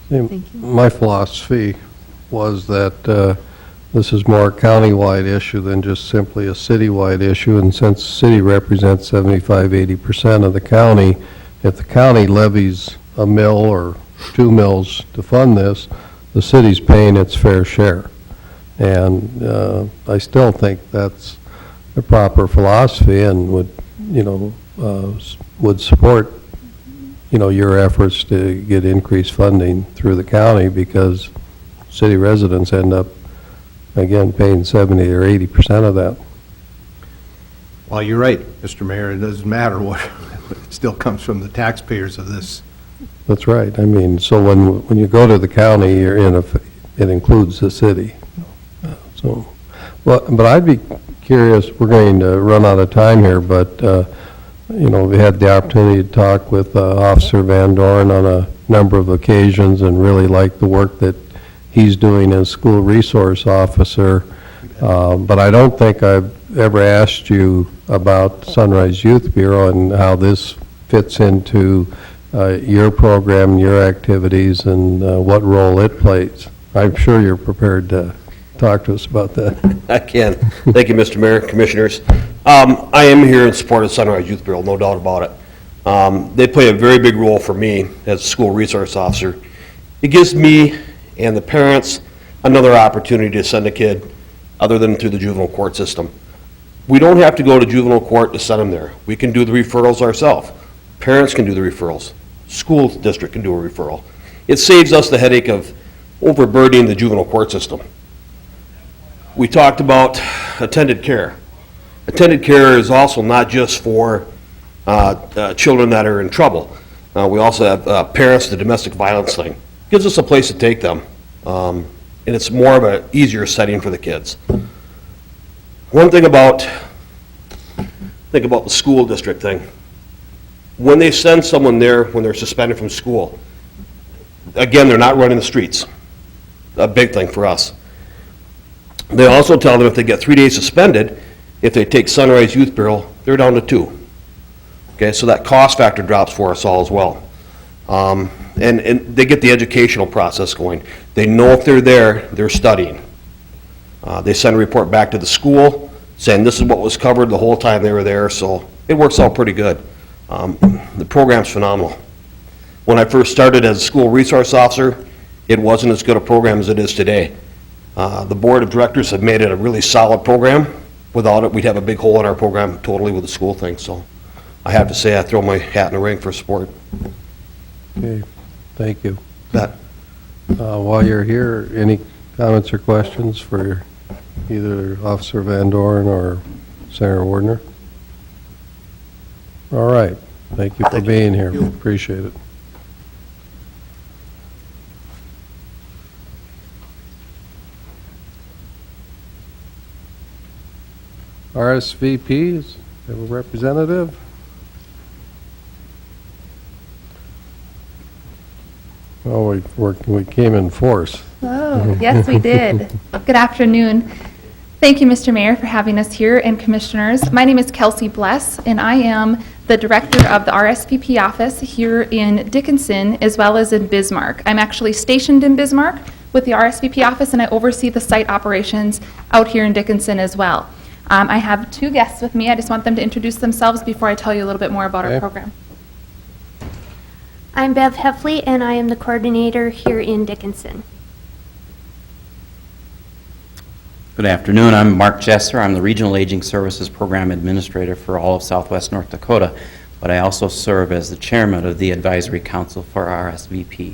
Thank you. My philosophy was that this is more a countywide issue than just simply a citywide issue, and since the city represents 75–80% of the county, if the county levies a mill or 2 mills to fund this, the city's paying its fair share. And I still think that's the proper philosophy, and would support, your efforts to get increased funding through the county, because city residents end up, again, paying 70 or 80% of that. Well, you're right, Mr. Mayor. It doesn't matter what, it still comes from the taxpayers of this. That's right. I mean, so when you go to the county, it includes the city. So, but I'd be curious, we're going to run out of time here, but, we had the opportunity to talk with Officer Van Dorn on a number of occasions and really like the work that he's doing as school resource officer. But I don't think I've ever asked you about Sunrise Youth Bureau and how this fits into your program and your activities and what role it plays. I'm sure you're prepared to talk to us about that. I can. Thank you, Mr. Mayor, Commissioners. I am here in support of Sunrise Youth Bureau, no doubt about it. They play a very big role for me as a school resource officer. It gives me and the parents another opportunity to send a kid other than through the juvenile court system. We don't have to go to juvenile court to send them there. We can do the referrals ourselves. Parents can do the referrals. School district can do a referral. It saves us the headache of overburdening the juvenile court system. We talked about attended care. Attended care is also not just for children that are in trouble. We also have parents, the domestic violence thing. Gives us a place to take them, and it's more of an easier setting for the kids. One thing think about the school district thing. When they send someone there when they're suspended from school, again, they're not running the streets. A big thing for us. They also tell them if they get 3 days suspended, if they take Sunrise Youth Bureau, they're down to 2. Okay, so that cost factor drops for us all as well. And they get the educational process going. They know if they're there, they're studying. They send a report back to the school saying this is what was covered the whole time they were there, so it works out pretty good. The program's phenomenal. When I first started as a school resource officer, it wasn't as good a program as it is today. The board of directors have made it a really solid program. Without it, we'd have a big hole in our program totally with the school thing, so I have to say I throw my hat in the ring for support. Okay, thank you. That. While you're here, any comments or questions for either Officer Van Dorn or Senator Wardner? All right, thank you for being here, appreciate it. RSVPs, have a representative? Oh, we came in force. Oh, yes, we did. Good afternoon. Thank you, Mr. Mayor, for having us here, and Commissioners. My name is Kelsey Bless, and I am the Director of the RSVP office here in Dickinson, as well as in Bismarck. I'm actually stationed in Bismarck with the RSVP office, and I oversee the site operations out here in Dickinson as well. I have two guests with me. I just want them to introduce themselves before I tell you a little bit more about Okay. our program. I'm Bev Heffley, and I am the coordinator here in Dickinson. Good afternoon. I'm Mark Jesser. I'm the Regional Aging Services Program Administrator for all of Southwest North Dakota, but I also serve as the chairman of the Advisory Council for RSVP.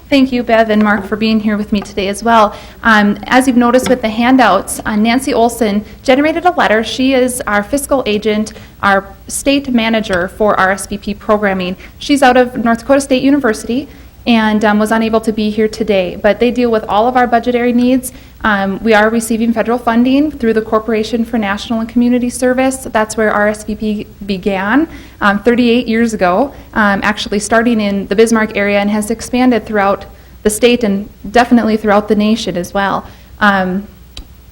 Thank you, Bev and Mark, for being here with me today as well. As you've noticed with the handouts, Nancy Olson generated a letter. She is our fiscal agent, our state manager for RSVP programming. She's out of North Dakota State University and was unable to be here today, but they deal with all of our budgetary needs. We are receiving federal funding through the Corporation for National and Community Service. That's where RSVP began 38 years ago, actually starting in the Bismarck area, and has expanded throughout the state and definitely throughout the nation as well.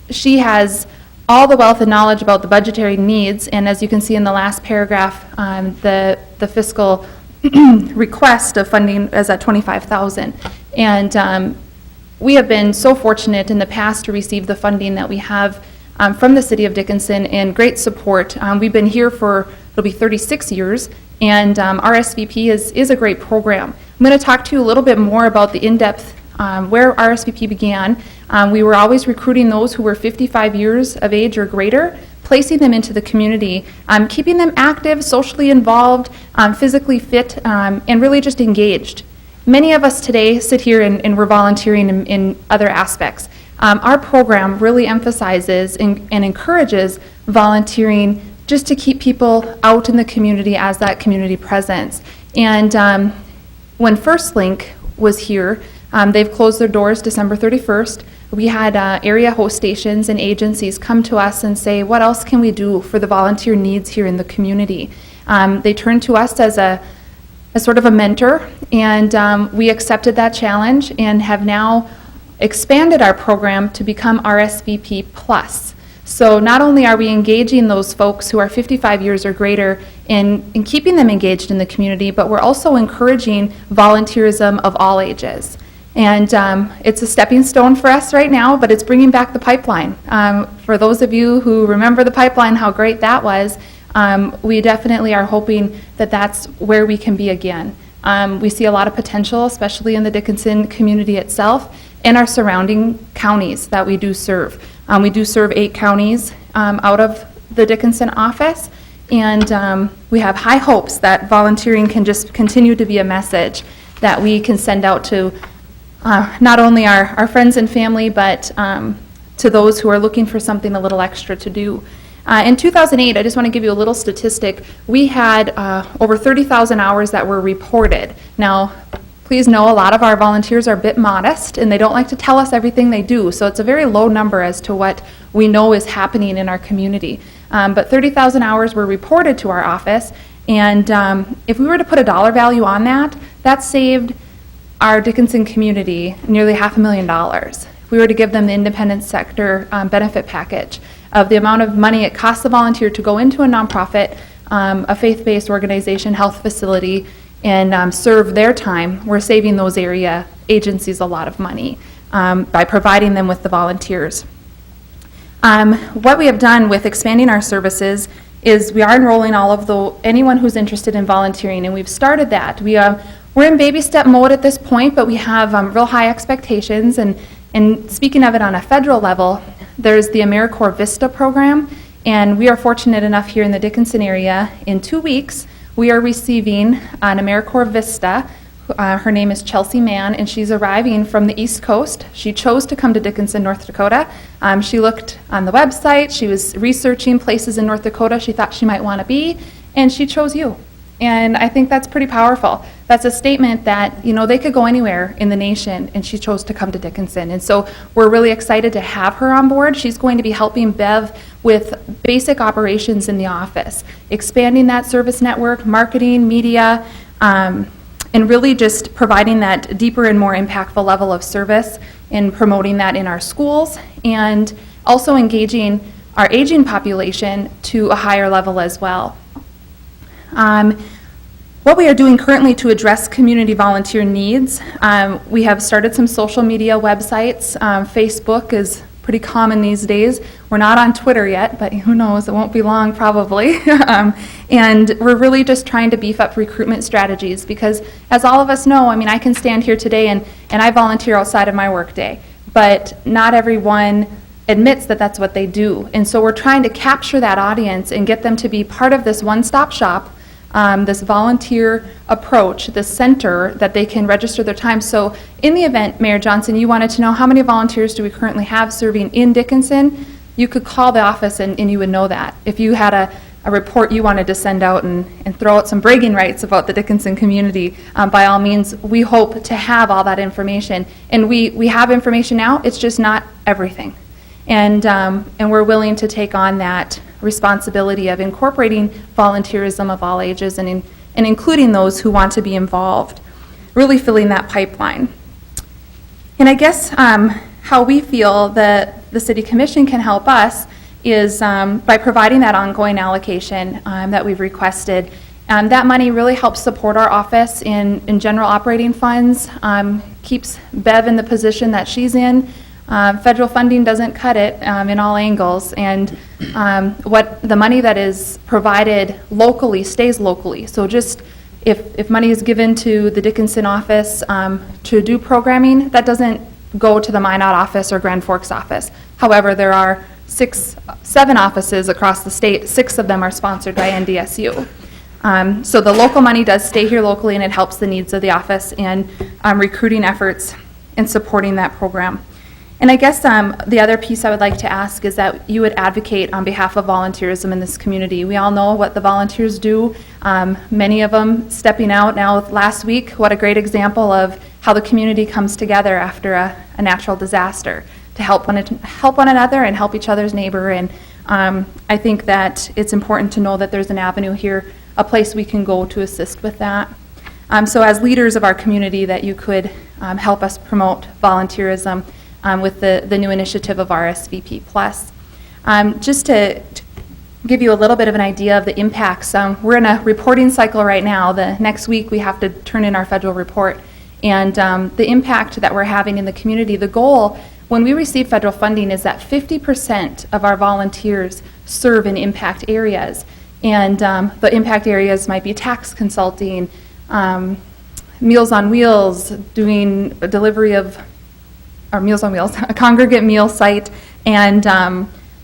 She has all the wealth and knowledge about the budgetary needs, and as you can see in the last paragraph, the fiscal request of funding is at $25,000. And we have been so fortunate in the past to receive the funding that we have from the City of Dickinson, and great support. We've been here for, it'll be 36 years, and RSVP is a great program. I'm going to talk to you a little bit more about the in-depth where RSVP began. We were always recruiting those who were 55 years of age or greater, placing them into the community, keeping them active, socially involved, physically fit, and really just engaged. Many of us today sit here and we're volunteering in other aspects. Our program really emphasizes and encourages volunteering just to keep people out in the community as that community presence. And when First Link was here, they've closed their doors December 31st. We had area host stations and agencies come to us and say, what else can we do for the volunteer needs here in the community? They turned to us as a sort of a mentor, and we accepted that challenge and have now expanded our program to become RSVP Plus. So not only are we engaging those folks who are 55 years or greater in keeping them engaged in the community, but we're also encouraging volunteerism of all ages. And it's a stepping stone for us right now, but it's bringing back the pipeline. For those of you who remember the pipeline, how great that was, we definitely are hoping that that's where we can be again. We see a lot of potential, especially in the Dickinson community itself and our surrounding counties that we do serve. We do serve 8 counties out of the Dickinson office, and we have high hopes that volunteering can just continue to be a message that we can send out to not only our friends and family, but to those who are looking for something a little extra to do. In 2008, I just want to give you a little statistic. We had over 30,000 hours that were reported. Now, please know a lot of our volunteers are a bit modest, and they don't like to tell us everything they do, so it's a very low number as to what we know is happening in our community. But 30,000 hours were reported to our office, and if we were to put a dollar value on that, that saved our Dickinson community nearly $500,000. If we were to give them the independent sector benefit package of the amount of money it costs a volunteer to go into a nonprofit, a faith-based organization, health facility, and serve their time, we're saving those area agencies a lot of money by providing them with the volunteers. What we have done with expanding our services is we are enrolling anyone who's interested in volunteering, and we've started that. We're in baby step mode at this point, but we have real high expectations, and speaking of it on a federal level, there's the AmeriCorps Vista program, and we are fortunate enough here in the Dickinson area, in 2 weeks, we are receiving an AmeriCorps Vista. Her name is Chelsea Mann, and she's arriving from the East Coast. She chose to come to Dickinson, North Dakota. She looked on the website, she was researching places in North Dakota she thought she might want to be, and she chose you. And I think that's pretty powerful. That's a statement that, you know, they could go anywhere in the nation, and she chose to come to Dickinson. And so we're really excited to have her on board. She's going to be helping Bev with basic operations in the office, expanding that service network, marketing, media, and really just providing that deeper and more impactful level of service and promoting that in our schools, and also engaging our aging population to a higher level as well. What we are doing currently to address community volunteer needs, we have started some social media websites. Facebook is pretty common these days. We're not on Twitter yet, but who knows, it won't be long probably. And we're really just trying to beef up recruitment strategies because, as all of us know, I mean, I can stand here today and I volunteer outside of my workday, but not everyone admits that that's what they do. And so we're trying to capture that audience and get them to be part of this one-stop shop, this volunteer approach, this center that they can register their time. So in the event, Mayor Johnson, you wanted to know how many volunteers do we currently have serving in Dickinson, you could call the office and you would know that. If you had a report you wanted to send out and throw out some bragging rights about the Dickinson community, by all means, we hope to have all that information. And we have information now, it's just not everything. And we're willing to take on that responsibility of incorporating volunteerism of all ages and including those who want to be involved, really filling that pipeline. And I guess how we feel that the City Commission can help us is by providing that ongoing allocation that we've requested. That money really helps support our office in general operating funds, keeps Bev in the position that she's in. Federal funding doesn't cut it in all angles, and what the money that is provided locally stays locally. So just if money is given to the Dickinson office to do programming, that doesn't go to the Minot office or Grand Forks office. However, there are 7 offices across the state. 6 of them are sponsored by NDSU. So the local money does stay here locally, and it helps the needs of the office and recruiting efforts and supporting that program. And I guess the other piece I would like to ask is that you would advocate on behalf of volunteerism in this community. We all know what the volunteers do, many of them stepping out now last week. What a great example of how the community comes together after a natural disaster to help one another and help each other's neighbor. And I think that it's important to know that there's an avenue here, a place we can go to assist with that. So as leaders of our community, that you could help us promote volunteerism with the new initiative of RSVP Plus. Just to give you a little bit of an idea of the impacts, we're in a reporting cycle right now. The next week we have to turn in our federal report, and the impact that we're having in the community. The goal when we receive federal funding is that 50% of our volunteers serve in impact areas, and the impact areas might be tax consulting, Meals on Wheels, doing a delivery of or Meals on Wheels, a congregate meal site, and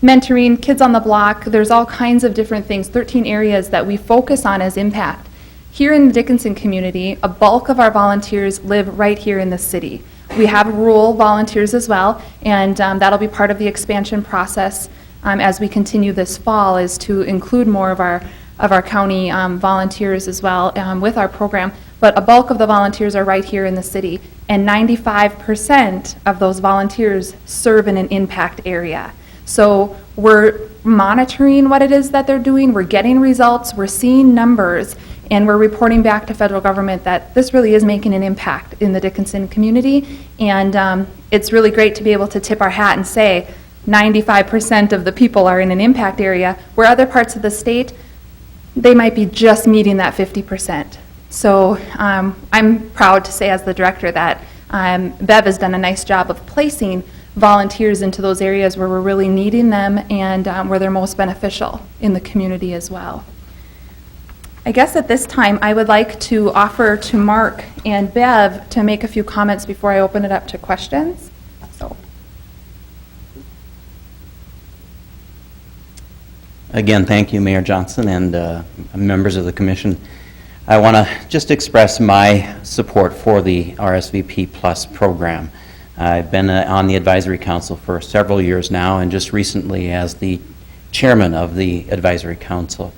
mentoring, Kids on the Block. There's all kinds of different things, 13 areas that we focus on as impact. Here in the Dickinson community, a bulk of our volunteers live right here in the city. We have rural volunteers as well, and that'll be part of the expansion process as we continue this fall, is to include more of our county volunteers as well with our program. But a bulk of the volunteers are right here in the city, and 95% of those volunteers serve in an impact area. So we're monitoring what it is that they're doing, we're getting results, we're seeing numbers, and we're reporting back to federal government that this really is making an impact in the Dickinson community. And it's really great to be able to tip our hat and say 95% of the people are in an impact area, where other parts of the state, they might be just meeting that 50%. So I'm proud to say as the director that Bev has done a nice job of placing volunteers into those areas where we're really needing them and where they're most beneficial in the community as well. I guess at this time I would like to offer to Mark and Bev to make a few comments before I open it up to questions. So. Again, thank you, Mayor Johnson and members of the commission. I want to just express my support for the RSVP Plus program. I've been on the advisory council for several years now, and just recently as the chairman of the advisory council.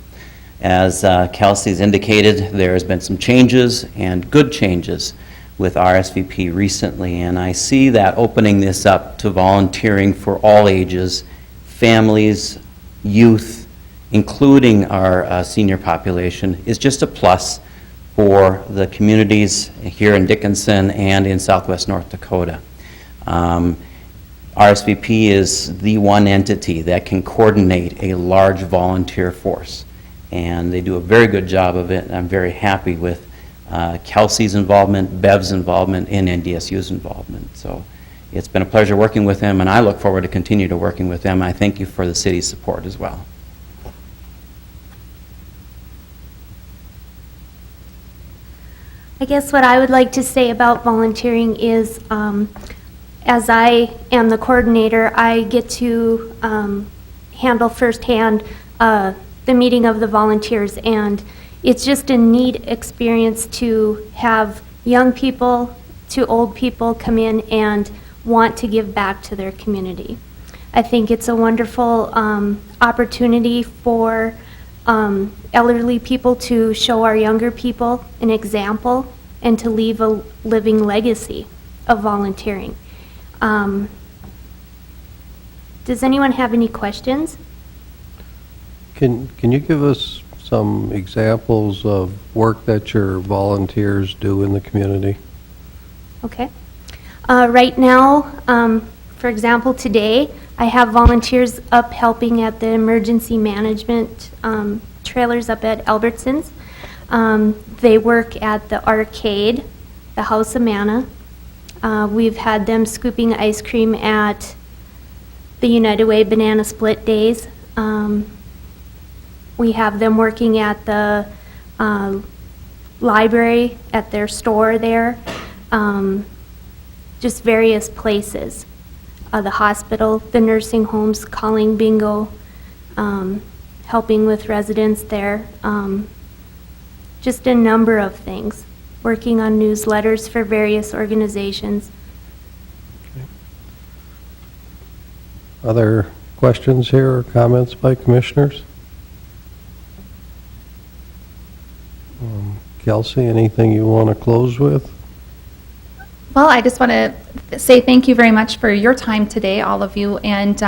As Kelsey's indicated, there has been some changes, and good changes, with RSVP recently, and I see that opening this up to volunteering for all ages, families, youth, including our senior population, is just a plus for the communities here in Dickinson and in Southwest North Dakota. RSVP is the one entity that can coordinate a large volunteer force, and they do a very good job of it, and I'm very happy with Kelsey's involvement, Bev's involvement, and NDSU's involvement. So it's been a pleasure working with them, and I look forward to continue to working with them. I thank you for the city's support as well. I guess what I would like to say about volunteering is, as I am the coordinator, I get to handle firsthand the meeting of the volunteers, and it's just a neat experience to have young people to old people come in and want to give back to their community. I think it's a wonderful opportunity for elderly people to show our younger people an example and to leave a living legacy of volunteering. Does anyone have any questions? Can you give us some examples of work that your volunteers do in the community? Okay. Right now, for example, today, I have volunteers up helping at the emergency management trailers up at Albertsons. They work at the arcade, the House of Manna. We've had them scooping ice cream at the United Way Banana Split Days. We have them working at the library, at their store there, just various places. The hospital, the nursing homes, calling bingo, helping with residents there. Just a number of things. Working on newsletters for various organizations. Other questions here or comments by commissioners? Kelsey, anything you want to close with? Well, I just want to say thank you very much for your time today, all of you. And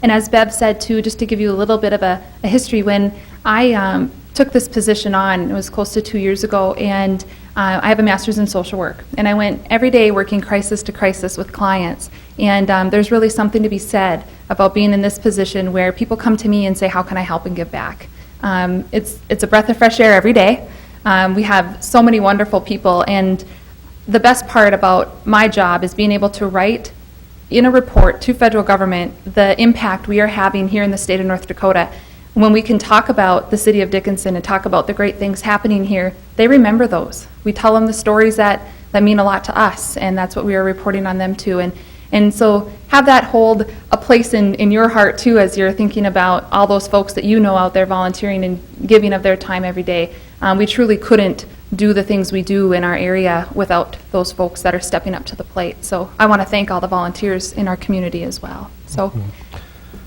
as Bev said, too, just to give you a little bit of a history, when I took this position on, it was close to 2 years ago, and I have a master's in social work. And I went every day working crisis to crisis with clients. And there's really something to be said about being in this position where people come to me and say, how can I help and give back? It's a breath of fresh air every day. We have so many wonderful people, and the best part about my job is being able to write in a report to federal government the impact we are having here in the state of North Dakota. When we can talk about the city of Dickinson and talk about the great things happening here, they remember those. We tell them the stories that mean a lot to us, and that's what we are reporting on them too. And so have that hold a place in your heart too, as you're thinking about all those folks that you know out there volunteering and giving of their time every day. We truly couldn't do the things we do in our area without those folks that are stepping up to the plate. So I want to thank all the volunteers in our community as well. So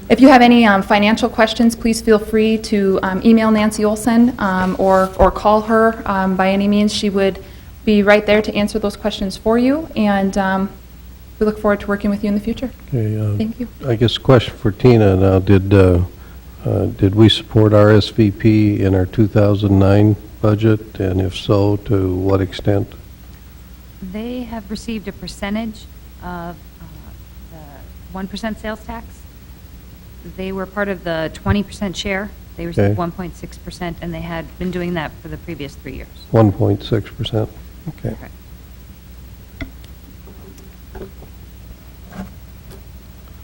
if you have any financial questions, please feel free to email Nancy Olson or call her by any means. She would be right there to answer those questions for you, and we look forward to working with you in the future. Okay, Thank you. I guess question for Tina now, did we support RSVP in our 2009 budget, and if so, to what extent? They have received a percentage of the 1% sales tax. They were part of the 20% share. They received 1.6%, and they had been doing that for the previous 3 years. 1.6%, okay. Correct.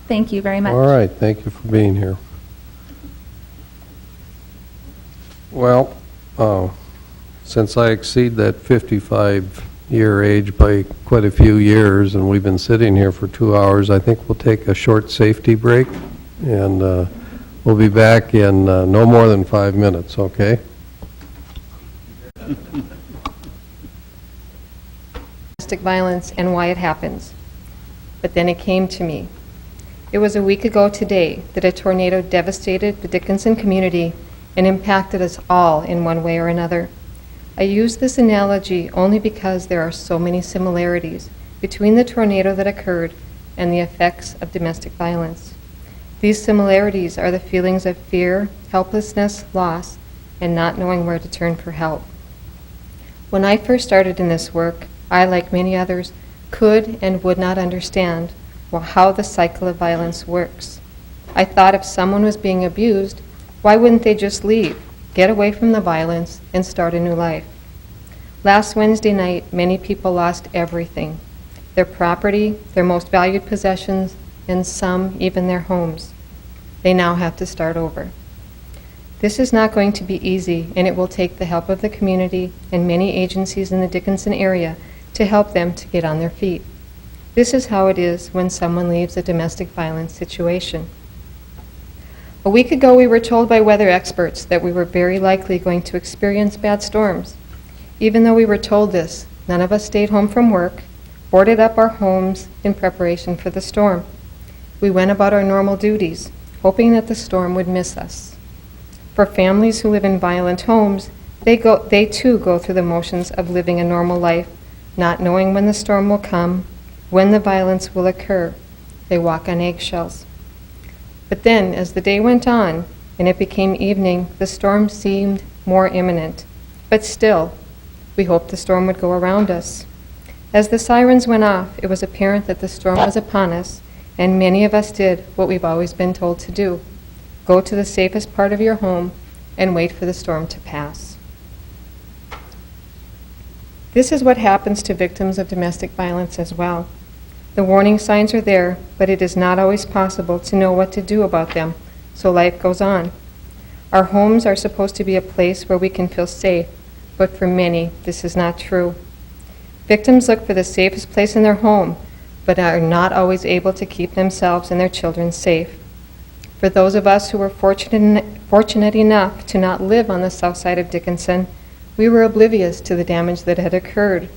Thank you very much. All right, thank you for being here. Well, since I exceed that 55-year age by quite a few years, and we've been sitting here for 2 hours, I think we'll take a short safety break, and we'll be back in no more than 5 minutes, okay? Domestic violence and why it happens. But then it came to me. It was a week ago today that a tornado devastated the Dickinson community and impacted us all in one way or another. I use this analogy only because there are so many similarities between the tornado that occurred and the effects of domestic violence. These similarities are the feelings of fear, helplessness, loss, and not knowing where to turn for help. When I first started in this work, I, like many others, could and would not understand how the cycle of violence works. I thought if someone was being abused, why wouldn't they just leave, get away from the violence, and start a new life? Last Wednesday night, many people lost everything: their property, their most valued possessions, and some even their homes. They now have to start over. This is not going to be easy, and it will take the help of the community and many agencies in the Dickinson area to help them to get on their feet. This is how it is when someone leaves a domestic violence situation. A week ago, we were told by weather experts that we were very likely going to experience bad storms. Even though we were told this, none of us stayed home from work, boarded up our homes in preparation for the storm. We went about our normal duties, hoping that the storm would miss us. For families who live in violent homes, they too go through the motions of living a normal life, not knowing when the storm will come, when the violence will occur. They walk on eggshells. But then, as the day went on and it became evening, the storm seemed more imminent. But still, we hoped the storm would go around us. As the sirens went off, it was apparent that the storm was upon us, and many of us did what we've always been told to do: go to the safest part of your home and wait for the storm to pass. This is what happens to victims of domestic violence as well. The warning signs are there, but it is not always possible to know what to do about them, so life goes on. Our homes are supposed to be a place where we can feel safe, but for many, this is not true. Victims look for the safest place in their home, but are not always able to keep themselves and their children safe. For those of us who were fortunate enough to not live on the south side of Dickinson, we were oblivious to the damage that had occurred.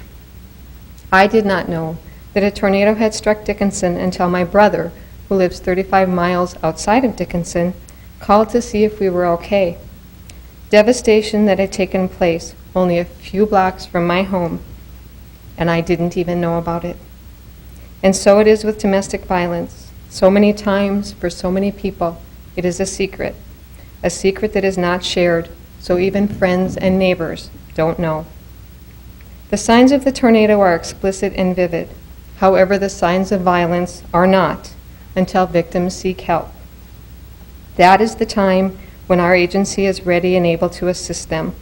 I did not know that a tornado had struck Dickinson until my brother, who lives 35 miles outside of Dickinson, called to see if we were okay. Devastation that had taken place only a few blocks from my home, and I didn't even know about it. And so it is with domestic violence. So many times, for so many people, it is a secret that is not shared, so even friends and neighbors don't know. The signs of the tornado are explicit and vivid. However, the signs of violence are not until victims seek help. That is the time when our agency is ready and able to assist them.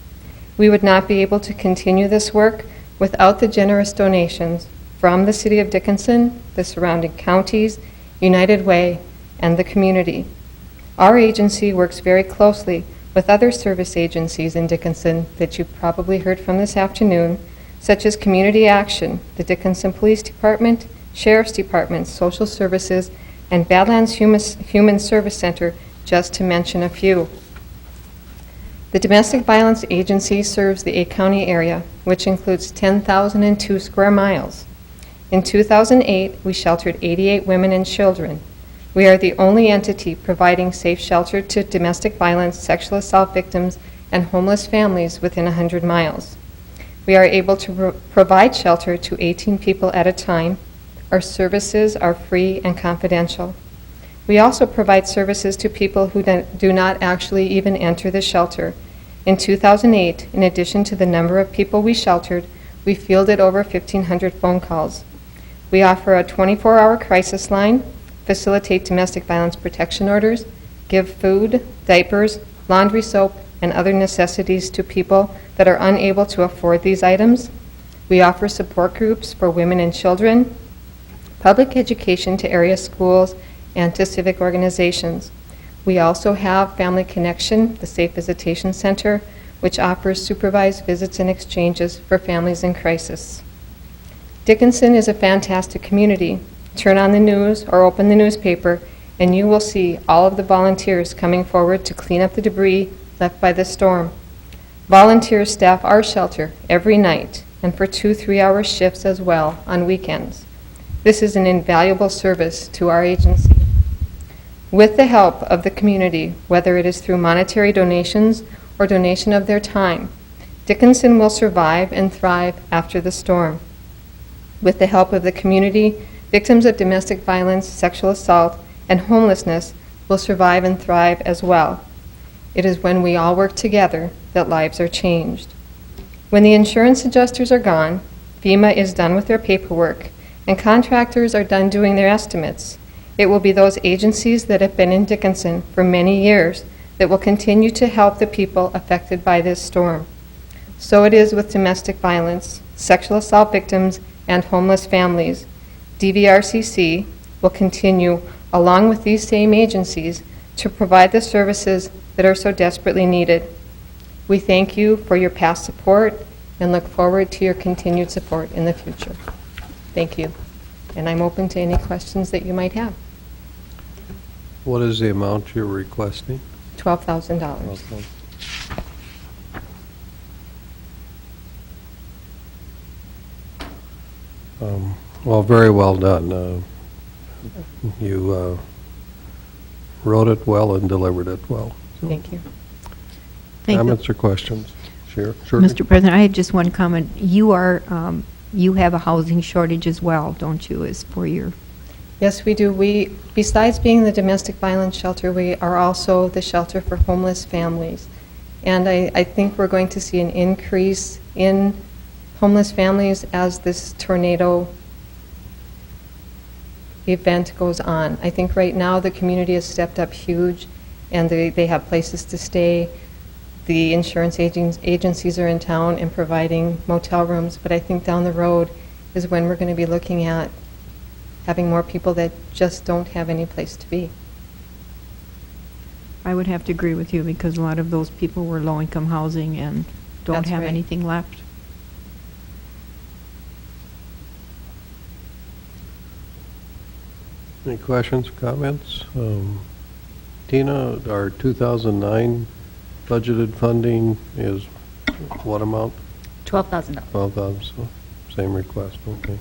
We would not be able to continue this work without the generous donations from the City of Dickinson, the surrounding counties, United Way, and the community. Our agency works very closely with other service agencies in Dickinson that you've probably heard from this afternoon, such as Community Action, the Dickinson Police Department, Sheriff's Department, Social Services, and Badlands Human Service Center, just to mention a few. The Domestic Violence Agency serves the 8-county area, which includes 10,002 square miles. In 2008, we sheltered 88 women and children. We are the only entity providing safe shelter to domestic violence, sexual assault victims, and homeless families within 100 miles. We are able to provide shelter to 18 people at a time. Our services are free and confidential. We also provide services to people who do not actually even enter the shelter. In 2008, in addition to the number of people we sheltered, we fielded over 1,500 phone calls. We offer a 24-hour crisis line, facilitate domestic violence protection orders, give food, diapers, laundry soap, and other necessities to people that are unable to afford these items. We offer support groups for women and children, public education to area schools, and to civic organizations. We also have Family Connection, the Safe Visitation Center, which offers supervised visits and exchanges for families in crisis. Dickinson is a fantastic community. Turn on the news or open the newspaper, and you will see all of the volunteers coming forward to clean up the debris left by the storm. Volunteers staff our shelter every night, and for 2 3-hour shifts as well on weekends. This is an invaluable service to our agency. With the help of the community, whether it is through monetary donations or donation of their time, Dickinson will survive and thrive after the storm. With the help of the community, victims of domestic violence, sexual assault, and homelessness will survive and thrive as well. It is when we all work together that lives are changed. When the insurance adjusters are gone, FEMA is done with their paperwork, and contractors are done doing their estimates, it will be those agencies that have been in Dickinson for many years that will continue to help the people affected by this storm. So it is with domestic violence, sexual assault victims, and homeless families. DVRCC will continue, along with these same agencies, to provide the services that are so desperately needed. We thank you for your past support and look forward to your continued support in the future. Thank you. And I'm open to any questions that you might have. What is the amount you're requesting? $12,000. Okay. Well, very well done. You wrote it well and delivered it well. Thank you. Thank you. Comments or questions? Sure. Mr. President, I have just one comment. You are, you have a housing shortage as well, don't you, as for your... Yes, we do. We, besides being the domestic violence shelter, we are also the shelter for homeless families. And I think we're going to see an increase in homeless families as this tornado event goes on. I think right now the community has stepped up huge, and they have places to stay. The insurance agencies are in town and providing motel rooms, but I think down the road is when we're going to be looking at having more people that just don't have any place to be. I would have to agree with you, because a lot of those people were low-income housing and don't That's have right. anything left. Any questions, comments? Tina, our 2009 budgeted funding is what amount? $12,000. 12,000, so same request, okay.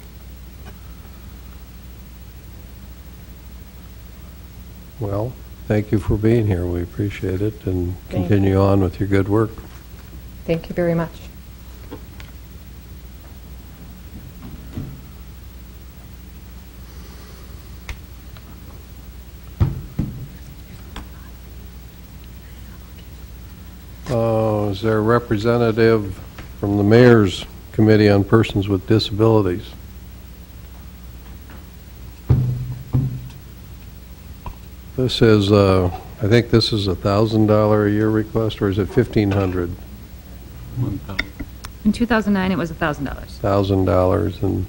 Well, thank you for being here. We appreciate it, and Thank continue on with your good work. Thank you very much. Is there a representative from the Mayor's Committee on Persons with Disabilities? This is, I think this is a $1,000 a year request, or is it $1,500? In 2009, it was $1,000. $1,000, and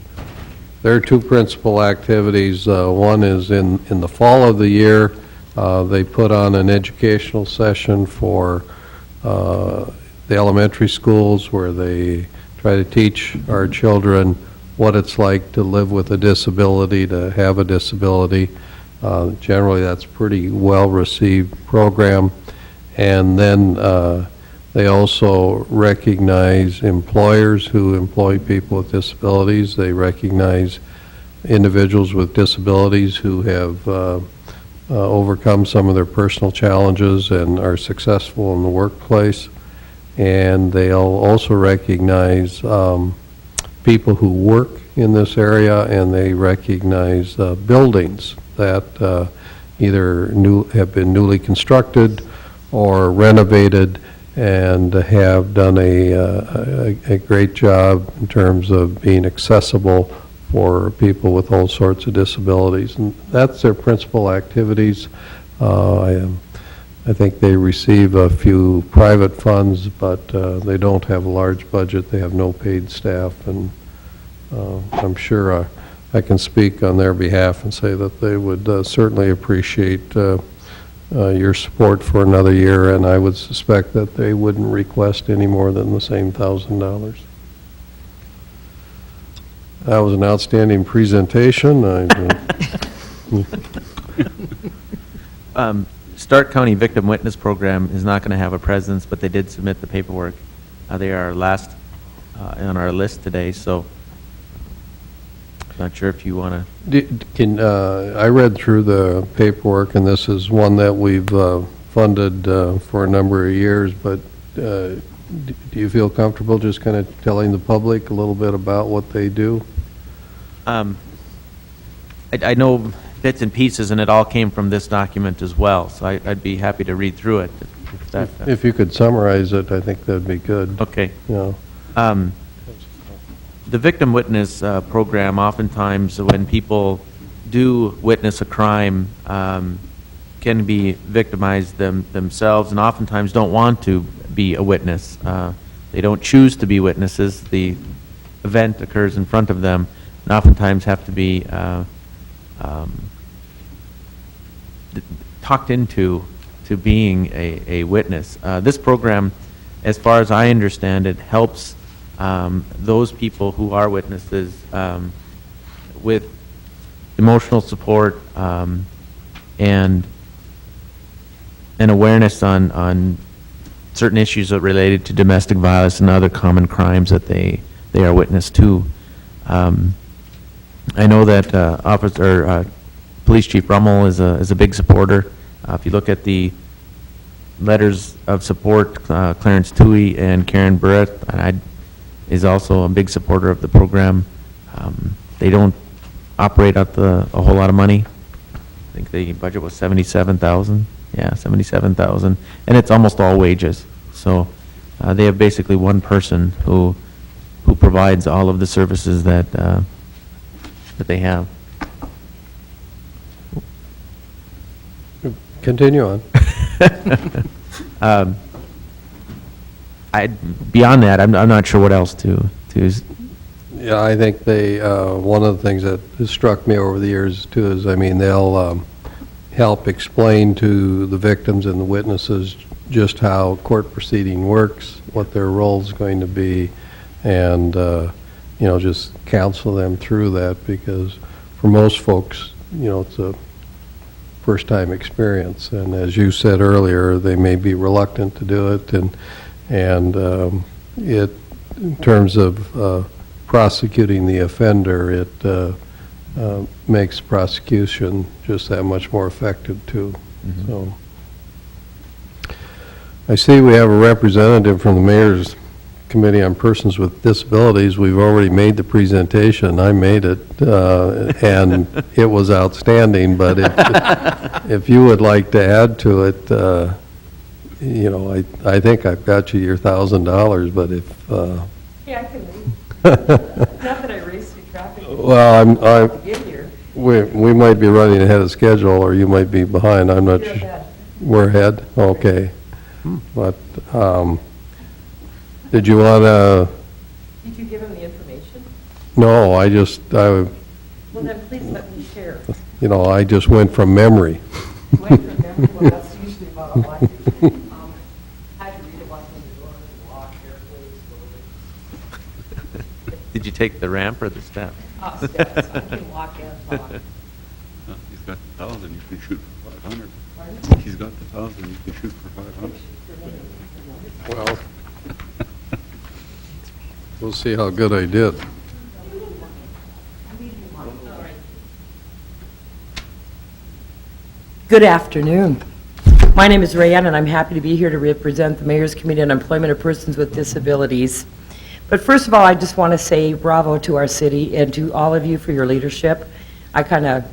there are two principal activities. One is in the fall of the year, they put on an educational session for the elementary schools, where they try to teach our children what it's like to live with a disability, to have a disability. Generally, that's a pretty well-received program. And then they also recognize employers who employ people with disabilities. They recognize individuals with disabilities who have overcome some of their personal challenges and are successful in the workplace. And they'll also recognize people who work in this area, and they recognize buildings that either have been newly constructed or renovated and have done a great job in terms of being accessible for people with all sorts of disabilities. And that's their principal activities. I think they receive a few private funds, but they don't have a large budget. They have no paid staff, and I'm sure I can speak on their behalf and say that they would certainly appreciate your support for another year, and I would suspect that they wouldn't request any more than the same $1,000. That was an outstanding presentation. Stark County Victim Witness Program is not going to have a presence, but they did submit the paperwork. They are last on our list today, so Not sure if you want to. I read through the paperwork, and this is one that we've funded for a number of years, but do you feel comfortable just kind of telling the public a little bit about what they do? I know bits and pieces, and it all came from this document as well, so I'd be happy to read through it. If that, If you could summarize it, I think that'd be good. okay. You know. The victim witness program, oftentimes when people do witness a crime, can be victimized themselves, and oftentimes don't want to be a witness. They don't choose to be witnesses. The event occurs in front of them, and oftentimes have to be talked into being a witness. This program, as far as I understand it, helps those people who are witnesses with emotional support and an awareness on certain issues that related to domestic violence and other common crimes that they are witness to. I know that Police Chief Rummel is a big supporter. If you look at the letters of support, Clarence Toohey and Karen Barrett is also a big supporter of the program. They don't operate at a whole lot of money. I think the budget was $77,000. Yeah, $77,000, and it's almost all wages. So they have basically one person who provides all of the services that they have. Continue on. Beyond that, I'm not sure what else to. Yeah, I think one of the things that has struck me over the years too is, I mean, they'll help explain to the victims and the witnesses just how court proceeding works, what their role is going to be, and, just counsel them through that, because for most folks, it's a first-time experience, and as you said earlier, they may be reluctant to do it, and it, in terms of prosecuting the offender, it makes prosecution just that much more effective too. Mm-hmm. So, I see we have a representative from the Mayor's Committee on Persons with Disabilities. We've already made the presentation. I made it, and it was outstanding, but if you would like to add to it, I think I've got you your $1,000, but if... Yeah, I can leave. Not that I raced through traffic. Well, to get here. we might be running ahead of schedule, or you might be behind. I'm not You're sure. ahead. We're ahead? Okay. But, did you want to... Did you give him the information? No, Well, then please let me share. I just went from memory. You went from memory, well, that's usually about all I do. I had to read about the door and walk carefully, slowly. Did you take the ramp or the step? Steps, I can walk and talk. He's got the 1,000, you can shoot for 500. He's got the 1,000, you can shoot for 500. Well, we'll see how good I did. Good afternoon. My name is Rayanne, and I'm happy to be here to represent the Mayor's Committee on Employment of Persons with Disabilities. But first of all, I just want to say bravo to our city and to all of you for your leadership. I kind of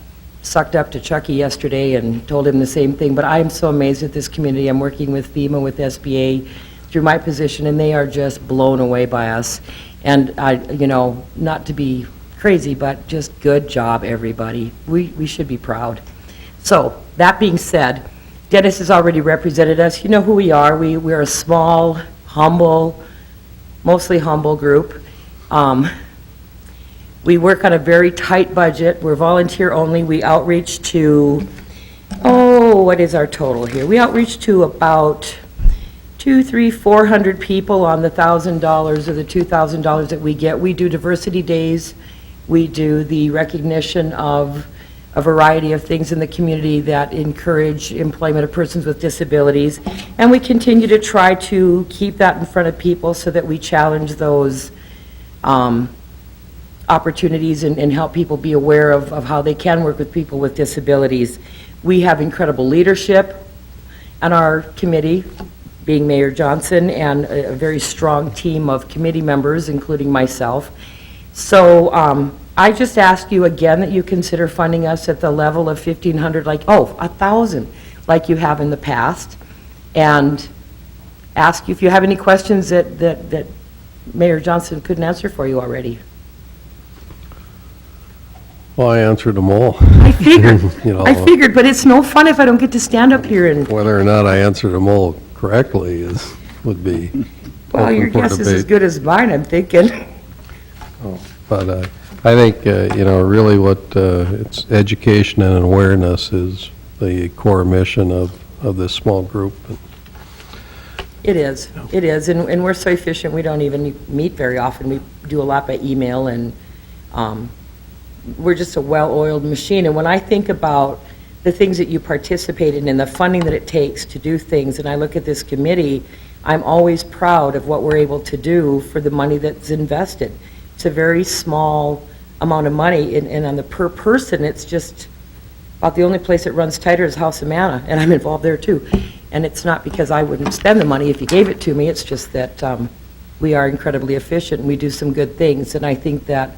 sucked up to Chucky yesterday and told him the same thing, but I am so amazed at this community. I'm working with FEMA, with SBA, through my position, and they are just blown away by us. And not to be crazy, but just good job, everybody. We should be proud. So, that being said, Dennis has already represented us. You know who we are. We're a small, humble, mostly humble group. We work on a very tight budget. We're volunteer only. We outreach to, what is our total here? We outreach to about 400 people on the $1,000 or the $2,000 that we get. We do diversity days. We do the recognition of a variety of things in the community that encourage employment of persons with disabilities. And we continue to try to keep that in front of people so that we challenge those opportunities and help people be aware of how they can work with people with disabilities. We have incredible leadership on our committee, being Mayor Johnson, and a very strong team of committee members, including myself. So I just ask you again that you consider funding us at the level of 1,500, $1,000, like you have in the past, and ask you if you have any questions that Mayor Johnson couldn't answer for you already. Well, I answered them all. I figured, You know, I figured, but it's no fun if I don't get to stand up here and, Whether or not I answered them all correctly would be well, your open for guess is as debate. good as mine, I'm thinking. But I think, really what, it's education and awareness is the core mission of this small group. It is, and we're so efficient, we don't even meet very often. We do a lot by email, and we're just a well-oiled machine. And when I think about the things that you participate in and the funding that it takes to do things, and I look at this committee, I'm always proud of what we're able to do for the money that's invested. It's a very small amount of money, and on the per person, it's just about the only place that runs tighter is House of Manna, and I'm involved there too. And it's not because I wouldn't spend the money if you gave it to me, it's just that we are incredibly efficient and we do some good things. And I think that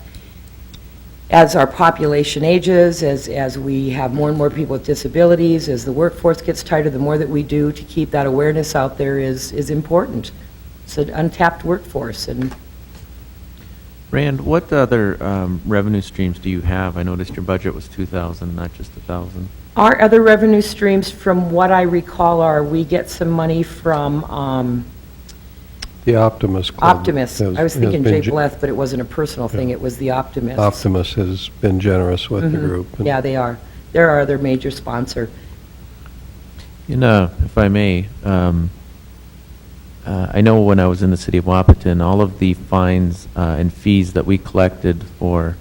as our population ages, as we have more and more people with disabilities, as the workforce gets tighter, the more that we do to keep that awareness out there is important. It's an untapped workforce. And Rand, what other revenue streams do you have? I noticed your budget was 2,000, not just 1,000. our other revenue streams, from what I recall, are we get some money from The Optimus Club. Optimus. has- I was has thinking been Jay Bleth, but it wasn't a personal thing, it was the Optimist. Optimus has been generous with the Mhm. group. and- Yeah, they are. They're our other major sponsor. If I may, I know when I was in the city of Wapaton, all of the fines and fees that we collected for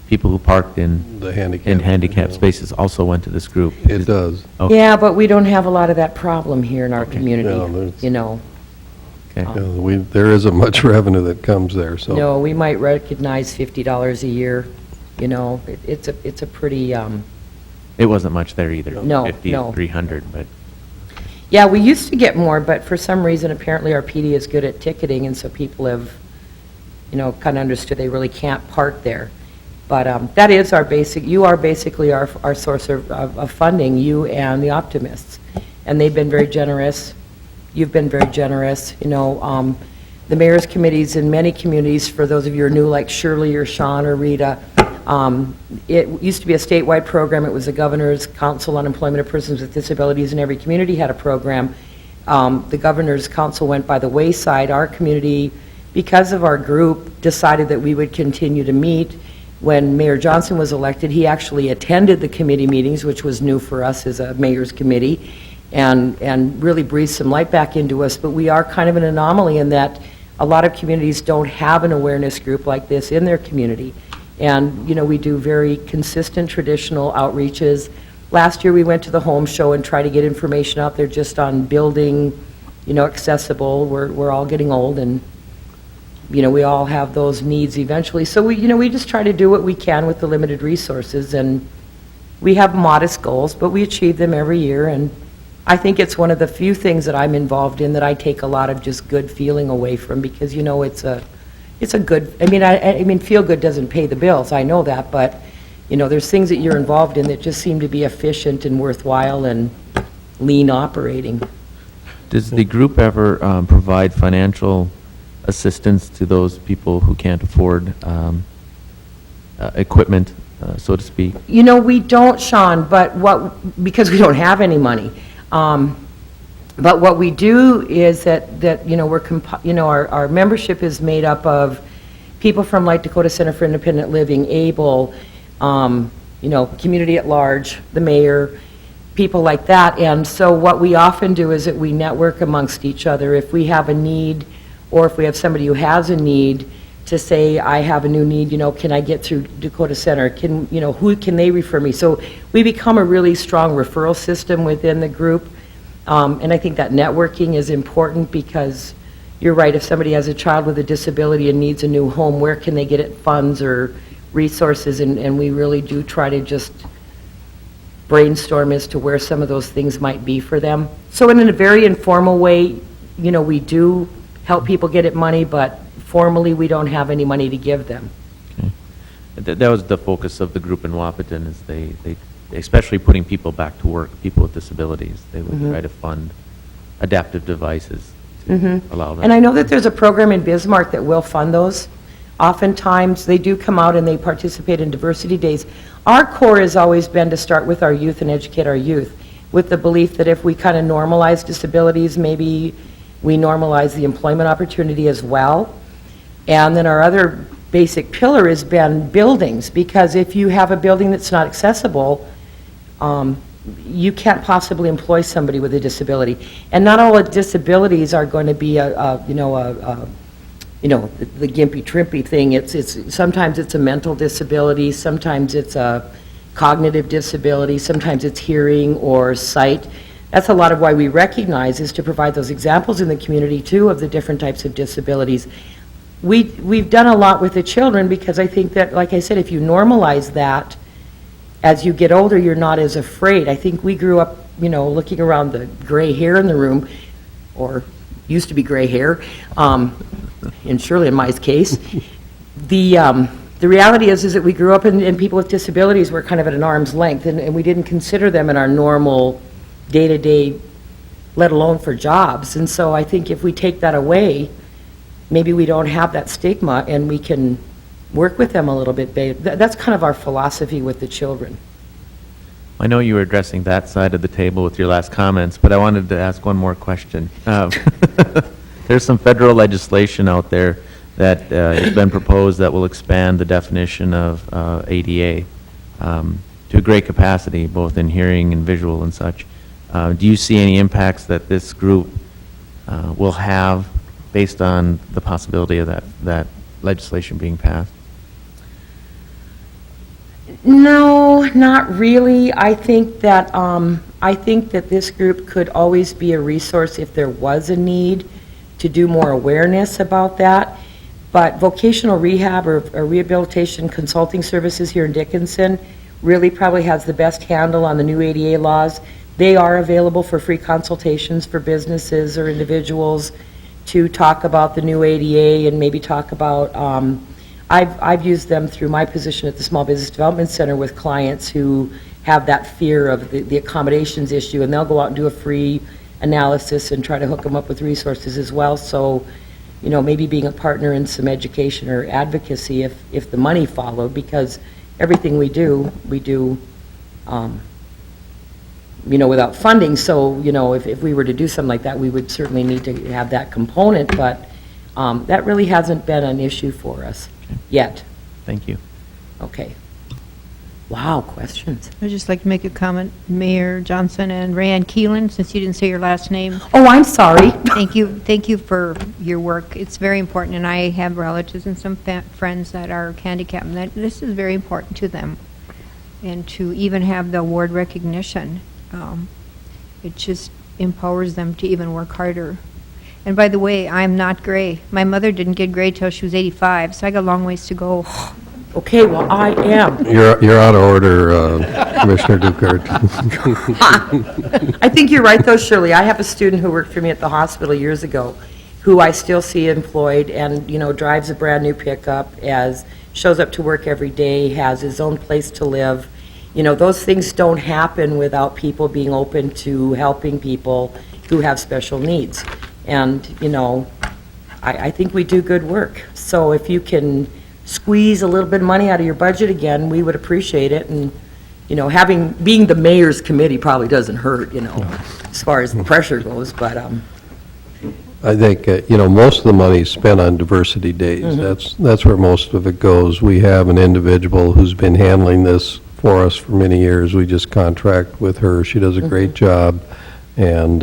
people who parked in The handicap. handicapped spaces also went to this group. It does. Okay. Yeah, but we don't have a lot of that problem here in our community, No, there's- you know. Okay. There isn't much revenue that comes there, so. No, we might recognize $50 a year, you know. It's a pretty, It wasn't much there either. No, 50 no. 300, but yeah, we used to get more, but for some reason, apparently our PD is good at ticketing, and so people have, you know, kind of understood they really can't park there. But that is our basic, you are basically our source of funding, you and the Optimists. And they've been very generous. You've been very generous. You know, the mayor's committees in many communities, for those of you who are new, like Shirley or Sean or Rita, it used to be a statewide program. It was the Governor's Council on Employment of Persons with Disabilities, and every community had a program. The Governor's Council went by the wayside. Our community, because of our group, decided that we would continue to meet. When Mayor Johnson was elected, he actually attended the committee meetings, which was new for us as a mayor's committee, and really breathed some light back into us. But we are kind of an anomaly in that a lot of communities don't have an awareness group like this in their community. And, you know, we do very consistent traditional outreaches. Last year, we went to the home show and tried to get information out there just on building, you know, accessible. We're all getting old, and you know, we all have those needs eventually. So we just try to do what we can with the limited resources, and we have modest goals, but we achieve them every year. And I think it's one of the few things that I'm involved in that I take a lot of just good feeling away from, because, you know, it's a good, I mean, feel good doesn't pay the bills, I know that, but, you know, there's things that you're involved in that just seem to be efficient and worthwhile and lean operating. does the group ever provide financial assistance to those people who can't afford equipment, so to speak? You know, we don't, Sean, but because we don't have any money. But what we do is that you know, our membership is made up of people from like Dakota Center for Independent Living, ABLE, you know, community at large, the mayor, people like that. And so what we often do is that we network amongst each other. If we have a need, or if we have somebody who has a need, to say, I have a new need, you know, can I get through Dakota Center? Who can they refer me? So we become a really strong referral system within the group. And I think that networking is important because, you're right, if somebody has a child with a disability and needs a new home, where can they get it funds or resources? And we really do try to just brainstorm as to where some of those things might be for them. So in a very informal way, you know, we do help people get it money, but formally, we don't have any money to give them. That was the focus of the group in Wapaton, is they especially putting people back to work, people with disabilities. They would try to fund adaptive devices to allow them. And I know that there's a program in Bismarck that will fund those. Oftentimes, they do come out and they participate in diversity days. Our core has always been to start with our youth and educate our youth, with the belief that if we kind of normalize disabilities, maybe we normalize the employment opportunity as well. And then our other basic pillar has been buildings, because if you have a building that's not accessible, you can't possibly employ somebody with a disability. And not all disabilities are going to be the gimpy trimpy thing. It's sometimes it's a mental disability, sometimes it's a cognitive disability, sometimes it's hearing or sight. That's a lot of why we recognize, is to provide those examples in the community too of the different types of disabilities. We've done a lot with the children, because I think that, like I said, if you normalize that, as you get older, you're not as afraid. I think we grew up, looking around the gray hair in the room, or used to be gray hair, and Shirley and my case. The reality is that we grew up and people with disabilities were kind of at an arm's length, and we didn't consider them in our normal day-to-day, let alone for jobs. And so I think if we take that away, maybe we don't have that stigma, and we can work with them a little bit. That's kind of our philosophy with the children. I know you were addressing that side of the table with your last comments, but I wanted to ask one more question. There's some federal legislation out there that has been proposed that will expand the definition of ADA to a great capacity, both in hearing and visual and such. Do you see any impacts that this group will have based on the possibility of that legislation being passed? No, not really. I think that this group could always be a resource if there was a need to do more awareness about that. But vocational rehab or rehabilitation consulting services here in Dickinson really probably has the best handle on the new ADA laws. They are available for free consultations for businesses or individuals to talk about the new ADA and maybe talk about, I've used them through my position at the Small Business Development Center with clients who have that fear of the accommodations issue, and they'll go out and do a free analysis and try to hook them up with resources as well. So, maybe being a partner in some education or advocacy if the money followed, because everything we do, without funding. So, if we were to do something like that, we would certainly need to have that component, but that really hasn't been an issue for us yet. Thank you. Okay. Wow, questions. I'd just like to make a comment, Mayor Johnson and Rayanne Keelan, since you didn't say your last name. Oh, I'm sorry. Thank you for your work. It's very important, and I have relatives and some friends that are handicapped, and this is very important to them. And to even have the award recognition, it just empowers them to even work harder. And by the way, I'm not gray. My mother didn't get gray till she was 85, so I got a long ways to go. Okay, well, I am. You're out of order, Commissioner Dukert. I think you're right, though, Shirley. I have a student who worked for me at the hospital years ago, who I still see employed and, drives a brand-new pickup, shows up to work every day, has his own place to live. Those things don't happen without people being open to helping people who have special needs. And, I think we do good work. So if you can squeeze a little bit of money out of your budget again, we would appreciate it. And, being the mayor's committee probably doesn't hurt, as far as the pressure goes, but, I think, most of the money is spent on diversity days. That's where most of it goes. We have an individual who's been handling this for us for many years. We just contract with her. She does a great job, and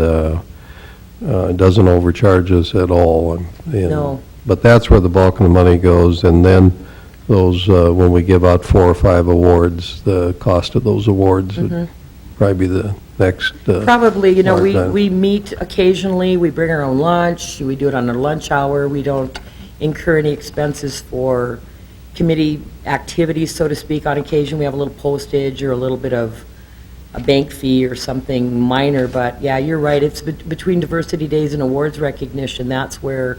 doesn't overcharge us at all. No. But that's where the bulk of the money goes, and then those, when we give out 4 or 5 awards, the cost of those awards probably be the next. Probably, you know, part-time. we meet occasionally, we bring our own lunch, we do it on a lunch hour, we don't incur any expenses for committee activities, so to speak. On occasion, we have a little postage or a little bit of a bank fee or something minor, but yeah, you're right, it's between diversity days and awards recognition, that's where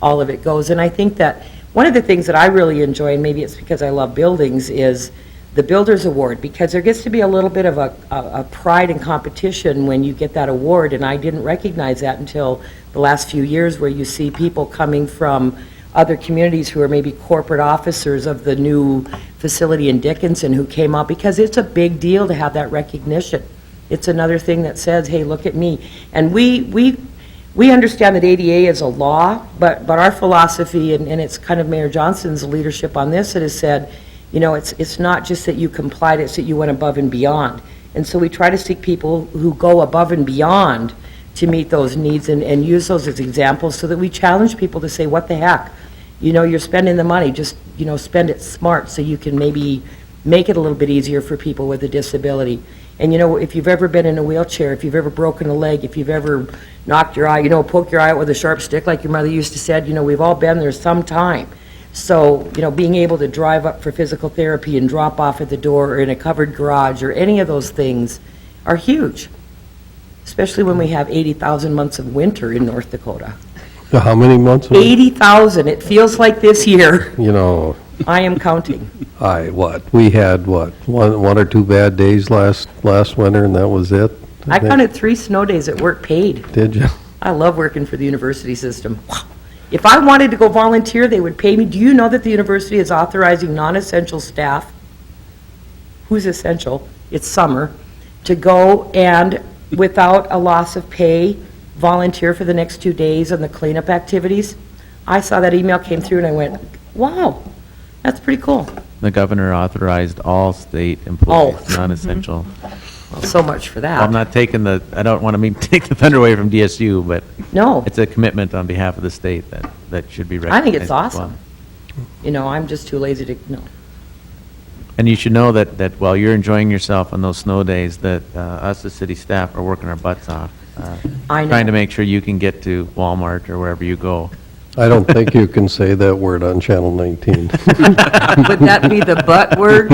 all of it goes. And I think that one of the things that I really enjoy, and maybe it's because I love buildings, is the Builders Award, because there gets to be a little bit of a pride and competition when you get that award, and I didn't recognize that until the last few years, where you see people coming from other communities who are maybe corporate officers of the new facility in Dickinson who came up, because it's a big deal to have that recognition. It's another thing that says, hey, look at me. And we understand that ADA is a law, but our philosophy, and it's kind of Mayor Johnson's leadership on this, that has said, you know, it's not just that you complied, it's that you went above and beyond. And so we try to seek people who go above and beyond to meet those needs and use those as examples, so that we challenge people to say, what the heck? You know, you're spending the money, just, you know, spend it smart so you can maybe make it a little bit easier for people with a disability. And, you know, if you've ever been in a wheelchair, if you've ever broken a leg, if you've ever knocked your eye, you know, poke your eye out with a sharp stick like your mother used to said, you know, we've all been there sometime. So, you know, being able to drive up for physical therapy and drop off at the door or in a covered garage or any of those things are huge, especially when we have 80,000 months of winter in North Dakota. How many months? 80,000, it feels like this year. You know, I am counting. we had, one or two bad days last winter, and that was it? I counted 3 snow days at work paid. Did you? I love working for the university system. If I wanted to go volunteer, they would pay me. Do you know that the university is authorizing non-essential staff, who's essential, it's summer, to go and, without a loss of pay, volunteer for the next 2 days on the cleanup activities? I saw that email came through and I went, wow, that's pretty cool. The governor authorized all state employees, Oh. non-essential. Well, so much for that. I'm not taking I don't want to take the thunder away from DSU, but No. it's a commitment on behalf of the state that should be I recognized. think it's as well. awesome. You know, I'm just too lazy to, no. And you should know that while you're enjoying yourself on those snow days, that us as city staff are working our butts off. I know. Trying to make sure you can get to Walmart or wherever you go. I don't think you can say that word on Channel 19. Would that be the butt word?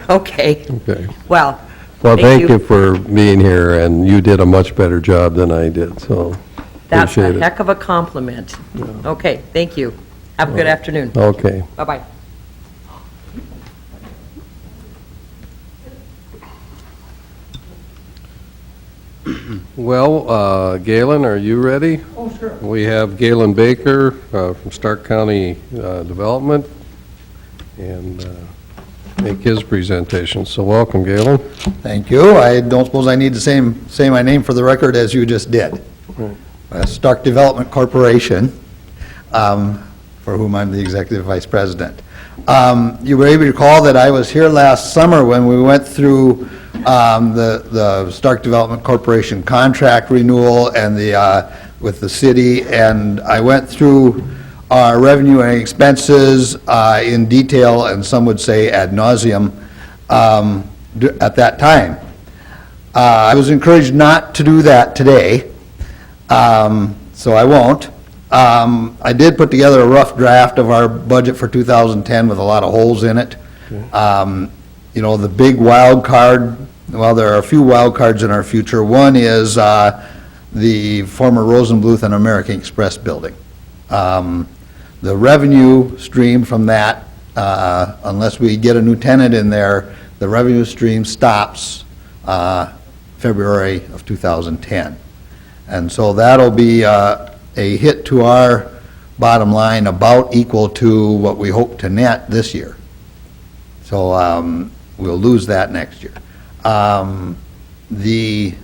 Okay. Okay. Well, Well, thank you for being here, and you did a much better job than I did, so That's appreciate a it. heck of a compliment. Okay, thank you. Have a good afternoon. Okay. Bye-bye. Well, Galen, are you ready? Oh, sure. We have Galen Baker from Stark County Development, and make his presentation. So welcome, Galen. Thank you. I don't suppose I need to say my name for the record as you just did. Stark Development Corporation, for whom I'm the Executive Vice President. You may recall that I was here last summer when we went through the Stark Development Corporation contract renewal and with the city, and I went through our revenue and expenses in detail, and some would say ad nauseum, at that time. I was encouraged not to do that today, so I won't. I did put together a rough draft of our budget for 2010 with a lot of holes in it. You know, the big wild card, well, there are a few wild cards in our future. One is the former Rosenbluth and American Express building. The revenue stream from that, unless we get a new tenant in there, the revenue stream stops February of 2010. And so that'll be a hit to our bottom line about equal to what we hope to net this year. So we'll lose that next year. The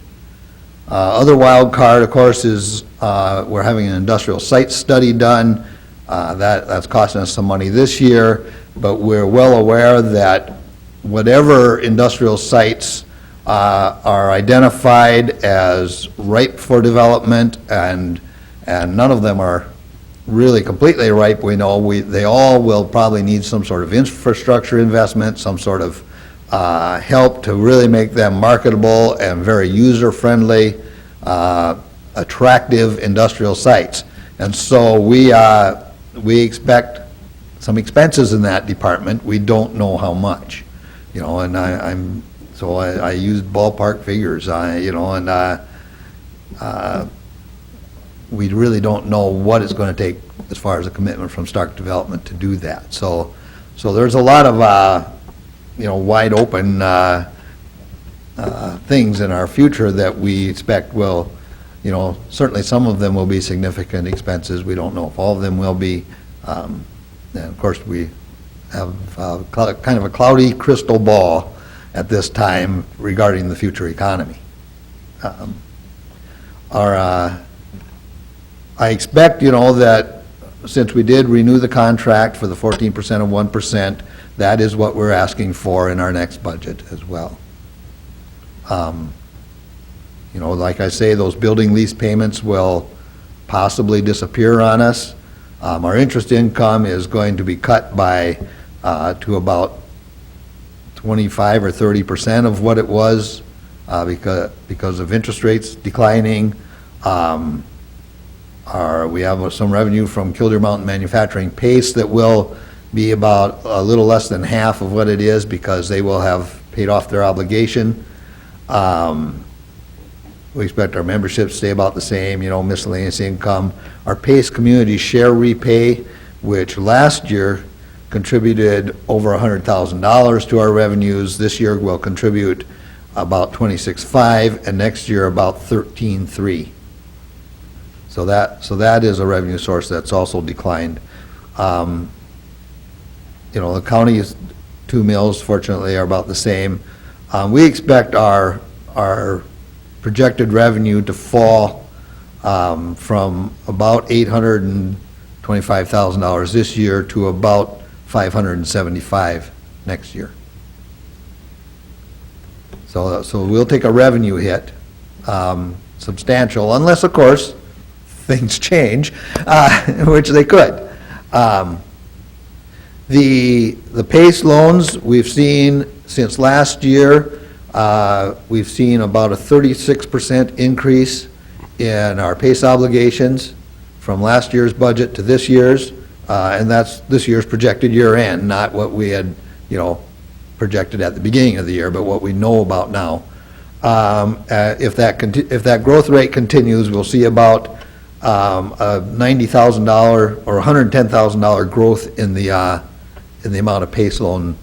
other wild card, of course, is we're having an industrial site study done. That's costing us some money this year, but we're well aware that whatever industrial sites are identified as ripe for development, and none of them are really completely ripe. We know they all will probably need some sort of infrastructure investment, some sort of help to really make them marketable and very user-friendly, attractive industrial sites. And so we expect some expenses in that department. We don't know how much, you know, and I used ballpark figures, you know, and we really don't know what it's going to take as far as a commitment from Stark Development to do that. So there's a lot of, you know, wide open things in our future that we expect will, you know, certainly some of them will be significant expenses. We don't know if all of them will be. And of course, we have kind of a cloudy crystal ball at this time regarding the future economy. I expect, you know, that since we did renew the contract for the 14% of 1%, that is what we're asking for in our next budget as well. You know, like I say, those building lease payments will possibly disappear on us. Our interest income is going to be cut by to about 25 or 30% of what it was because of interest rates declining. We have some revenue from Killdeer Mountain Manufacturing Pace that will be about a little less than half of what it is because they will have paid off their obligation. We expect our membership to stay about the same, you know, miscellaneous income. Our Pace Community Share Repay, which last year contributed over $100,000 to our revenues, this year will contribute about $26,500, and next year about $13,300. So that is a revenue source that's also declined. You know, the county's 2 mills, fortunately, are about the same. We expect our projected revenue to fall from about $825,000 this year to about $575,000 next year. So we'll take a revenue hit, substantial, unless, of course, things change, which they could. The PACE loans, we've seen since last year, we've seen about a 36% increase in our PACE obligations from last year's budget to this year's, and that's this year's projected year end, not what we had, you know, projected at the beginning of the year, but what we know about now. If that growth rate continues, we'll see about a $90,000 or $110,000 growth in the amount of PACE loan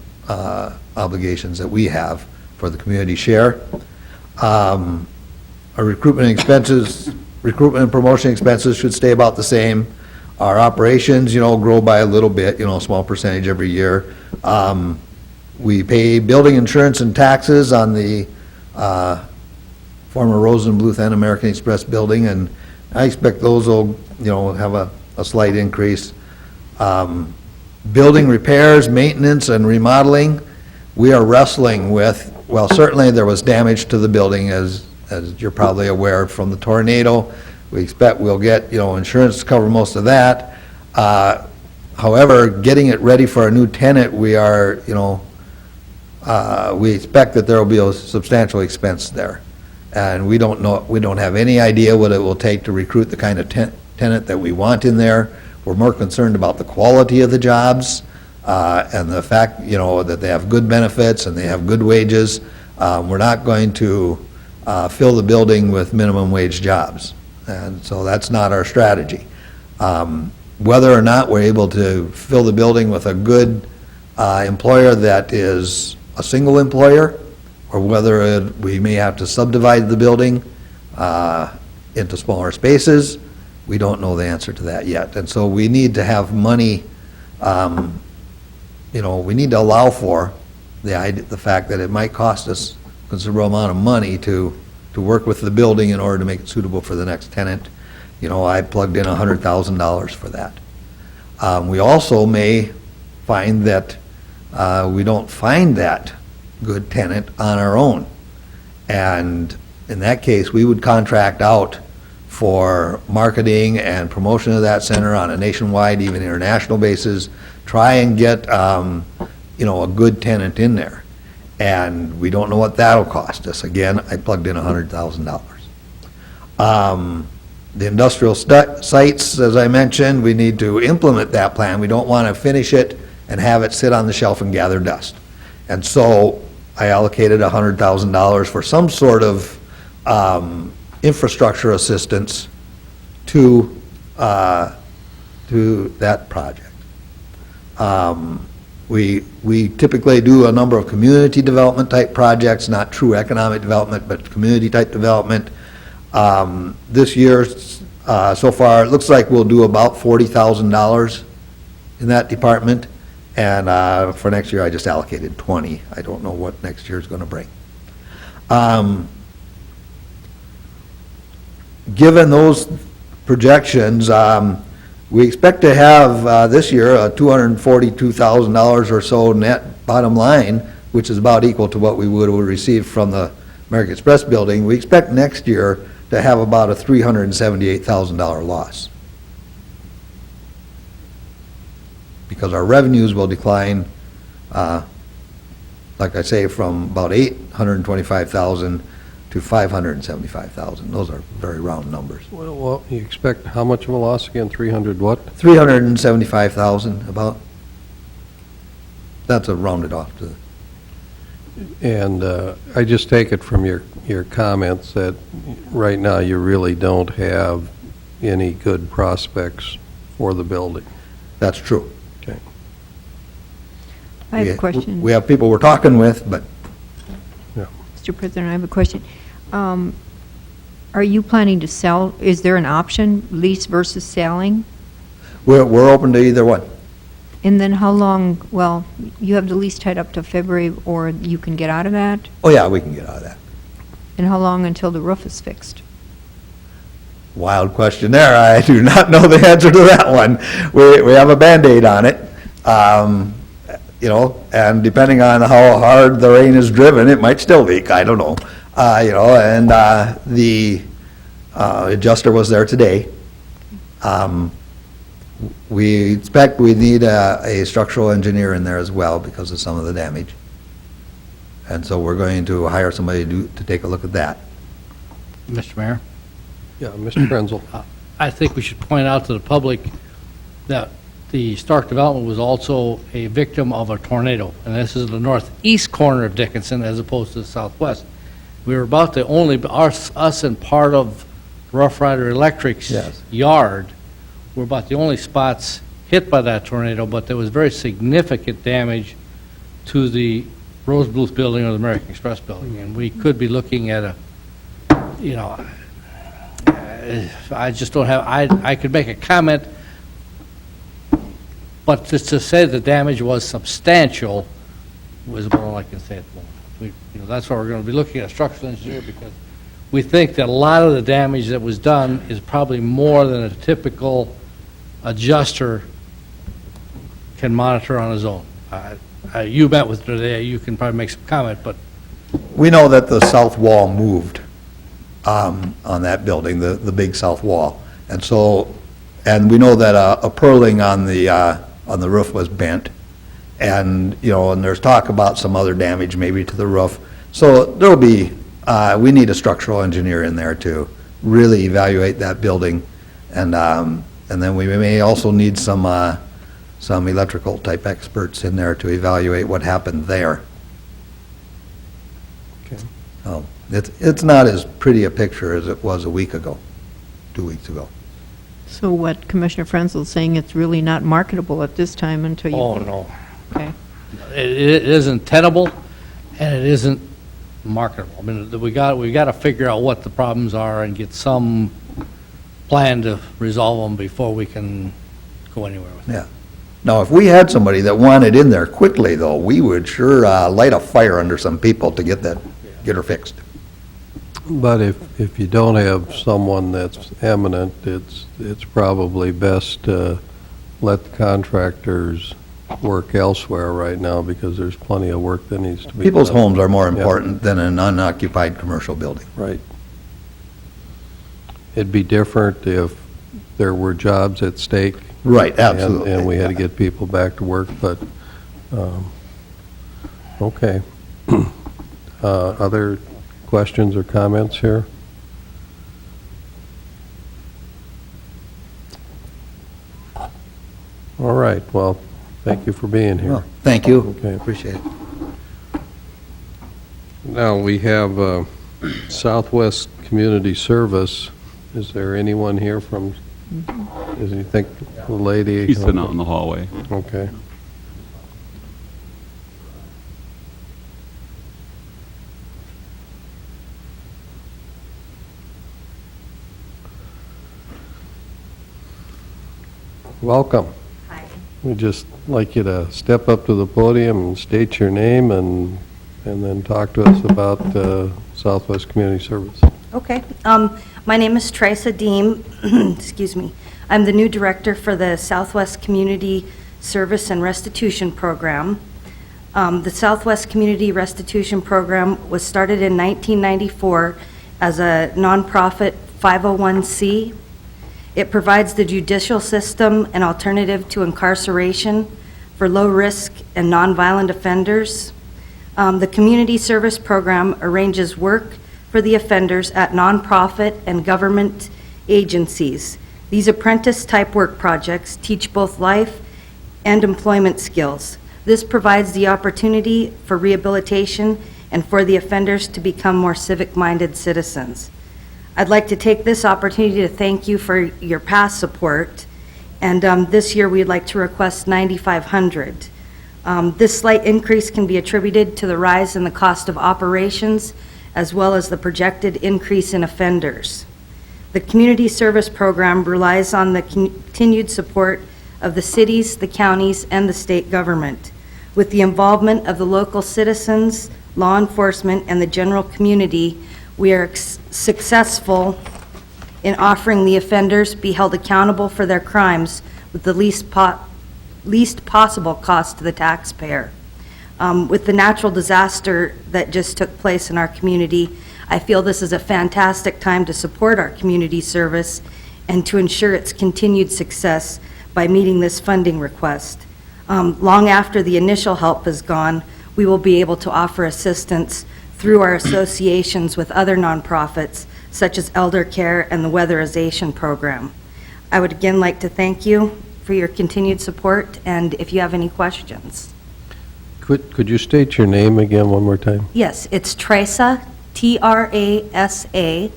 obligations that we have for the community share. Our recruitment and promotion expenses should stay about the same. Our operations, you know, grow by a little bit, you know, a small percentage every year. We pay building insurance and taxes on the former Rosenbluth and American Express building, and I expect those will, you know, have a slight increase. Building repairs, maintenance, and remodeling, we are wrestling with, well, certainly there was damage to the building, as you're probably aware, from the tornado. We expect we'll get, you know, insurance to cover most of that. However, getting it ready for a new tenant, we are, you know, we expect that there will be a substantial expense there. And we don't know, we don't have any idea what it will take to recruit the kind of tenant that we want in there. We're more concerned about the quality of the jobs and the fact, you know, that they have good benefits and they have good wages. We're not going to fill the building with minimum wage jobs. And so that's not our strategy. Whether or not we're able to fill the building with a good employer that is a single employer, or whether we may have to subdivide the building into smaller spaces, we don't know the answer to that yet. And so we need to have money, you know, we need to allow for the fact that it might cost us a considerable amount of money to work with the building in order to make it suitable for the next tenant. You know, I plugged in $100,000 for that. We also may find that we don't find that good tenant on our own. And in that case, we would contract out for marketing and promotion of that center on a nationwide, even international basis, try and get, you know, a good tenant in there. And we don't know what that'll cost us. Again, I plugged in $100,000. The industrial sites, as I mentioned, we need to implement that plan. We don't want to finish it and have it sit on the shelf and gather dust. And so I allocated $100,000 for some sort of infrastructure assistance to that project. We typically do a number of community development type projects, not true economic development, but community type development. This year, so far, it looks like we'll do about $40,000 in that department. And for next year, I just allocated 20. I don't know what next year is going to bring. Given those projections, we expect to have this year $242,000 or so net bottom line, which is about equal to what we would have received from the American Express building. We expect next year to have about a $378,000 loss, because our revenues will decline, like I say, from about $825,000 to $575,000. Those are very round numbers. Well, you expect how much of a loss again? 300 what? $375,000 about. That's a rounded off to. And I just take it from your comments that right now you really don't have any good prospects for the building. That's true. Okay. I have a question. We have people we're talking with, but Mr. President, I have a question. Are you planning to sell, is there an option, lease versus selling? we're open to either one. And then how long, well, you have the lease tied up to February, or you can get out of that? Oh, yeah, we can get out of that. And how long until the roof is fixed? Wild question there. I do not know the answer to that one. We have a Band-Aid on it. You know, and depending on how hard the rain is driven, it might still leak. I don't know. You know, and the adjuster was there today. We expect we need a structural engineer in there as well because of some of the damage. And so we're going to hire somebody to take a look at that. Mr. Mayor? Yeah, Mr. Krenzel. I think we should point out to the public that the Stark Development was also a victim of a tornado, and this is the northeast corner of Dickinson as opposed to the southwest. We were about the only, us and part of Rough Rider Electric's yard were about the only spots hit by that tornado, but there was very significant damage to the Rose Bluth building or the American Express building, and we could be looking at a, you know, I just don't have, I could make a comment, but to say the damage was substantial was about all I can say at the moment. You know, that's why we're going to be looking at a structural engineer, because we think that a lot of the damage that was done is probably more than a typical adjuster can monitor on his own. You met with today, you can probably make some comment, but We know that the south wall moved on that building, the big south wall. And so, and we know that a purling on the roof was bent. And, you know, and there's talk about some other damage maybe to the roof. So there'll be, we need a structural engineer in there to really evaluate that building. And then we may also need some electrical type experts in there to evaluate what happened there. Okay. Oh, it's not as pretty a picture as it was a week ago, 2 weeks ago. So what Commissioner Frenzel's saying, it's really not marketable at this time until you... oh, no. Okay. It isn't tenable, and it isn't marketable. I mean, we got to figure out what the problems are and get some plan to resolve them before we can go anywhere with it. Yeah. Now, if we had somebody that wanted in there quickly, though, we would sure light a fire under some people to get her fixed. But if you don't have someone that's eminent, it's probably best to let the contractors work elsewhere right now, because there's plenty of work that needs to be done. People's homes are more Yeah. important than an unoccupied commercial building. Right. It'd be different if there were jobs at stake. Right, absolutely. And we had to get people back to work, but, okay. Other questions or comments here? All right, well, thank you for being here. Well, thank you. Okay. Appreciate it. Now, we have Southwest Community Service. Is there anyone here from, does you think the lady? He's sitting out in the hallway. Okay. Welcome. Hi. We'd just like you to step up to the podium and state your name and then talk to us about Southwest Community Service. Okay. My name is Teresa Deem. Excuse me. I'm the new director for the Southwest Community Service and Restitution Program. The Southwest Community Restitution Program was started in 1994 as a nonprofit 501c. It provides the judicial system an alternative to incarceration for low-risk and nonviolent offenders. The Community Service Program arranges work for the offenders at nonprofit and government agencies. These apprentice-type work projects teach both life and employment skills. This provides the opportunity for rehabilitation and for the offenders to become more civic-minded citizens. I'd like to take this opportunity to thank you for your past support, and this year we'd like to request $9,500. This slight increase can be attributed to the rise in the cost of operations as well as the projected increase in offenders. The Community Service Program relies on the continued support of the cities, the counties, and the state government. With the involvement of the local citizens, law enforcement, and the general community, we are successful in offering the offenders be held accountable for their crimes with the least possible cost to the taxpayer. With the natural disaster that just took place in our community, I feel this is a fantastic time to support our community service and to ensure its continued success by meeting this funding request. Long after the initial help is gone, we will be able to offer assistance through our associations with other nonprofits, such as Elder Care and the Weatherization Program. I would again like to thank you for your continued support, and if you have any questions. Could you state your name again one more time? Yes, it's Teresa, Trasa,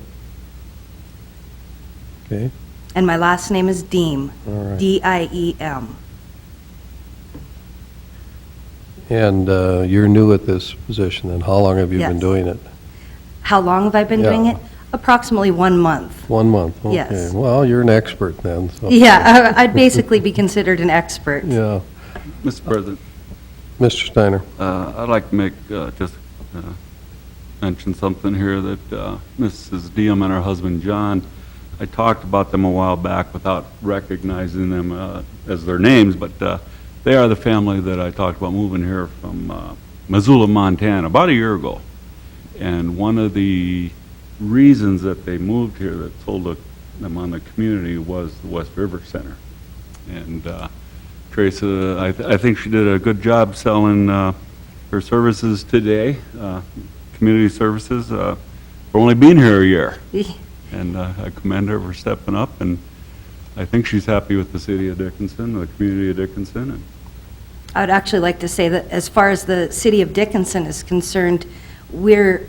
Okay. and my last name is Diem, All right. Diem. And you're new at this position, and how long have you been Yes. doing it? How long have I been Yeah. doing it? Approximately 1 month. 1 month? Okay. Yes. Well, you're an expert then, so. Yeah, I'd basically be considered an expert. Yeah. Mr. President, Mr. Steiner? I'd like to make, just mention something here that Mrs. Diem and her husband John, I talked about them a while back without recognizing them as their names, but they are the family that I talked about moving here from Missoula, Montana, about a year ago. And one of the reasons that they moved here that sold them on the community was the West River Center. And Teresa, I think she did a good job selling her services today, community services, for only being here a year. And I commend her for stepping up, and I think she's happy with the city of Dickinson, the community of Dickinson. And I would actually like to say that as far as the city of Dickinson is concerned, we're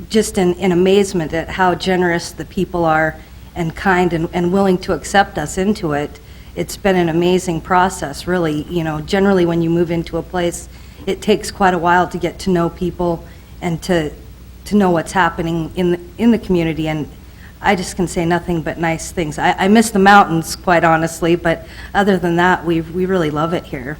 just in amazement at how generous the people are and kind and willing to accept us into it. It's been an amazing process, really. You know, generally when you move into a place, it takes quite a while to get to know people and to know what's happening in the community, and I just can say nothing but nice things. I miss the mountains, quite honestly, but other than that, we really love it here.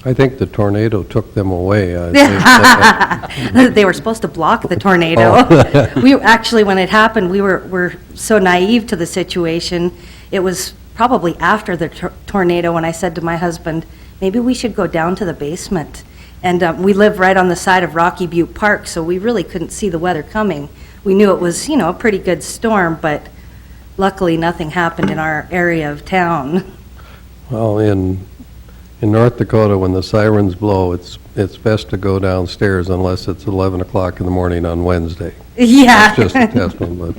I think the tornado took them away. I think They were supposed to block the tornado. Oh. We actually, when it happened, we were so naive to the situation. It was probably after the tornado when I said to my husband, maybe we should go down to the basement. And we live right on the side of Rocky Butte Park, so we really couldn't see the weather coming. We knew it was, you know, a pretty good storm, but luckily nothing happened in our area of town. Well, in In North Dakota, when the sirens blow, it's best to go downstairs unless it's 11 o'clock in the morning on Wednesday. Yeah. That's just a test one,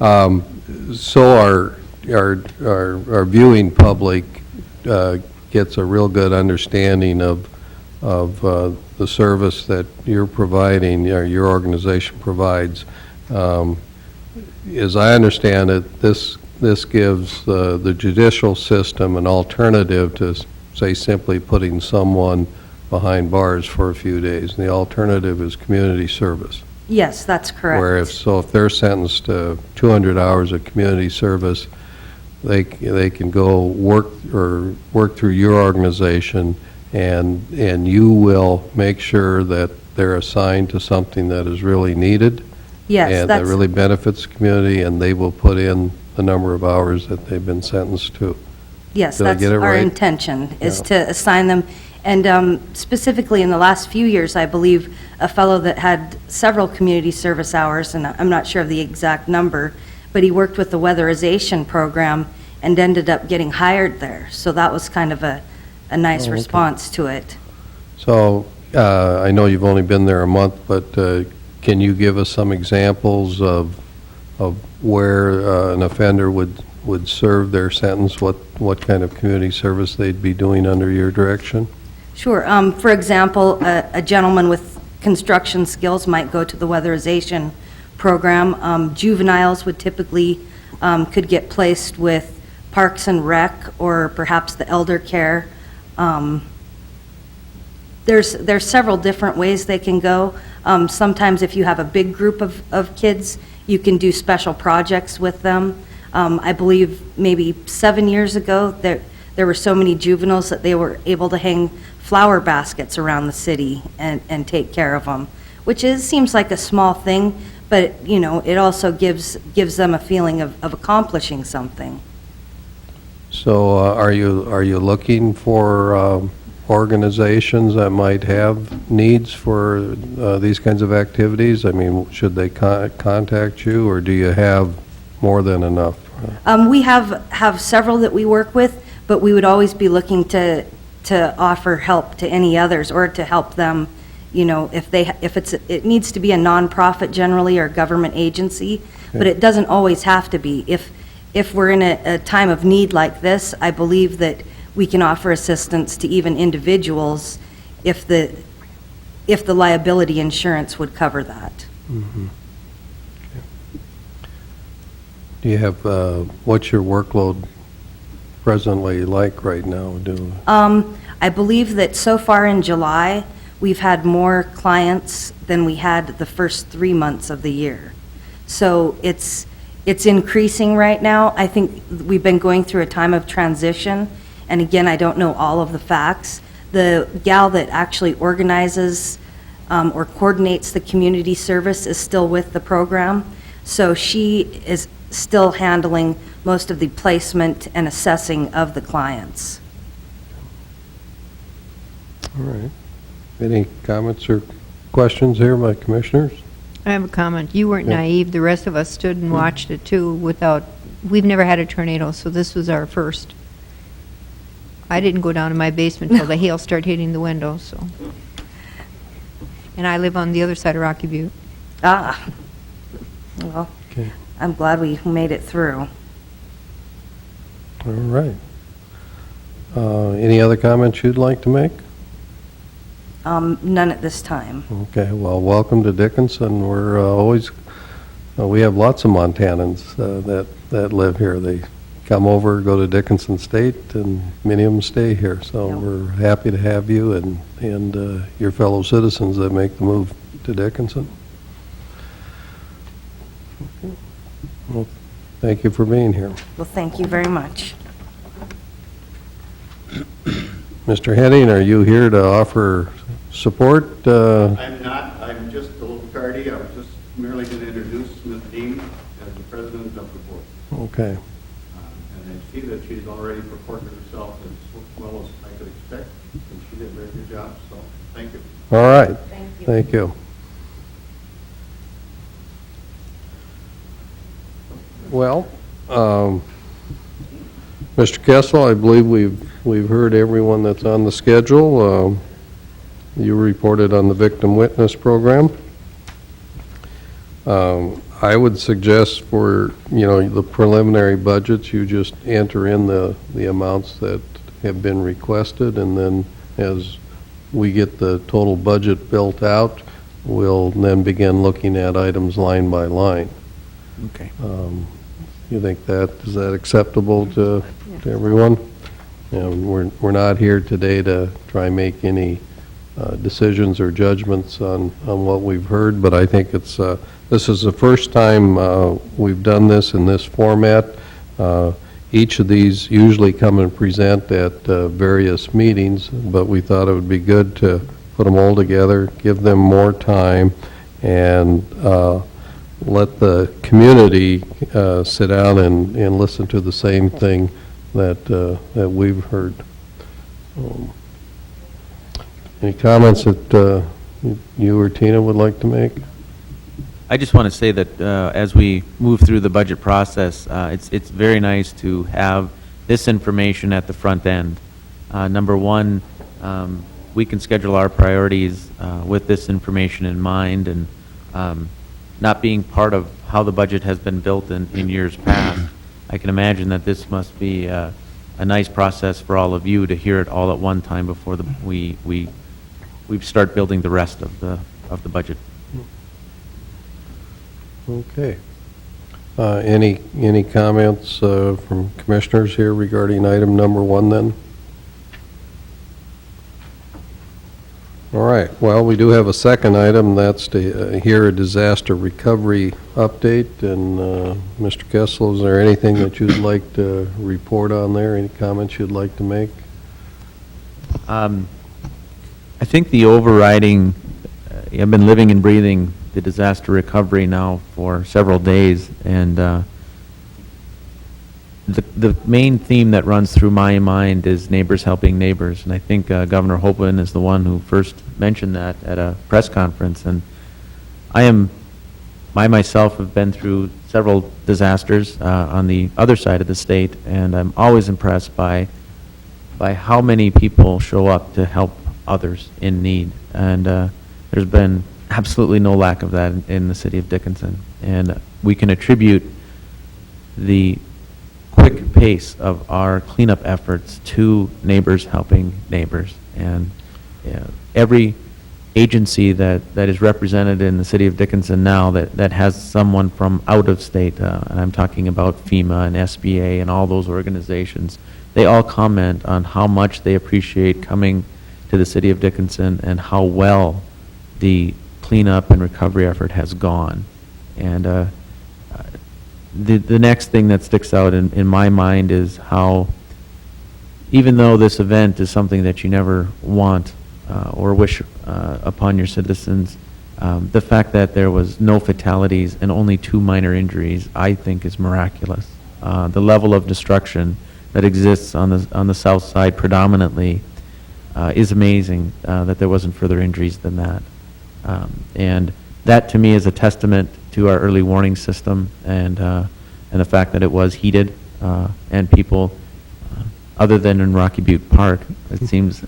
but, so our viewing public gets a real good understanding of the service that you're providing, or your organization provides. As I understand it, this gives the judicial system an alternative to, say, simply putting someone behind bars for a few days. And the alternative is community service. Yes, that's correct. Where if they're sentenced to 200 hours of community service, they can go work through your organization, and you will make sure that they're assigned to something that is really needed. Yes, and that really benefits the community, and they will put in the number of hours that they've been sentenced to. Yes, Did I that's get it our right? intention, is Yeah. to assign them. And specifically in the last few years, I believe a fellow that had several community service hours, and I'm not sure of the exact number, but he worked with the weatherization program and ended up getting hired there. So that was kind of a nice Oh, okay. response to it. So, I know you've only been there a month, but can you give us some examples of where an offender would serve their sentence, what kind of community service they'd be doing under your direction? Sure. For example, a gentleman with construction skills might go to the weatherization program. Juveniles would typically, could get placed with Parks and Rec, or perhaps the elder care. There's several different ways they can go. Sometimes if you have a big group of kids, you can do special projects with them. I believe maybe 7 years ago, there were so many juveniles that they were able to hang flower baskets around the city and take care of them, which seems like a small thing, but, you know, it also gives them a feeling of accomplishing something. So are you looking for organizations that might have needs for these kinds of activities? I mean, should they contact you, or do you have more than enough? We have several that we work with, but we would always be looking to offer help to any others, or to help them, you know, if it needs to be a nonprofit generally, or a government agency, but it doesn't always have to be. If we're in a time of need like this, I believe that we can offer assistance to even individuals if the liability insurance would cover that. Mhm. Do you have, what's your workload presently like right now? I believe that so far in July, we've had more clients than we had the first 3 months of the year. So it's increasing right now. I think we've been going through a time of transition, and again, I don't know all of the facts. The gal that actually organizes or coordinates the community service is still with the program, so she is still handling most of the placement and assessing of the clients. All right. Any comments or questions here by commissioners? I have a comment. You weren't Yeah. naive. The rest of us stood and watched it too we've never had a tornado, so this was our first. I didn't go down in my basement until the hail started hitting the windows, so. And I live on the other side of Rocky Butte. Ah, well, Okay. I'm glad we made it through. All right. Any other comments you'd like to make? None at this time. Okay, well, welcome to Dickinson. We're always, we have lots of Montanans that live here. They come over, go to Dickinson State, and many of them stay here. So we're happy to have you and your fellow citizens that make the move to Dickinson. Well, thank you for being here. Well, thank you very much. Mr. Henning, are you here to offer support? I'm not, I'm just a little tardy. I was just merely going to introduce Ms. Dean as the president of the board. Okay. And I see that she's already reported herself as well as I could expect, and she did a very good job, so thank you. All right. Thank you. Thank you. Well, Mr. Kessel, I believe we've we've heard everyone that's on the schedule. You reported on the victim witness program. I would suggest for, the preliminary budgets, you just enter in the amounts that have been requested, and then as we get the total budget built out, we'll then begin looking at items line by line. Okay. You think is that acceptable to everyone? And we're not here today to try and make any decisions or judgments on what we've heard, but I think this is the first time we've done this in this format. Each of these usually come and present at various meetings, but we thought it would be good to put them all together, give them more time, and let the community sit down and listen to the same thing that we've heard. Any comments that you or Tina would like to make? I just want to say that as we move through the budget process, it's very nice to have this information at the front end. Number one, we can schedule our priorities with this information in mind, and not being part of how the budget has been built in years past, I can imagine that this must be a nice process for all of you to hear it all at one time before we start building the rest of the budget. Okay. Any comments from commissioners here regarding item number 1 then? All right. Well, we do have a second item. That's to hear a disaster recovery update. And Mr. Kessel, is there anything that you'd like to report on there? Any comments you'd like to make? I think the overriding, I've been living and breathing the disaster recovery now for several days, and the main theme that runs through my mind is neighbors helping neighbors, and I think Governor Hopeman is the one who first mentioned that at a press conference, and I myself have been through several disasters on the other side of the state, and I'm always impressed by how many people show up to help others in need, and there's been absolutely no lack of that in the city of Dickinson, and we can attribute the quick pace of our cleanup efforts to neighbors helping neighbors, and every agency that is represented in the city of Dickinson now that has someone from out of state, and I'm talking about FEMA and SBA and all those organizations, they all comment on how much they appreciate coming to the city of Dickinson and how well the cleanup and recovery effort has gone. And the next thing that sticks out in my mind is how, even though this event is something that you never want or wish upon your citizens, the fact that there was no fatalities and only 2 minor injuries, I think, is miraculous. The level of destruction that exists on the south side predominantly is amazing that there wasn't further injuries than that. And that, to me, is a testament to our early warning system and the fact that it was heated and people, other than in Rocky Butte Park, it seems,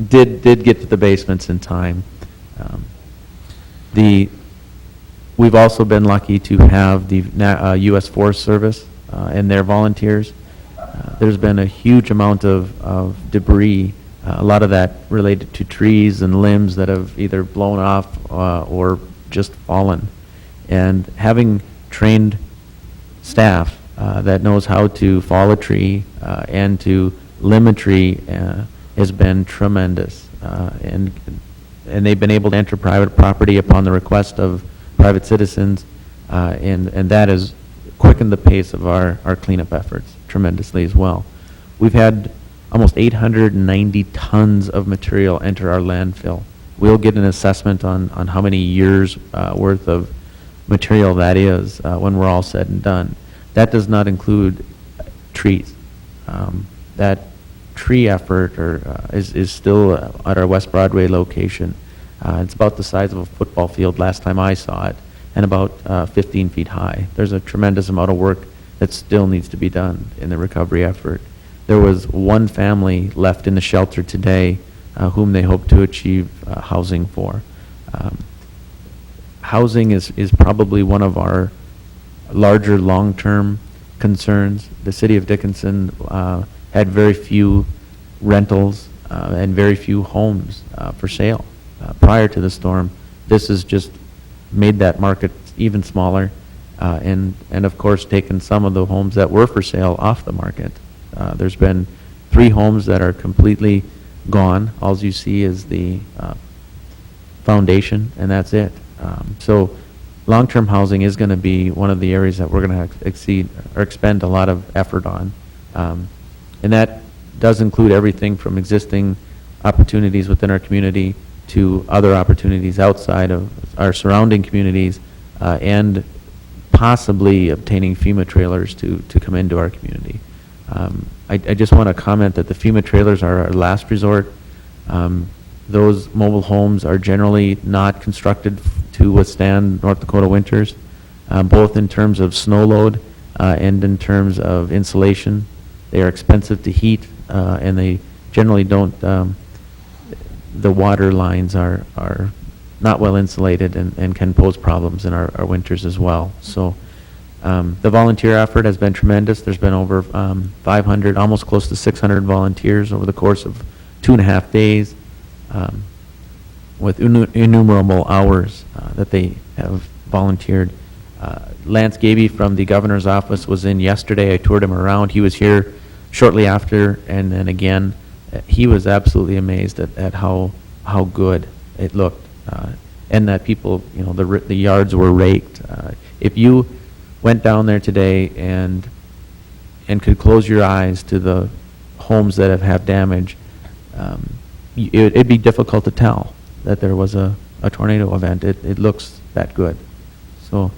did get to the basements in time. We've also been lucky to have the U.S. Forest Service and their volunteers. There's been a huge amount of debris, a lot of that related to trees and limbs that have either blown off or just fallen. And having trained staff that knows how to fall a tree and to limb a tree has been tremendous. And they've been able to enter private property upon the request of private citizens, and that has quickened the pace of our cleanup efforts tremendously as well. We've had almost 890 tons of material enter our landfill. We'll get an assessment on how many years worth of material that is when we're all said and done. That does not include trees. That tree effort is still at our West Broadway location. It's about the size of a football field last time I saw it, and about 15 feet high. There's a tremendous amount of work that still needs to be done in the recovery effort. there was one family left in the shelter today whom they hope to achieve housing for. Housing is probably one of our larger long-term concerns. The city of Dickinson had very few rentals and very few homes for sale prior to the storm. This has just made that market even smaller and of course taken some of the homes that were for sale off the market. There's been 3 homes that are completely gone. All you see is the foundation, and that's it. So long-term housing is going to be one of the areas that we're going to expend a lot of effort on. And that does include everything from existing opportunities within our community to other opportunities outside of our surrounding communities and possibly obtaining FEMA trailers to come into our community. I just want to comment that the FEMA trailers are our last resort. Those mobile homes are generally not constructed to withstand North Dakota winters, both in terms of snow load and in terms of insulation. They are expensive to heat, and they generally don't, the water lines are not well insulated and can pose problems in our winters as well. So the volunteer effort has been tremendous. There's been over 500, almost close to 600 volunteers over the course of 2.5 days. With innumerable hours that they have volunteered. Lance Gaby from the governor's office was in yesterday. I toured him around. He was here shortly after, and then again. He was absolutely amazed at how good it looked, and that people, you know, the yards were raked. If you went down there today and could close your eyes to the homes that have had damage, it'd be difficult to tell that there was a tornado event. It looks that good. So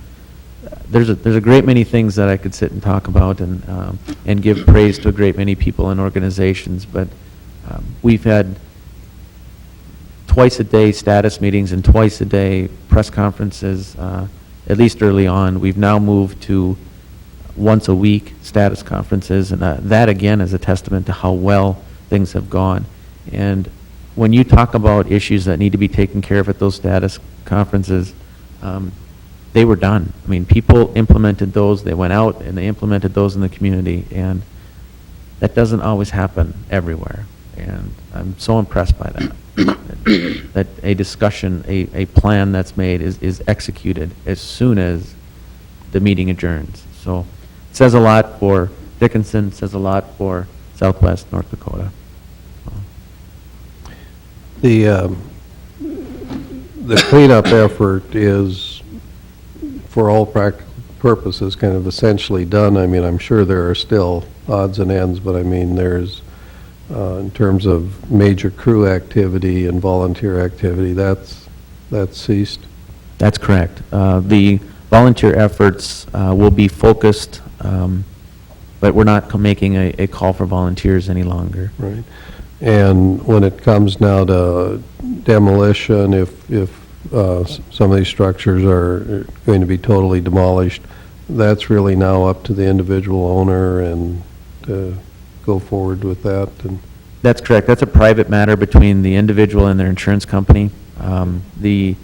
there's a great many things that I could sit and talk about and give praise to a great many people and organizations, but we've had twice a day status meetings and twice a day press conferences, at least early on. We've now moved to once a week status conferences, and that again is a testament to how well things have gone. And when you talk about issues that need to be taken care of at those status conferences, they were done. I mean, people implemented those. They went out and they implemented those in the community, and that doesn't always happen everywhere. And I'm so impressed by that, that a discussion, a plan that's made is executed as soon as the meeting adjourns. So it says a lot for Dickinson, it says a lot for Southwest North Dakota. The cleanup effort is, for all practical purposes, kind of essentially done. I mean, I'm sure there are still odds and ends, but I mean, there's, in terms of major crew activity and volunteer activity, that's ceased? That's correct. The volunteer efforts will be focused, but we're not making a call for volunteers any longer. Right. And when it comes now to demolition, if some of these structures are going to be totally demolished, that's really now up to the individual owner and to go forward with that. And That's correct. That's a private matter between the individual and their insurance company. The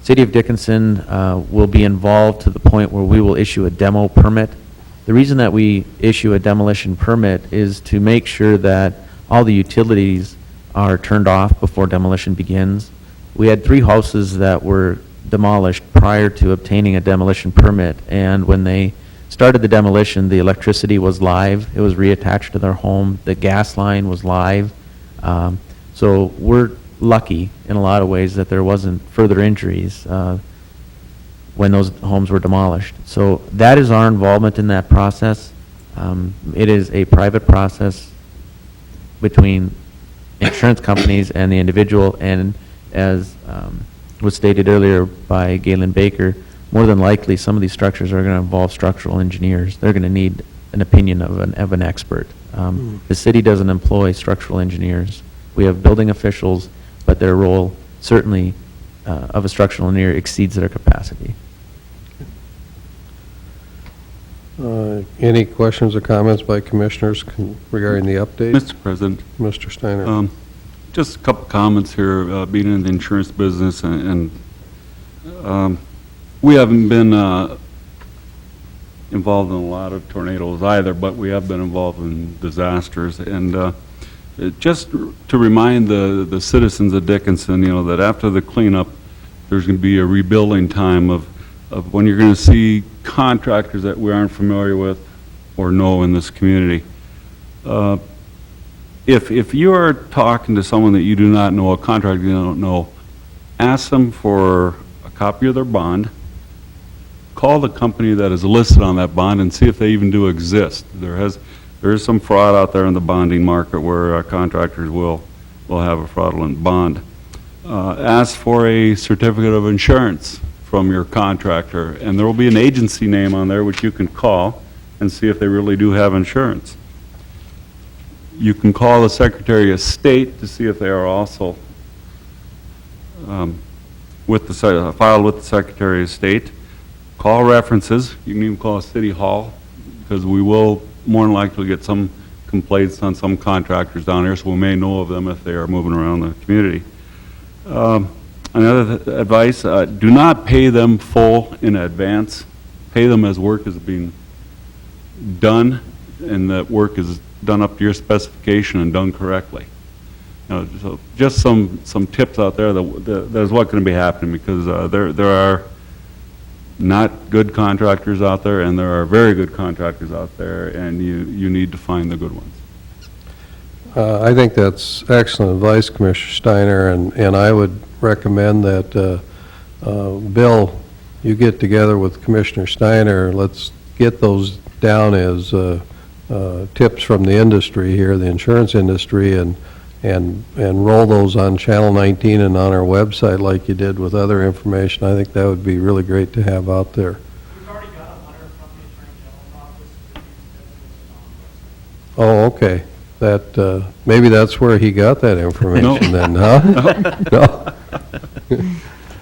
City of Dickinson will be involved to the point where we will issue a demo permit. The reason that we issue a demolition permit is to make sure that all the utilities are turned off before demolition begins. We had 3 houses that were demolished prior to obtaining a demolition permit, and when they started the demolition, the electricity was live. It was reattached to their home. The gas line was live. So we're lucky in a lot of ways that there wasn't further injuries when those homes were demolished. So that is our involvement in that process. It is a private process between insurance companies and the individual, and as was stated earlier by Galen Baker, more than likely some of these structures are going to involve structural engineers. They're going to need an opinion of an expert. The city doesn't employ structural engineers. We have building officials, but their role certainly of a structural engineer exceeds their capacity. Any questions or comments by commissioners regarding the update? Mr. President, Mr. Steiner? just a couple comments here, being in the insurance business, and we haven't been involved in a lot of tornadoes either, but we have been involved in disasters. And just to remind the citizens of Dickinson, that after the cleanup, there's going to be a rebuilding time of when you're going to see contractors that we aren't familiar with or know in this community. If you are talking to someone that you do not know, a contractor you don't know, ask them for a copy of their bond, call the company that is listed on that bond and see if they even do exist. There is some fraud out there in the bonding market where contractors will have a fraudulent bond. Ask for a certificate of insurance from your contractor, and there will be an agency name on there which you can call and see if they really do have insurance. You can call the Secretary of State to see if they are also filed with the Secretary of State. Call references. You can even call City Hall, because we will more than likely get some complaints on some contractors down here, so we may know of them if they are moving around the community. Another advice, do not pay them full in advance. Pay them as work is being done, and that work is done up to your specification and done correctly. So just some tips out there that is what's going to be happening, because there are not good contractors out there, and there are very good contractors out there, and you need to find the good ones. I think that's excellent advice, Commissioner Steiner, and I would recommend that, Bill, you get together with Commissioner Steiner. Let's get those down as tips from the industry here, the insurance industry, and roll those on Channel 19 and on our website like you did with other information. I think that would be really great to have out there. We've already got a letter from the Attorney General's office that Oh, okay. That, maybe that's where he got that information then, huh? No?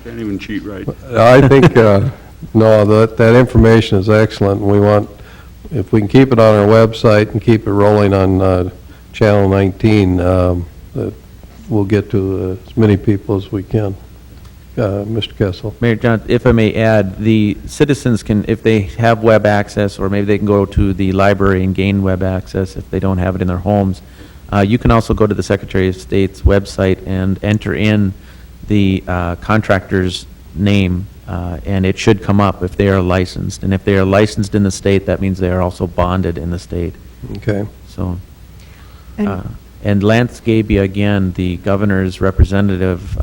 Can't even cheat right. I think, no, that information is excellent, and we want, if we can keep it on our website and keep it rolling on Channel 19, that we'll get to as many people as we can. Mr. Kessel. Mayor Johnson, if I may add, the citizens can, if they have web access, or maybe they can go to the library and gain web access if they don't have it in their homes. You can also go to the Secretary of State's website and enter in the contractor's name, and it should come up if they are licensed. And if they are licensed in the state, that means they are also bonded in the state. Okay. So, and Lance Gabia, again, the governor's representative,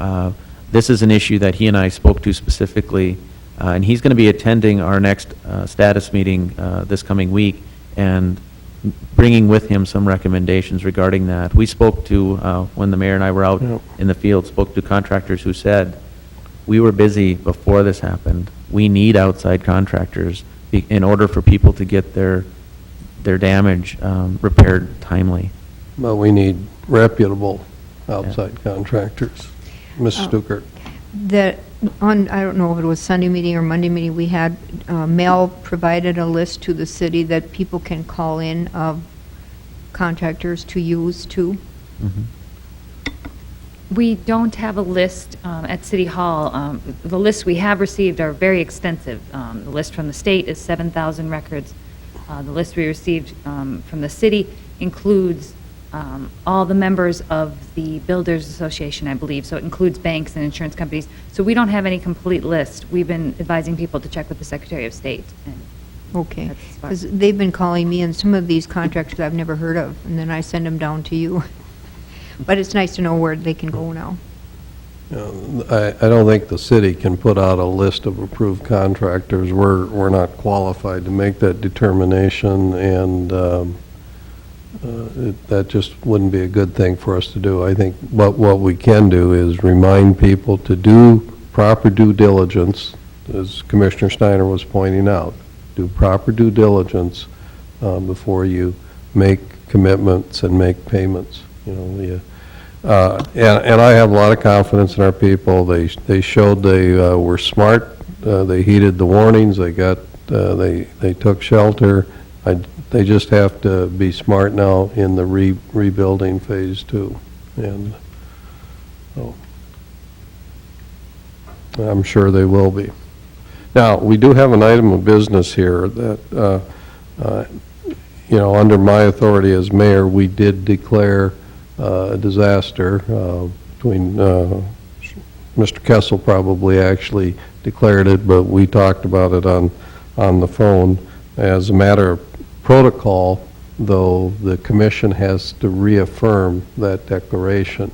this is an issue that he and I spoke to specifically, and he's going to be attending our next status meeting this coming week and bringing with him some recommendations regarding that. We spoke to, when the mayor and I were out in the field, spoke to contractors who said, we were busy before this happened. We need outside contractors in order for people to get their damage repaired timely. But we need reputable outside contractors. Ms. Stuckert. I don't know if it was Sunday meeting or Monday meeting, we had, Mel provided a list to the city that people can call in of contractors to use too. We don't have a list at City Hall. The lists we have received are very extensive. The list from the state is 7,000 records. The list we received from the city includes all the members of the Builders Association, I believe, so it includes banks and insurance companies. So we don't have any complete list. We've been advising people to check with the Secretary of State. Okay, because they've been calling me, and some of these contractors I've never heard of, and then I send them down to you. But it's nice to know where they can go now. I don't think the city can put out a list of approved contractors. We're not qualified to make that determination, and that just wouldn't be a good thing for us to do. I think what we can do is remind people to do proper due diligence, as Commissioner Steiner was pointing out. Do proper due diligence before you make commitments and make payments. And I have a lot of confidence in our people. They showed they were smart. They heeded the warnings. They got they took shelter. They just have to be smart now in the rebuilding phase too. And so I'm sure they will be. Now, we do have an item of business here that, under my authority as mayor, we did declare a disaster between, Mr. Kessel probably actually declared it, but we talked about it on the phone. As a matter of protocol, though, the commission has to reaffirm that declaration.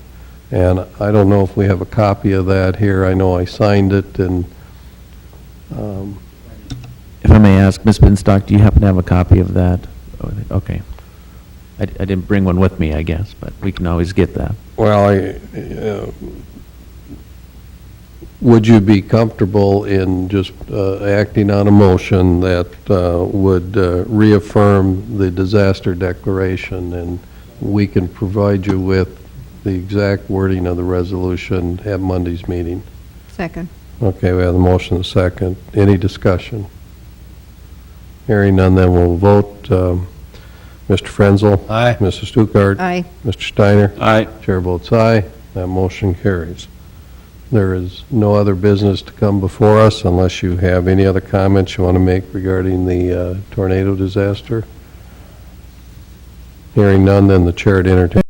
And I don't know if we have a copy of that here. I know I signed it, and If I may ask, Ms. Binstock, do you happen to have a copy of that? Okay. I didn't bring one with me, I guess, but we can always get that. well, would you be comfortable in just acting on a motion that would reaffirm the disaster declaration, and we can provide you with the exact wording of the resolution at Monday's meeting? Second. Okay, we have the motion and a second. Any discussion? Hearing none, then we'll vote. Mr. Frenzel? Aye. Mrs. Stuckert? Aye. Mr. Steiner? Aye. Chair votes aye. That motion carries. There is no other business to come before us unless you have any other comments you want to make regarding the tornado disaster. Hearing none, then the chair would entertain